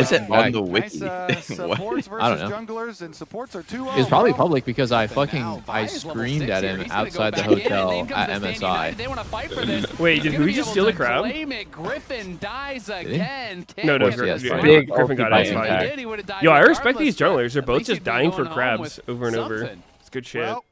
is it on the Nice supports I don't versus know. junglers, and supports are 2-0. It's probably bro. public because I screamed at him outside the hotel at MSI. They want to fight for this. Wait, did we just steal the crab? Griffin dies again. No, Of course he has fire. Griffin got it. It's fine. Yo, I respect these junglers. They're both just dying for crabs over and over. It's good shit. Well,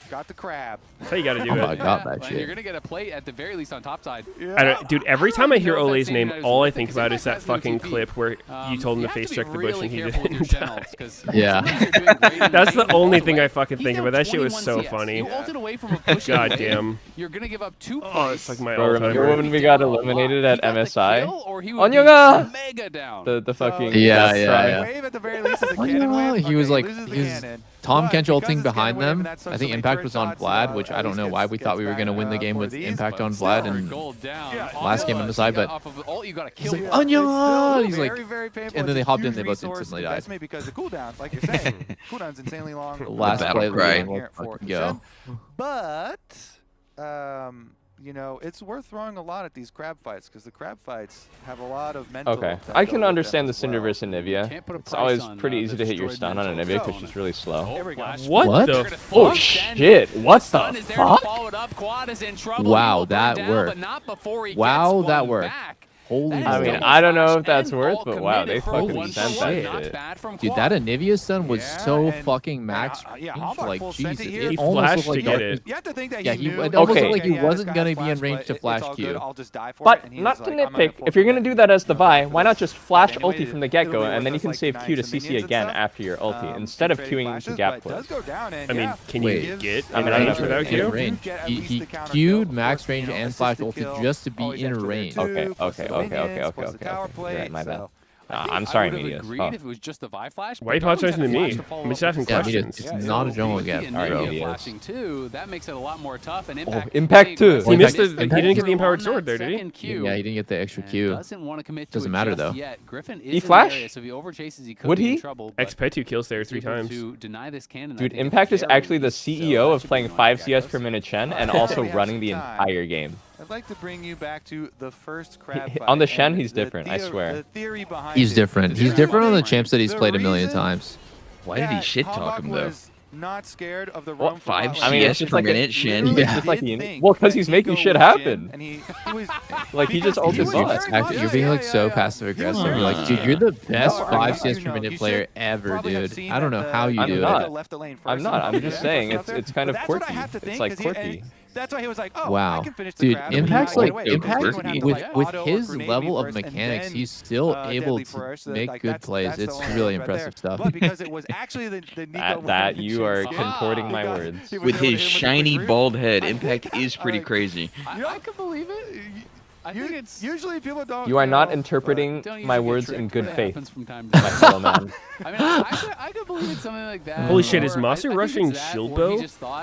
got the crab. That's how you gotta do Oh, I it. got that And shit. you're gonna get a plate at the very least on top side. I don't, dude, every time I hear know if Ole's that name, same all I is think worth it, about 'cause is that it might fucking pass clip where you told him to have face be check the bush and really he careful with your didn't channels, die. 'cause Yeah. sometimes you're doing great in That's lane the only all thing way. I fucking He's think down about. That shit was 21 so CS. funny. You ulted away from a push God lane, damn. You're gonna give up 2 Oh, it's like my Bro, all-time. remember when we got eliminated at MSI? he would be Onyoga! mega down. The fucking Yeah, death yeah, cry. yeah. Wave at the very least is a cannon win. He was Okay, like, loses the he was cannon. Tahm Kench ulting behind them. I think Impact was on Vlad, which I don't know why we thought we were going to win the game with Impact on Vlad and last game on the side, but he's like, Onion! He's like, and then they hopped in, they both instantly died. That's maybe because the cooldown, like you're saying, cooldown's insanely long. Last play, go. But, you know, it's worth throwing a lot at these crab fights because the crab fights have a lot of mental. Okay, I can understand the Cinder versus Nivea. It's always pretty easy to hit your stun on a Nivea because she's really slow. What the fuck? Oh shit! What the fuck? Wow, that worked. Wow, that worked. Holy I mean, I don't know if that's worth, but wow, they fucking sent that shit. Dude, that Anivia stun was so fucking max range. Like, Jesus. It almost looked like get it. You have to think that it almost looked like he wasn't going to be in range to flash Q. But not to nitpick, if you're going to do that as the buy, why not just flash ulti from the get-go, and then you can save Q to CC again after your ulti, instead of queuing to gap push. I mean, can you get I mean, I don't know without Q? He queued max range and flash ulti just to be in range. Okay. Right, my bad. I'm sorry, Meteos. If it was just the Vi flash. Why are you apologizing to me? I'm just asking questions. It's not a jungle gap. Flashing too, that makes it a lot more tough. And Impact too. He missed the. He didn't get the empowered sword there, did he? Yeah, he didn't get the extra Q. Doesn't matter though. He flashed? Would he? Xpetu kills there 3 times. Dude, Impact is actually the CEO of playing 5 CS per minute Shen and also running the entire game. I'd like to bring you back to the first crab fight. On the Shen, he's different, I swear. He's different. He's different on the champs that he's played a million times. Why did he shit talk him though? Not scared of the what, 5 CS I mean, it's just per like minute, Shen? Yeah. Well, because he's making shit happen. Like, he just ulted bots. Actually, you're being like so passive aggressive. You're like, dude, you're the best 5 CS per minute player ever, dude. I don't know how you do it. I'm not. I'm just saying it's kind of quirky. It's like quirky. That's why he was like, oh, wow. I can finish the Dude, grab. Impact's like Impact with with his level of mechanics, he's still able to make good plays. It's really impressive stuff. But because it was actually the Nico that you are contorting my words. With his shiny bald head, Impact is pretty crazy. I can believe it. I think it's usually people don't. You are not interpreting my words in good faith, my fellow man. I mean, I could believe it's something like that. Holy shit, is Masu rushing shield bow?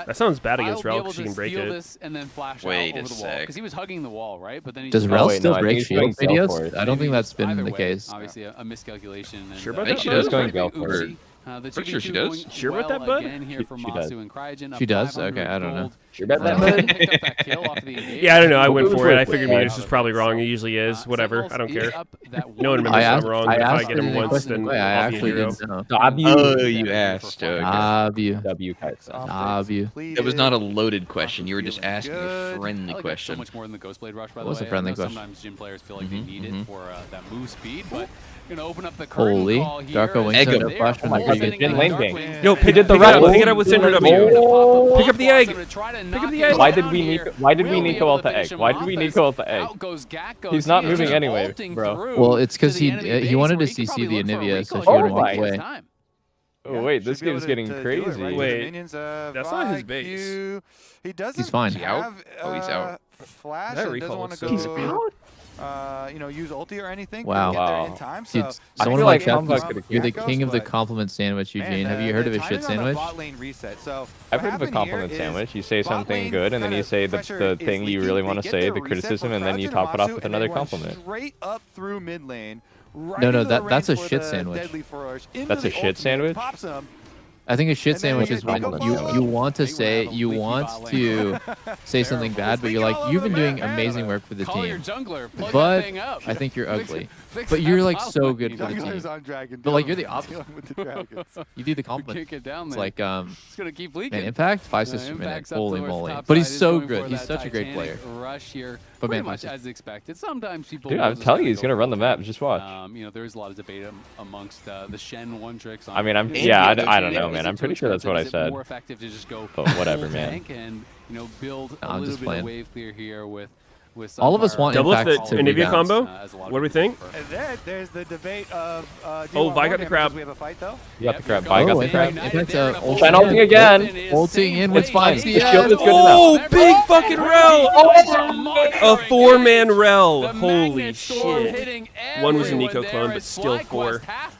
That sounds bad against Rel because she can break it. And then flash Wait over a the wall sec. because he was hugging the wall, right? But then he Does just Rel still break shield videos? I don't think that's been the case. Obviously, a miscalculation. And, sure about I think that? she does going Gale for it. Pretty sure she does. Sure about that, bud? She does? Okay, I don't know. Sure about that, bud? Yeah, I don't know. I went for it. I figured Meteos was probably wrong. He usually is. Whatever. I don't care. No one remembers I'm wrong. But if I get him once, then I'll be a hero. Oh, you asked. W. That was not a loaded question. You were just asking a friendly question. So much more than the Ghostblade Rush, by the way. What's a friendly question? Sometimes gym players feel like they need it for that move speed, but gonna open up the Holy, Darko wings under flash from the previous Good lane game. Yo, pick it the right. Pick it up with Cinder W. Pick up the egg. Pick up the egg. Why did we need to ult the egg? Why did we need to ult the egg? He's not moving anyway, bro. Well, it's because he wanted to CC the Anivia, so she would walk away. Oh wait, this game's getting crazy. Wait, that's not his base. He doesn't. He's fine. Is he out? Oh, he's out. Flash. That Doesn't want to go. He's out. You know, use ulti or anything. Wow. Get there in time, so Dude, someone like that, you're the king of the compliment sandwich, Eugene. Have you heard of a shit sandwich? I've heard of a compliment sandwich. You say something good, and then you say the thing you really want to say, the criticism, and then you top it off with another compliment. Straight up through mid lane. No, that's a shit sandwich. That's a shit sandwich? I think a shit sandwich is when you want to say something bad, but you're like, you've been doing amazing work for the team, but I think you're ugly. But you're like so good for the team. But like you're the opposite. You do the compliment. It's like it's gonna keep leaking. Man, Impact 5 6 minutes. Holy moly! But he's so good. He's such a great player. Rush here. But man, much as expected. Sometimes people. Dude, I'm telling you, he's gonna run the map. Just watch. You know, there's a lot of debate amongst the Shen one tricks. I mean, I don't know, man. I'm pretty sure that's what I said. More effective to just go. But whatever, man. And you know, build a little bit of wave clear here with. All of us want double Impact the Anivia combo. What do we think? And then there's the debate of. Oh, Vi got the crab. We have a fight though. You got the crab. Vi got the crab. Impact Shen ulting again. Ulting in with 5 CS. Oh, big fucking Rel! A 4-man Rel. Holy shit. One was a Nico clone, but still 4.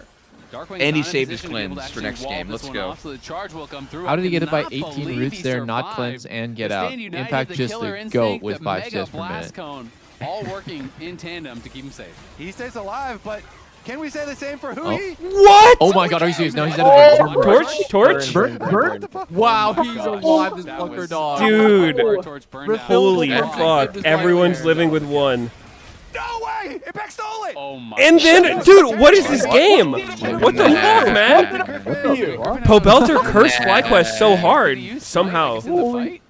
here. Darkwing's And he not in saved his position to be able to cleanse for actually next wall game. this Let's one go. off, so the charge will come through. How did he get it by Cannot 18 believe roots he there, not survived. cleanse and get The out? Stand United, Impact the just Killer the Instinct, GOAT with the 5 Mega assists per Blast minute. Cone, all working in tandem to keep him safe. He stays alive, but can we say the same for Oh. Hui? What? Oh my god, are you serious? No, he's out of the Torch? Wow, he's alive, this fucker dog. Dude. Holy Refillable fuck. Just Everyone's right living with one. No way! Impact stole it! Oh my And then, dude, what is this game? What the fuck, man? Pobelter cursed FlyQuest so hard, somehow.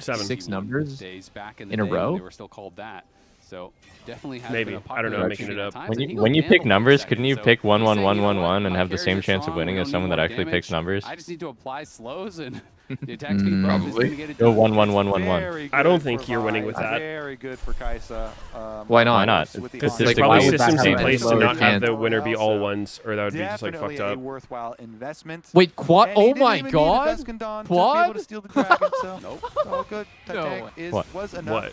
Seven. 6 numbers days back in the in a day when row? they were still called that. So definitely has Maybe. been a I don't know, popular I'm making it option up. at times, and When you he'll pick gamble for a numbers, second. couldn't you So pick 1 he's 1 saying, 1 you know 1 what, 1 and my have the same carries are chance of strong, winning we as don't need someone that more actually picks damage. numbers? I just need to apply slows and the attack speed buff is Probably. gonna get it Go done. 1 1 1 1 1. Very I don't good think for you're winning Vi. with that. Very good for Kaisa. Why not? Why not? With the Because on- there's Like, probably why would that systems in happen? place to Lower not have chance. the winner be all ones, or that would be just like Definitely fucked a up. worthwhile investment. Wait, quad? And he Oh didn't my even need god. the Beskandon to be Quad? able to steal the dragon, so Nope. all good. That No tag way. is, What? was enough. What?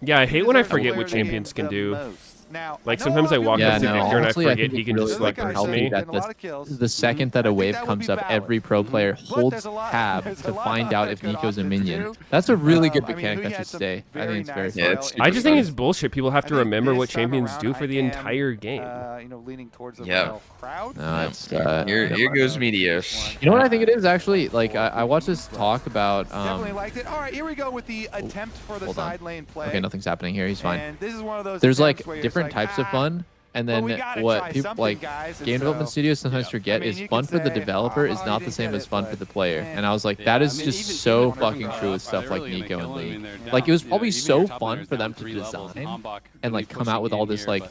Yeah, I hate when I deserves forget player what of the game champions can the do. most. Now, Like sometimes I walk up to Victor and I honestly, forget think he it's can really just like fucking push healthy me. that the second that a wave comes up, every pro player holds tab to find out if Nico's a minion. That's a really good mechanic that should stay. I think it's very fun. I just think it's bullshit. People have to remember what champions do for the entire game. Leaning towards the Yeah. crowd. No, it's Here goes Meteos. You know what I think it is actually? Like I watched this talk about. Definitely liked it. All right, here we go with the attempt for the side lane play. Okay, nothing's happening here. He's fine. And this is one of those There's like attempts where you're different just like, types of fun, and then what people like game development studios sometimes forget is fun for the developer is not the same as fun for the player. And I was like, that is just so fucking true with stuff like Nico and League. Like it was probably so fun for them to design and like come out with all this like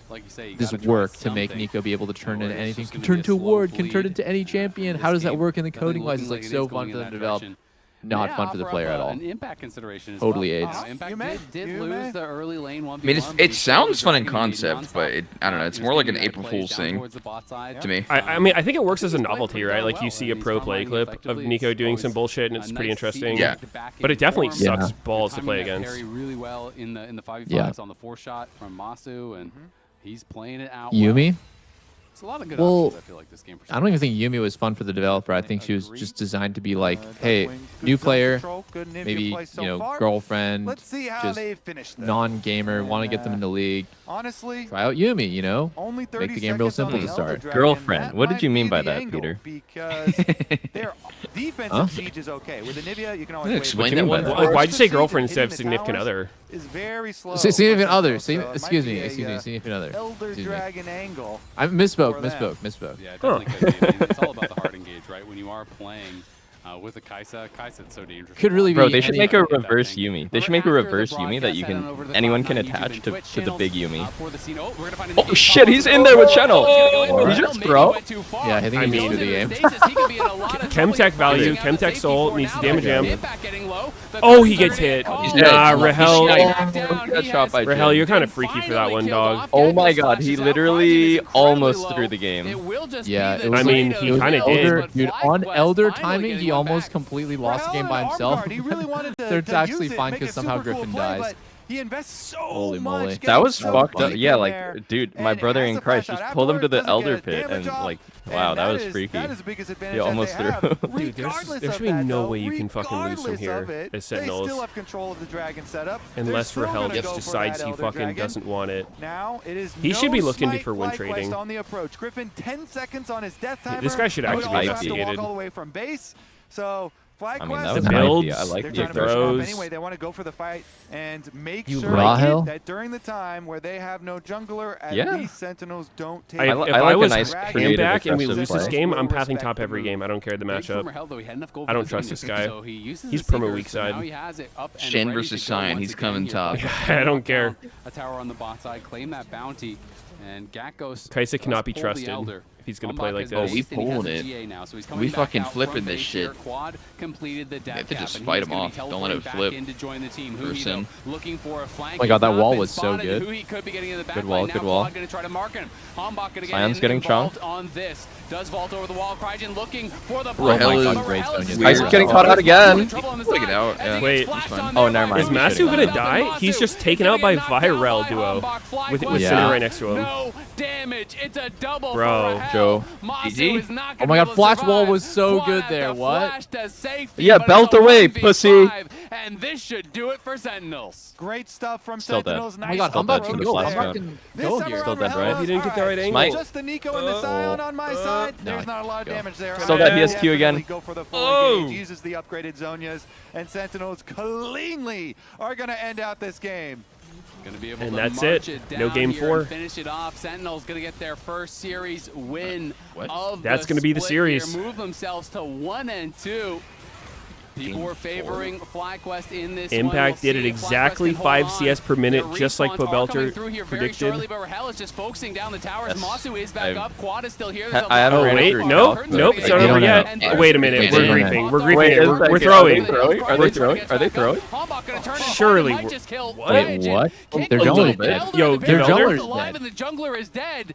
this work to make Nico be able to turn into anything, can turn into a ward, can turn into any champion. How does that work in the coding wise? It's like so fun for them to develop. Not fun for the player at all. An impact consideration as Totally well. aids. Impact did lose the early lane 1v1. I mean, it sounds fun in concept, but I don't know. It's more like an April Fool's thing to me. I mean, I think it works as a novelty, right? Like you see a pro play clip of Nico doing some bullshit, and it's pretty interesting. Yeah. But it definitely sucks balls to play against. Really well in the 5v5s on the 4-shot from Masu, and he's playing it out. Yumi? It's a lot of good Well, options, I feel like, this game. I don't even think Yumi was fun for the developer. I think she was just designed to be like, hey, new player, maybe, girlfriend, just non-gamer, want to get them in the league. Honestly, try out Yumi, make the game real simple to start. Girlfriend. What did you mean by that, Peter? Because their defensive siege is okay. With Anivia, you can always Explain that one. Why'd you say girlfriend instead of significant other? Is very slow. Significant other. Excuse me. Significant other. Elder Dragon angle. I misspoke. Yeah, it definitely could be. I mean, it's all about the hard engage, right? When you are playing with a Kai'Sa, it's so dangerous. Could really be. Bro, they should make a reverse Yumi. They should make a reverse Yumi that you can anyone can attach to the big Yumi. Oh shit, he's in there with Channel. Did you just throw? Yeah, I think he means the game. Chemtech value, Chemtech soul needs to damage him. Oh, he gets hit. Nah, Rahel. Rahel, you're kind of freaky for that one, dog. Oh my god, he literally almost threw the game. Yeah, I mean, he kind of did. Dude, on Elder timing, he almost completely lost the game by himself. They're actually fine because somehow Griffin dies. He invests so Holy moly. That was fucked up. Yeah, like, dude, my brother in Christ just pulled him to the Elder Pit and, like, wow, that was freaky. He almost threw. Dude, there should be no way you can fucking lose from here as Sentinels. They still have control of the Dragon setup. Unless Rahel just decides he fucking doesn't want it. Now, it is he should be looked into for win trading. on the approach. Griffin 10 seconds on his death timer. This guy should actually be investigated. All the way from base. So I mean, that was the builds, I like the throws. Anyway, they want to go for the fight and make sure that during the time where they have no jungler, at least Sentinels don't take. If I was back and we lose this game, I'm pathing top every game. I don't care the matchup. I don't trust this guy. He's perma weak side. Shen versus Sion, he's coming top. I don't care. A tower on the bot side, claim that bounty, and Gakos. Kai'Sa cannot be trusted if he's gonna play like this. Oh, we pulling it. We fucking flipping this shit. Completed the they have to just fight him off. Don't let him flip. Person. Oh my god, that wall was so good. Good wall, good wall. Sion's getting chunked. Does vault over the wall. Crygen looking for the oh my god, great He's getting caught out again. Take it out. Yeah. Wait. Oh, never mind. Is Masu gonna die? He's just taken out by Virel duo with Cinder right next to him. No damage. It's a double. Bro, Joe. GG. Oh my god, Flash wall was so good there. What? Yeah, belt away, pussy. And this should do it for Sentinels. Great stuff from Still Sentinels. Dead. Oh my god, I'm about to go. I'm about to go here. Still dead, right? He didn't get the right angle. Smite. Just the Nico and the Sion on my side. There's not a lot of damage there. Still dead. He has Q again. Go for the full engage, uses the upgraded Zonias, and Sentinels cleanly are going to end out this game. Gonna be able and to that's march it. down No game here 4. and finish it off. Sentinels gonna get their first series win of That's the gonna be the split series. here. Move themselves to 1 and 2. People were favoring FlyQuest in this Impact did it exactly 5 CS per minute, just like Pobelter predicted. But Rahel is just focusing down the towers. Masu is back up. Quad is still here. I haven't wait, nope, it's not over yet. Wait a minute, we're griefing. We're griefing it. We're throwing. Are they throwing? Are they throwing? Surely. Wait, what? They're a little jungler's bit. dead. Yo, their Jungler's jungler's alive dead. and the jungler is dead.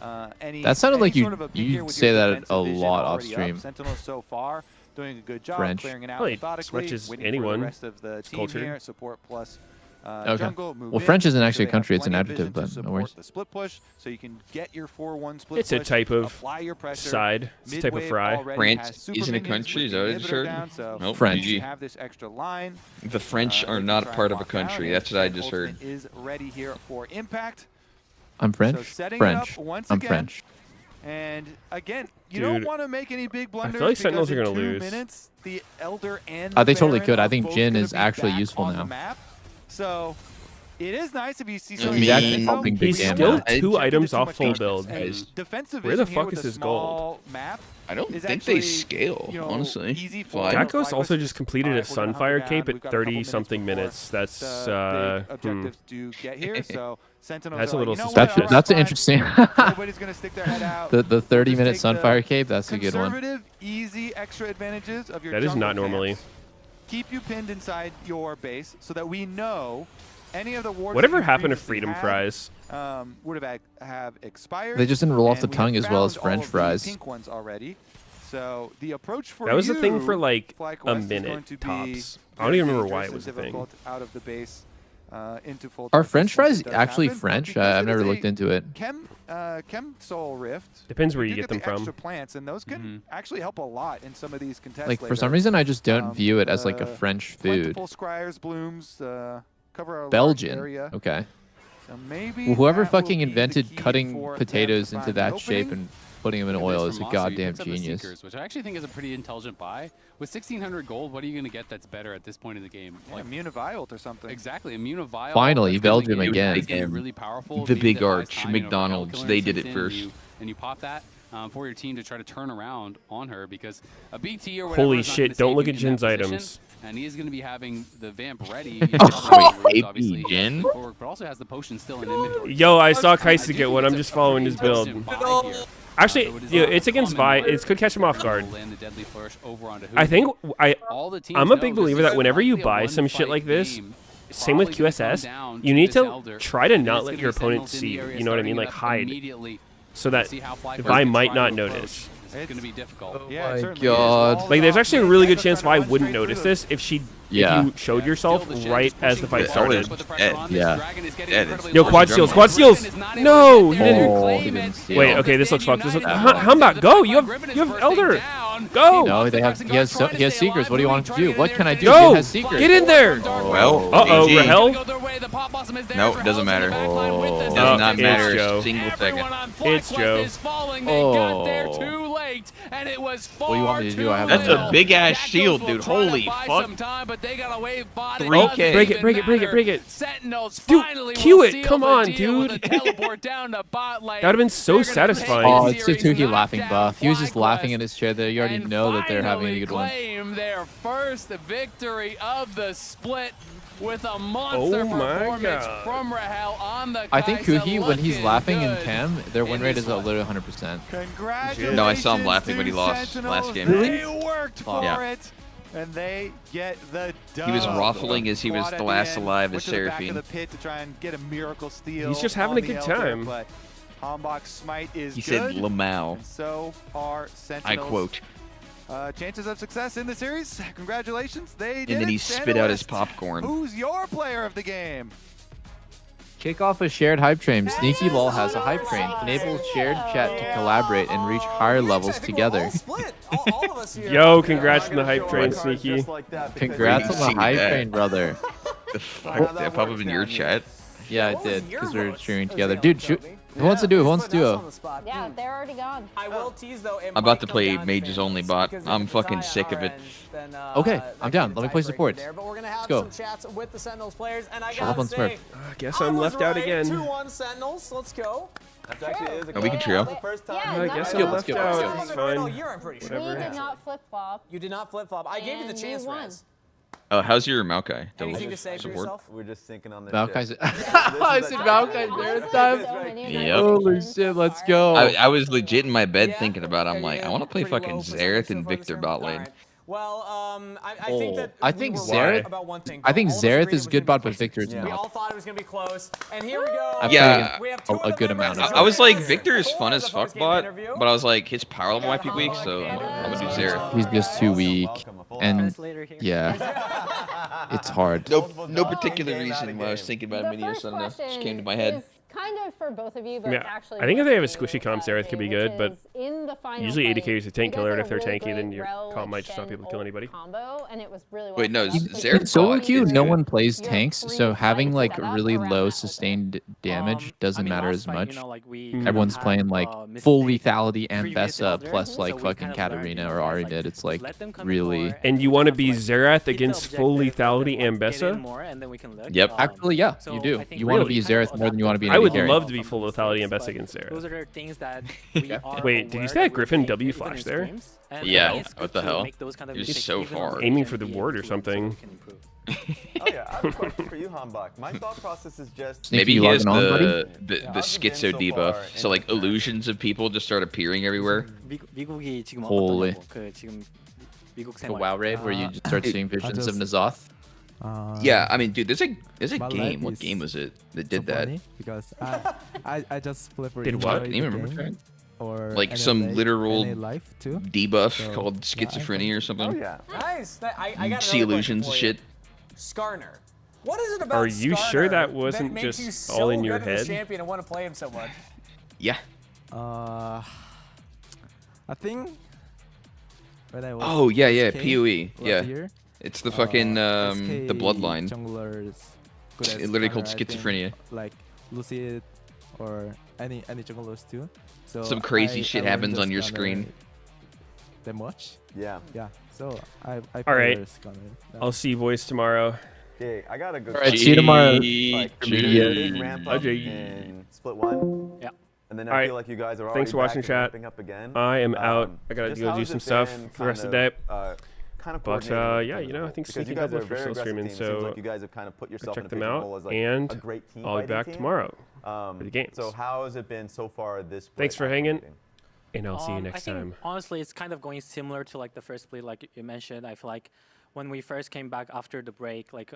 That sounded like sort of a big year you with say your that defensive a vision lot off already up. stream. Sentinels so far doing a good job French. clearing it out Probably as methodically, much as waiting for anyone. the rest of the It's team culture. here. Support plus Okay. jungle, move Well, in, French isn't so actually a they have country, it's an plenty of adjective, vision to but no support worries. the split push, so you can get your 4-1 split It's a push, type of apply your pressure. side. It's a type of Mid-wave fry. already France has super isn't a minions country, with is that what I the just inhibitor heard? down, so Nope, French. you GG. have this extra line. The French are They can not try part and of a lock down, country. and That's what I Zen just heard. Ultimate is ready here for impact. I'm French. So setting it French. up once I'm again. French. And again, you Dude, don't want to make any big blunders. feel like Sentinels because are in gonna 2 lose. minutes, the Elder and They the totally Baron could. I are think both Jhin gonna is be actually back useful on now. the map. So It is nice if you see He's something. actually helping big He's damage. still I two didn't items do too off much full damage. build. And defensive Where the vision here fuck with is a his gold? small Map I don't is think they actually, scale, you know, honestly. easy for Fine. Dakos also just completed a Alright, we're gonna Sunfire hunker cape down. at We've got a couple 30-something minutes minutes. That's, the big objectives do get here. So Sentinels That's are a little like, you know what, suspicious. That's fine. interesting. Everybody's gonna stick their head out. the We'll 30-minute just take the Sunfire cape, that's a good one. Conservative, easy, extra advantages of your That is jungle not normally. camps. Keep you pinned inside your base so that we know any of the wards. Whatever that you happened to previously Freedom had, Fries? would have expired. They just didn't roll off the and we tongue have as well as found all French of the fries. Pink ones already. So the approach for That was you, a thing for like a FlyQuest, is minute going to be tops. I don't even remember why dangerous it was a and thing. difficult out of the base, into full Are darkness French once it fries does actually happen. But French? because I've it never is looked a into it. Chem Soul Rift. Depends where you you do get them the from. Extra plants, and those can actually help a lot in some of these contests. Like, for later. some reason, I just don't view it as like a French food. Plentiful scryers, blooms, cover a large Belgian. area. Okay. So maybe Well, whoever that will fucking be the invented key cutting for them potatoes to into find that the shape opening. and putting them in Look at oil this is from a Masu. He goddamn picks up the genius. Seekers, which I actually think is a pretty intelligent buy. With 1,600 gold, what are you going to get that's better at this point in the game? Like Immunivioled or something. Exactly, Immunivioled. Finally, that's gonna Belgium be- again. that's gonna be really powerful. The Maybe Big that buys Arch, time, you know, for McDonald's, Hellkiller they sits did it in first. And you pop that for your team to try to turn around on her because a BT or whatever Holy is not shit, gonna don't save look you at in that Jin's position, items. And he is going to be having the vamp ready. Wait, Obviously, AP Jin? but also has the potion still in inventory. Yo, I saw Kaisa get one. I'm just following his build. Actually, yeah, it's against Vi. It could catch him off guard. I think I'm a big believer that whenever you buy some shit like this, same with QSS, you need to try to not let your opponent see you. You know what I mean? Like hide, so that Vi might not notice. It's going to be difficult. Yeah, my God. Like, there's actually a really good chance Vi wouldn't notice this if she, Yeah. if you showed yourself right as the fight started. Yeah. Yo, quad steals, quad steals. No, you didn't. Oh, he didn't steal. Wait, okay, this looks fucked. This looks, Humbot, go! You have Elder. Go! No, he has Seekers. What do you want him to do? What can I do? Go! He has Seekers. Get in there! Well, Uh-oh, GG. Rahel? No, it doesn't matter. Does Oh, not it's matter Joe. a single second. It's Joe. Oh. What do you want me to do? I have That's no- a big ass shield, dude. Holy fuck. 3K. Break it, break it, break it, break it. Dude, Q it, come on, dude. That would have been so satisfying. Oh, it's Suzuki laughing buff. He was just laughing in his chair there. You already know that they're having a good one. Claim their first victory of the split with a monster performance from Rahel on the I think Kaisa, Kuhi, when he's looking laughing in good. Cam, their win rate is at literally 100%. Congratulations. No, I saw him laughing when he lost Sentinels. last game. They worked for Yeah. it, and they get the dub. He was waffling as he was Quad the at last end, alive went as to the back of Seraphine. the pit to try and get a miracle steal. He's just having on a the good Elder, time. But Hambach's smite is He good. said Lamau. And so are I Sentinels. quote. Chances of success in the series. Congratulations, they did And then it. he spit out his Sandwest, popcorn. Who's your player of the game? Kick off a shared hype train. Sneaky Lol has a hype train. Enables shared chat to collaborate and reach higher levels together. Yo, congrats on the hype train, Sneaky. Congrats on the See hype that. train, brother. The fuck? Did that pop up in your chat? Yeah, I did, because we were streaming together. Dude, shoot. Who wants to do it? Who wants to do it? Yeah, they're already gone. I will tease though. I'm about to play Mages Only bot. I'm fucking sick of it. Okay, I'm down. Let me play supports. But we're gonna have Let's go. some chats with the Sentinels players, and I Shut up gotta on say, Smurf. I guess I'm left out again. 2-1 Sentinels. Let's go. That's actually is a Oh, we can trio. First Yeah, time. I not guess really. I'm left go, out. let's go. It's All fine. year, I'm pretty sure. We Whatever. did not flip flop. You did not flip flop. I gave you the And chance, you won. Rez. How's your Maokai? Double Anything to say for support? yourself? We're just syncing on this. Maokai's. shit. I said Maokai's there this time. So many Yep. Holy shit, let's go. I was legit in my bed Yeah, thinking about it. I'm like, I want to play pretty fucking low percentage Xerath so and far this Victor year. bot lane. Alright. Well, I think that I we think were Xerath- right about one thing. I think All of us Xerath agreed is it good was bot, gonna but Victor is be close. We all not. thought it was gonna be close, and here we go. I've Yeah. played We have two a of the good members amount. of I was like, Xerath Victor is fun for as the fuck post-game bot, interview. but I was like, his power level might be weak, so I'm gonna do Xerath. He's just too weak. And yeah, it's hard. No particular reason why I was thinking about The Meteos first on this. Just question came to my head. is kind of for both of you, but Yeah, actually. I think if they have a mostly squishy comp, Xerath could be good, but in the final usually AD fight, carries a tank you guys killer, and had if they're a really tanky, then great your Rel, comp might just not be able to kill Shen anybody. combo, and it was really well Wait, no, set up. So Xerath Solo bot queue, is no good. one plays Your tanks, so having like setup really around low that sustained damage doesn't matter as much. we Everyone's playing like full lethality and Bessa plus like fucking Katarina or Ahri mid. It's like really. And you want to be Xerath against full lethality and Bessa? Yep. Actually, yeah, you do. You want to be Xerath more than you want to be an I would AD carry. love to be full lethality and Bessa against Those Xerath. are things that we are Wait, did you say that Griffin W flash there? Yeah, what the hell? He's so far. Aiming for the ward or something. Oh yeah, I have a question for you, Hambach. My thought process is just Maybe he has the how's it been schizo so debuff, far so like illusions of people just start appearing everywhere. Holy. The WoW raid where you just start seeing visions of N'Zoth. Yeah, I mean, dude, there's a game. What game was it that did that? Because I just play for Did what? Can you remember that? Or Like some literal life too. debuff So, called schizophrenia or something. Oh yeah. Nice. I got See another illusions question and for you. shit. Skarner. What is it about Are you sure Skarner that wasn't makes you just so all in your good as a head? champion and want to play him so much? Yeah. I think when I was Oh yeah, SK PoE. last Yeah. year, It's the fucking the SK bloodline. junglers good as It's literally called Skarner, I think, schizophrenia. like Lucid or any junglers too. So Some crazy shit learned happens the on your Skarner screen. That much? Yeah. Yeah. So I All right. play Skarner. I'll see you boys tomorrow. Okay, I got a good. All right, see you tomorrow. Like, big ramp up in split one. Yeah. And then All I right. feel like you guys are already Thanks for watching, back and chat. ramping up again. I am out. I gotta just go how do has some it stuff been for the rest of the kind day. Kind of But coordinating yeah, with you know, I them? think Because Sneaky you guys are Double a for very still aggressive streaming, team. It seems so like you guys have kind of put yourself check in a them pigeonhole out, as like and a great team I'll be fighting back team. tomorrow for the games. So how has it been so far this split? Thanks for after hanging, meeting? and I'll see you I next think, time. honestly, it's kind of going similar to like the first split, like you mentioned. I feel like when we first came back after the break, like